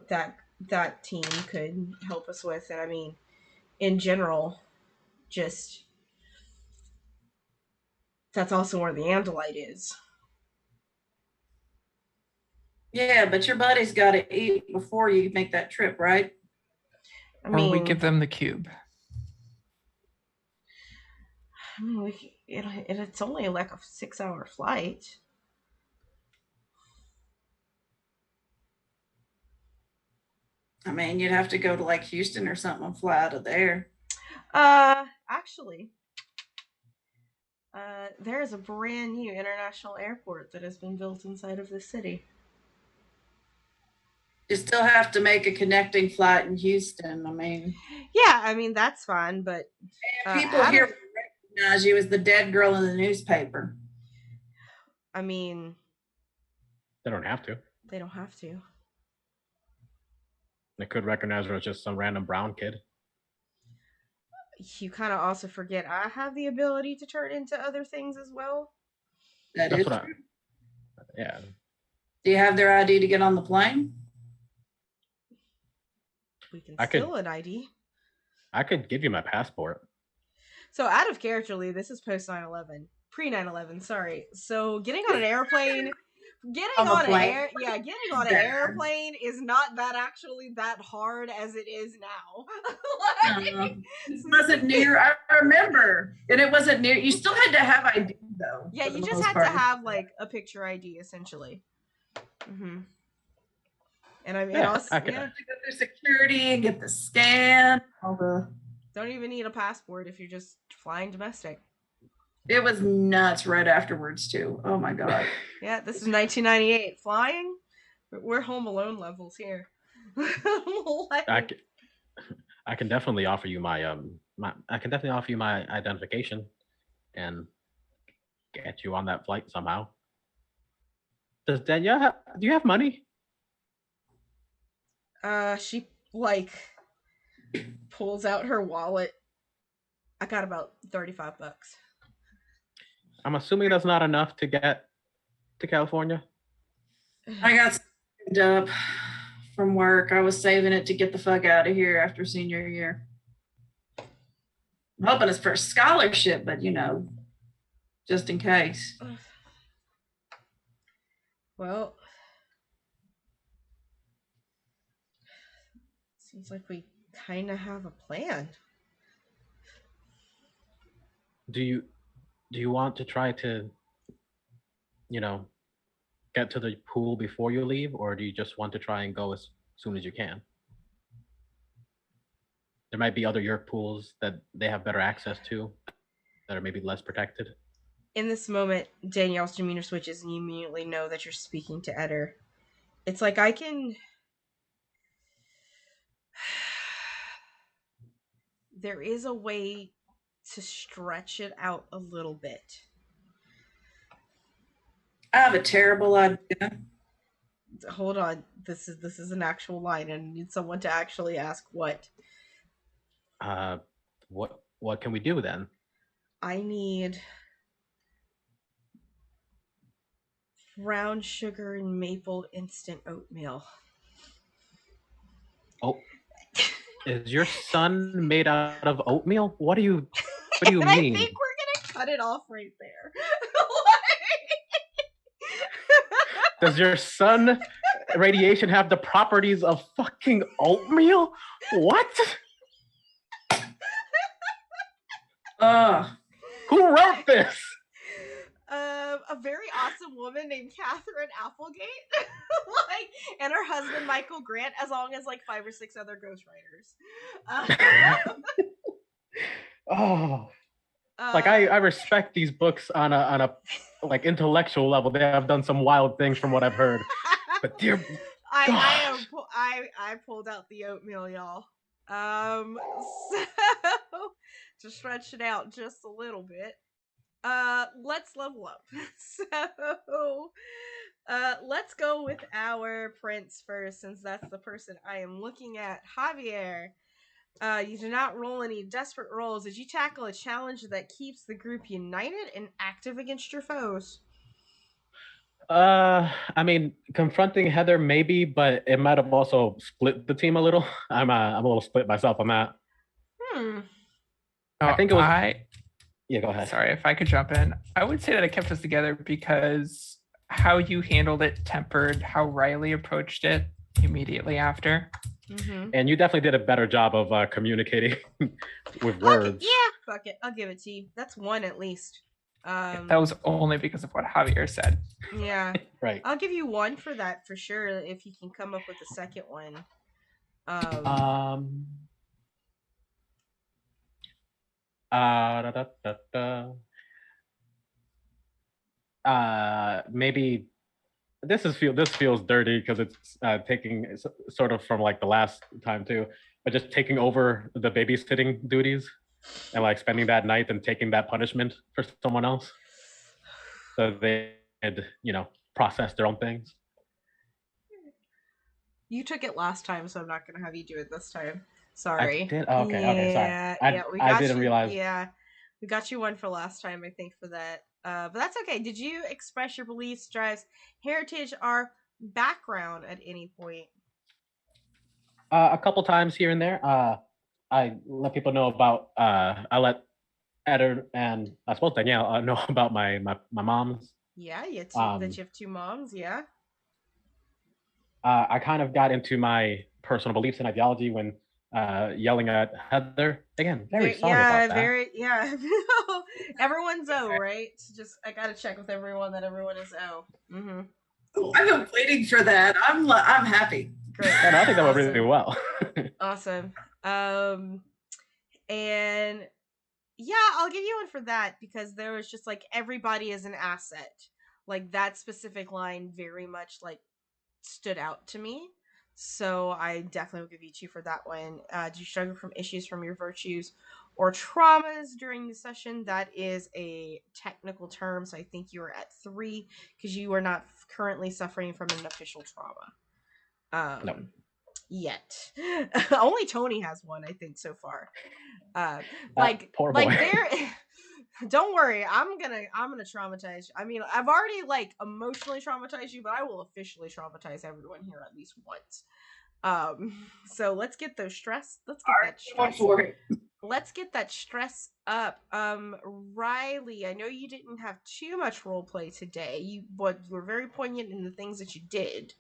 Speaker 1: that team could help us with. And I mean, in general, just that's also where the Andalite is.
Speaker 4: Yeah, but your buddy's got to eat before you make that trip, right?
Speaker 1: I
Speaker 2: Or
Speaker 1: mean,
Speaker 2: we give them the cube.
Speaker 1: It's only like a 6-hour flight.
Speaker 4: I mean, you'd have to go to like Houston or something and fly out of there.
Speaker 1: Actually, there is a brand new international airport that has been built inside of the city.
Speaker 4: You still have to make a connecting flight in Houston. I mean,
Speaker 1: Yeah, I mean that's fine, but
Speaker 4: people here will recognize you as the dead girl in the newspaper.
Speaker 1: I mean,
Speaker 3: they don't have to.
Speaker 1: they don't have to.
Speaker 3: They could recognize her as just some random brown kid.
Speaker 1: You kind of also forget I have the ability to turn into other things as well.
Speaker 4: That
Speaker 3: That's
Speaker 4: is
Speaker 3: what
Speaker 4: true.
Speaker 3: Yeah.
Speaker 4: Do you have their ID to get on the plane?
Speaker 1: We can
Speaker 3: I could-
Speaker 1: steal an ID.
Speaker 3: I could give you my passport.
Speaker 1: So out of character, Lee, this is post 9/11, pre 9/11. Sorry. So getting on an airplane, getting on an airplane is not that actually that hard as it is now.
Speaker 4: It wasn't near. I remember, and it wasn't near. You still had to have ID though.
Speaker 1: Yeah,
Speaker 4: for the
Speaker 1: you just
Speaker 4: most
Speaker 1: had
Speaker 4: part.
Speaker 1: to have like a picture ID essentially. And I mean,
Speaker 3: Yeah,
Speaker 1: also,
Speaker 3: I could-
Speaker 1: yeah,
Speaker 4: To go through security and get the scan. All the.
Speaker 1: don't even need a passport if you're just flying domestic.
Speaker 4: It was nuts right afterwards too. Oh my god.
Speaker 1: Yeah, this is 1998. Flying, we're Home Alone levels here.
Speaker 3: I can definitely offer you my identification and get you on that flight somehow. Does Danielle do you have money?
Speaker 1: She like pulls out her wallet. I got about $35.
Speaker 3: I'm assuming that's not enough to get to California.
Speaker 4: I got saved up from work. I was saving it to get the fuck out of here after senior year. I'm hoping it's for a scholarship, but you know, just in case.
Speaker 1: Well, seems like we kind of have a plan.
Speaker 3: Do you want to try to, get to the pool before you leave, or do you just want to try and go as soon as you can? There might be other Yeerk pools that they have better access to that are maybe less protected.
Speaker 1: In this moment, Danielle's demeanor switches and you immediately know that you're speaking to Eder. It's like I can... There is a way to stretch it out a little bit.
Speaker 4: I have a terrible idea.
Speaker 1: Hold on. This is an actual line and I need someone to actually ask what.
Speaker 3: What can we do then?
Speaker 1: I need brown sugar and maple instant oatmeal.
Speaker 3: Oh, is your son made out of oatmeal? What do you mean?
Speaker 1: I think we're gonna cut it off right there.
Speaker 3: Does your son radiation have the properties of fucking oatmeal? What? Who wrote this?
Speaker 1: A very awesome woman named Catherine Applegate, and her husband Michael Grant, as long as 5 or 6 other ghostwriters.
Speaker 3: I respect these books on a intellectual level. They have done some wild things from what I've heard. But dear,
Speaker 1: I pulled out the oatmeal, y'all. So to stretch it out just a little bit. Let's level up. So let's go with our prince first, since that's the person I am looking at. Javier, you do not roll any desperate rolls. Did you tackle a challenge that keeps the group united and active against your foes?
Speaker 3: I mean, confronting Heather maybe, but it might have also split the team a little. I'm a little split myself on that. I think it was. Yeah, go ahead.
Speaker 2: Sorry, if I could jump in. I would say that it kept us together because how you handled it tempered how Riley approached it immediately after.
Speaker 1: Mm-hmm.
Speaker 3: And you definitely did a better job of communicating with words.
Speaker 1: Fuck it. I'll give it to you. That's 1 at least.
Speaker 2: That was only because of what Javier said.
Speaker 1: Yeah.
Speaker 3: Right.
Speaker 1: I'll give you 1 for that for sure if you can come up with a second one.
Speaker 3: Maybe this feels dirty because it's taking sort of from the last time too, but just taking over the babysitting duties and spending that night and taking that punishment for someone else, so they could process their own things.
Speaker 1: You took it last time, so I'm not gonna have you do it this time.
Speaker 3: I
Speaker 1: Sorry.
Speaker 3: did. Oh, okay. Sorry.
Speaker 1: Yeah, we
Speaker 3: I
Speaker 1: got
Speaker 3: didn't
Speaker 1: you.
Speaker 3: realize.
Speaker 1: Yeah, we got you one for last time, I think, for that. But that's okay. Did you express your beliefs, drives, heritage, or background at any point?
Speaker 3: A couple times here and there. I let people know about. I let Eder and I suppose Danielle know about my mom's.
Speaker 1: Yeah, that you have two moms. Yeah.
Speaker 3: I kind of got into my personal beliefs and ideology when yelling at Heather. Again, very sorry about that.
Speaker 1: Yeah. Everyone's O, right? Just I gotta check with everyone that everyone is O. Mm-hmm.
Speaker 4: Oh, I've been waiting for that. I'm happy.
Speaker 1: Great.
Speaker 3: And I think that went really well.
Speaker 1: Awesome. And yeah, I'll give you one for that because there was just like everybody is an asset. Like that specific line very much like stood out to me. So I definitely will give you 2 for that one. Do you struggle from issues from your virtues or traumas during the session? That is a technical term, so I think you are at 3 because you are not currently suffering from an official trauma.
Speaker 3: No.
Speaker 1: Yet. Only Tony has one, I think, so far.
Speaker 3: Poor boy.
Speaker 1: There. Don't worry, I'm gonna traumatize you. I mean, I've already like emotionally traumatized you, but I will officially traumatize everyone here at least once. So let's get those stress. Let's get that stress up. Riley, I know you didn't have too much role play today. You were very poignant in the things that you did.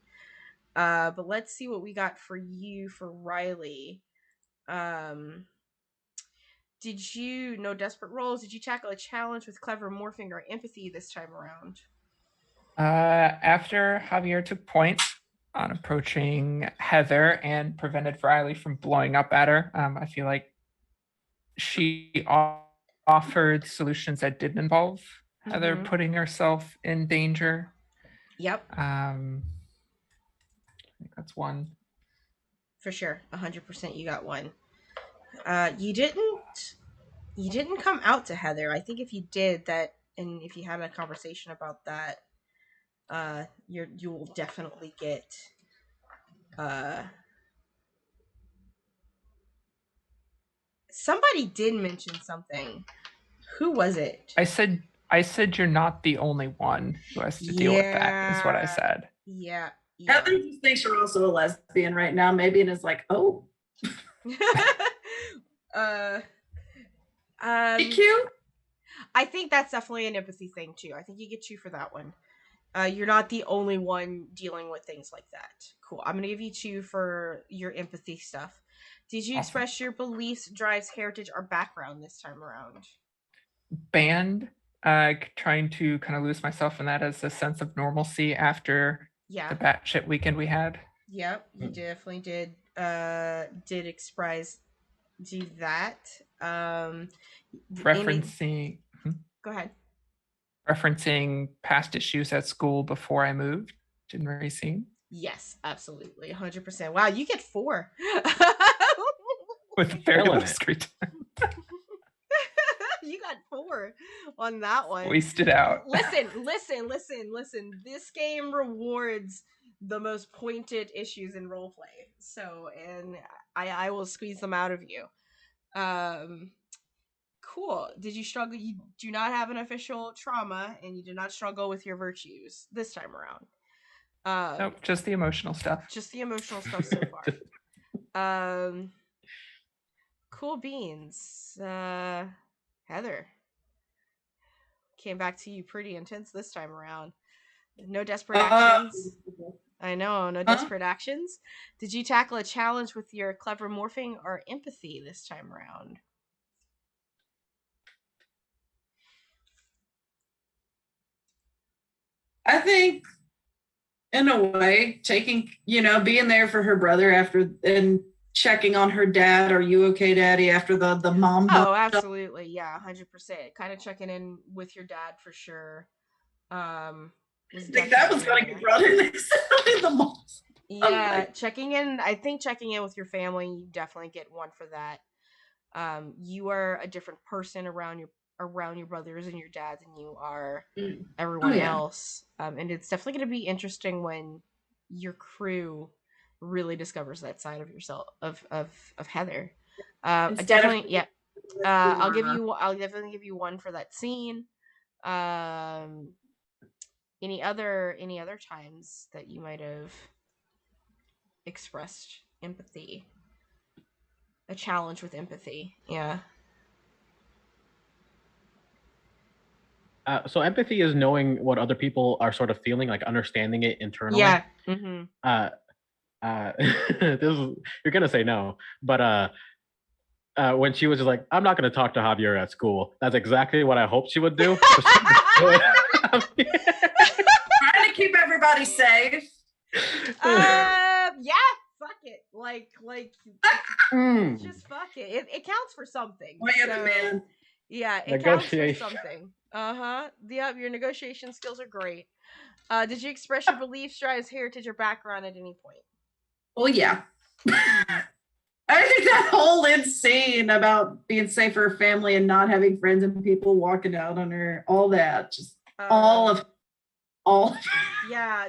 Speaker 1: But let's see what we got for you for Riley. Did you know desperate roles? Did you tackle a challenge with clever morphing or empathy this time around?
Speaker 2: After Javier took point on approaching Heather and prevented Riley from blowing up at her, I feel like she offered solutions that didn't involve Heather putting herself in danger.
Speaker 1: Yep.
Speaker 2: I think that's one.
Speaker 1: For sure. 100% you got one. You didn't come out to Heather. I think if you did that, and if you had a conversation about that, you will definitely get somebody did mention something. Who was it?
Speaker 2: I said you're not the only one who has to deal with that, is what I said.
Speaker 1: Yeah.
Speaker 4: Heather just thinks you're also a lesbian right now, maybe, and is like, oh. Be cute.
Speaker 1: I think that's definitely an empathy thing too. I think you get 2 for that one. You're not the only one dealing with things like that. Cool. I'm gonna give you 2 for your empathy stuff. Did you express your beliefs, drives, heritage, or background this time around?
Speaker 2: Band. Trying to kind of lose myself in that as a sense of normalcy after the batshit weekend we had.
Speaker 1: Yep, you definitely did. Do that.
Speaker 2: Referencing.
Speaker 1: Go ahead.
Speaker 2: Referencing past issues at school before I moved. Didn't really seem.
Speaker 1: Yes, absolutely, 100%. Wow, you get 4.
Speaker 2: With very little screen time.
Speaker 1: You got 4 on that one.
Speaker 2: Squeezed it out.
Speaker 1: Listen. This game rewards the most pointed issues in roleplay. So, and I will squeeze them out of you. Cool. Did you struggle? You do not have an official trauma, and you did not struggle with your virtues this time around.
Speaker 2: Nope, just the emotional stuff.
Speaker 1: Just the emotional stuff so far. Cool beans. Heather. Came back to you pretty intense this time around. No desperate actions. I know, no desperate actions. Did you tackle a challenge with your clever morphing or empathy this time around?
Speaker 4: I think, in a way, taking, being there for her brother after and checking on her dad. Are you okay, Daddy? After the mom.
Speaker 1: Oh, absolutely, yeah, 100%. Kind of checking in with your dad for sure.
Speaker 4: I think that was going to get brought in the most.
Speaker 1: Yeah, checking in. I think checking in with your family, you definitely get 1 for that. You are a different person around your brothers and your dad than you are everyone else. And it's definitely going to be interesting when your crew really discovers that side of yourself of Heather.
Speaker 4: Instead
Speaker 1: Definitely,
Speaker 4: of
Speaker 1: yeah. I'll definitely give you one for that scene. Any other times that you might have expressed empathy, a challenge with empathy? Yeah.
Speaker 3: So empathy is knowing what other people are sort of feeling, like understanding it internally.
Speaker 1: Yeah. Mm-hmm.
Speaker 3: This is, you're gonna say no, but when she was just like, "I'm not gonna talk to Javier at school," that's exactly what I hoped she would do.
Speaker 4: trying to keep everybody safe.
Speaker 1: Yeah. Fuck it. Like, just fuck it. It counts for something.
Speaker 4: Oh, yeah, man.
Speaker 1: Yeah, it counts for something. Yeah, your negotiation skills are great. Did you express your beliefs, drives, heritage, or background at any point?
Speaker 4: Oh yeah. I think that whole scene about being safe for her family and not having friends and people walking out on her, all that, just all of.
Speaker 1: Yeah,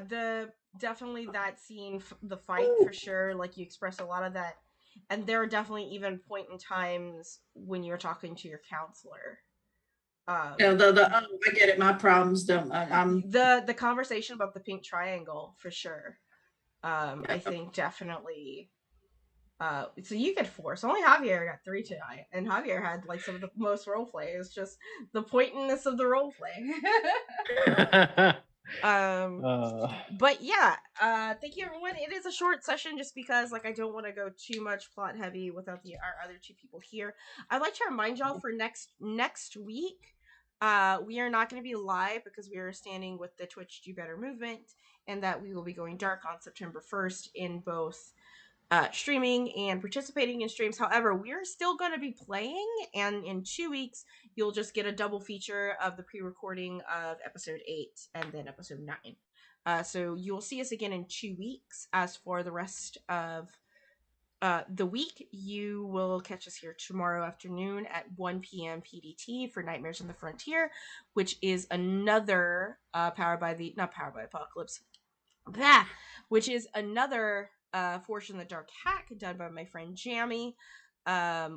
Speaker 1: definitely that scene, the fight for sure. Like you express a lot of that, and there are definitely even point in times when you're talking to your counselor.
Speaker 4: I get it. My problems don't.
Speaker 1: The conversation about the pink triangle for sure. I think definitely. So you get 4. So only Javier got 3 tonight, and Javier had like some of the most role play. It's just the pointiness of the role play. But yeah, thank you everyone. It is a short session just because like I don't want to go too much plot heavy without our other 2 people here. I'd like to remind y'all for next week, we are not going to be live because we are standing with the Twitch Do Better movement, and that we will be going dark on September 1st in both streaming and participating in streams. However, we're still going to be playing, and in 2 weeks you'll just get a double feature of the pre-recording of episode 8 and then episode 9. So you'll see us again in 2 weeks. As for the rest of the week, you will catch us here tomorrow afternoon at 1 p.m. PDT for Nightmares on the Frontier, which is another not powered by Apocalypse, which is another Fortune the Dark hack done by my friend Jammy.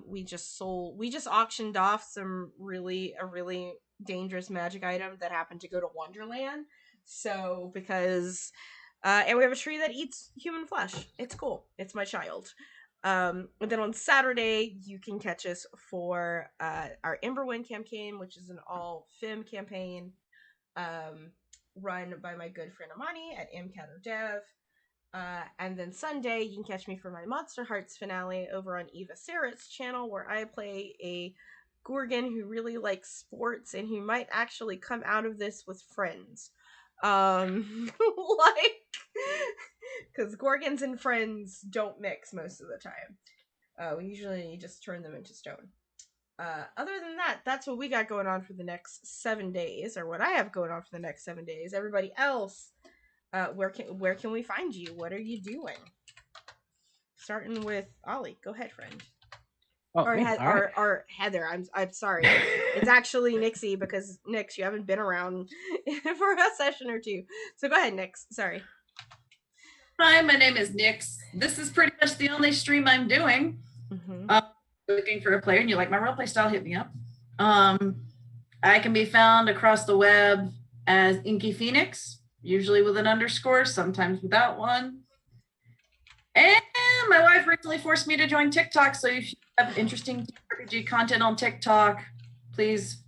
Speaker 1: We just auctioned off a really dangerous magic item that happened to go to Wonderland. So because and we have a tree that eats human flesh. It's cool. It's my child. And then on Saturday, you can catch us for our Emberwind campaign, which is an all-fem campaign run by my good friend Amani at MCATODev. And then Sunday, you can catch me for my Monster Hearts finale over on Eva Sarah's channel, where I play a Gorgon who really likes sports and who might actually come out of this with friends. Because Gorgons and friends don't mix most of the time. We usually just turn them into stone. Other than that, that's what we got going on for the next 7 days, or what I have going on for the next 7 days. Everybody else, where can we find you? What are you doing? Starting with Ollie. Go ahead, friend.
Speaker 3: Oh,
Speaker 1: or,
Speaker 3: right.
Speaker 1: or Heather. I'm sorry. It's actually Nixie, because Nix, you haven't been around for a session or 2. So go ahead, Nix. Sorry.
Speaker 4: Hi, my name is Nix. This is pretty much the only stream I'm doing. Mm-hmm. Looking for a player and you like my roleplay style, hit me up. I can be found across the web as Inky Phoenix, usually with an underscore, sometimes without one. And my wife recently forced me to join TikTok, so if you have interesting RPG content on TikTok, please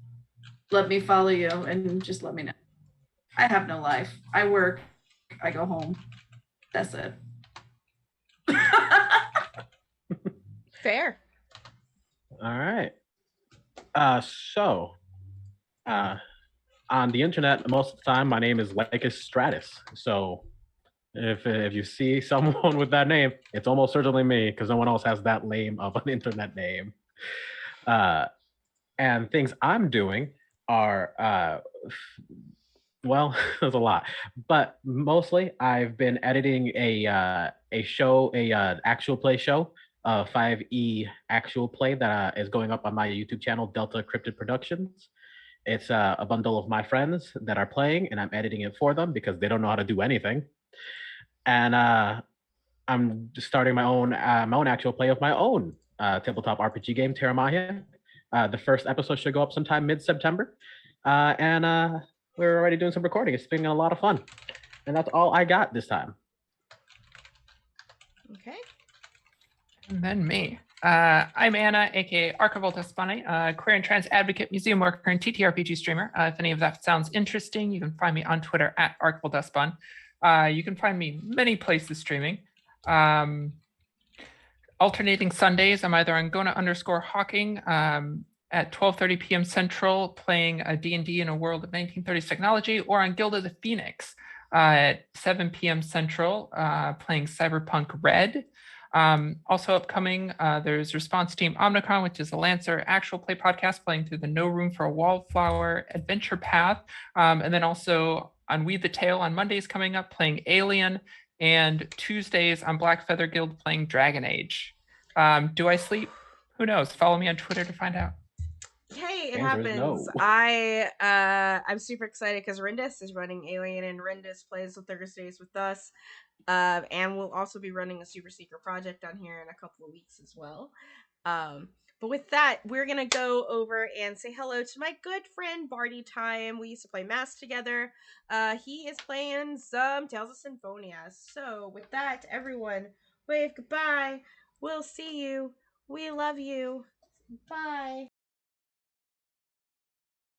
Speaker 4: let me follow you and just let me know. I have no life. I work, I go home. That's it.
Speaker 1: Fair.
Speaker 3: All right. So on the internet, most of the time, my name is Lycus Stratus. So if you see someone with that name, it's almost certainly me, because no one else has that lame of an internet name. And things I'm doing are, well, there's a lot, but mostly I've been editing a actual play show, 5E actual play that is going up on my YouTube channel, Delta Cryptid Productions. It's a bundle of my friends that are playing, and I'm editing it for them because they don't know how to do anything. And I'm just starting my own actual play of my own tabletop RPG game, Terramahia. The first episode should go up sometime mid-September, and we're already doing some recording. It's been a lot of fun, and that's all I got this time.
Speaker 1: Okay.
Speaker 2: And then me. I'm Anna, aka Archival Despani, queer and trans advocate, museum worker, and TTRPG streamer. If any of that sounds interesting, you can find me on Twitter at Archival Despon. You can find me many places streaming. Alternating Sundays, I'm either on Gona_Hawking at 12:30 p.m. Central, playing a D&D in a world of 1930s technology, or on Guild of the Phoenix at 7 p.m. Central, playing Cyberpunk Red. Also upcoming, there's Response Team Omnicron, which is a Lancer actual play podcast playing through the No Room for a Wallflower adventure path. And then also on Weed the Tale on Mondays coming up, playing Alien, and Tuesdays on Black Feather Guild playing Dragon Age. Do I sleep? Who knows? Follow me on Twitter to find out.
Speaker 1: Hey, it
Speaker 3: Answer is
Speaker 1: happens.
Speaker 3: no.
Speaker 1: I'm super excited because Rindis is running Alien, and Rindis plays the Thursdays with us. And we'll also be running a super secret project on here in a couple of weeks as well. But with that, we're gonna go over and say hello to my good friend Barty Time. We used to play Mass together. He is playing some Tales of Symphonia. So with that, everyone, wave goodbye. We'll see you. We love you. Bye.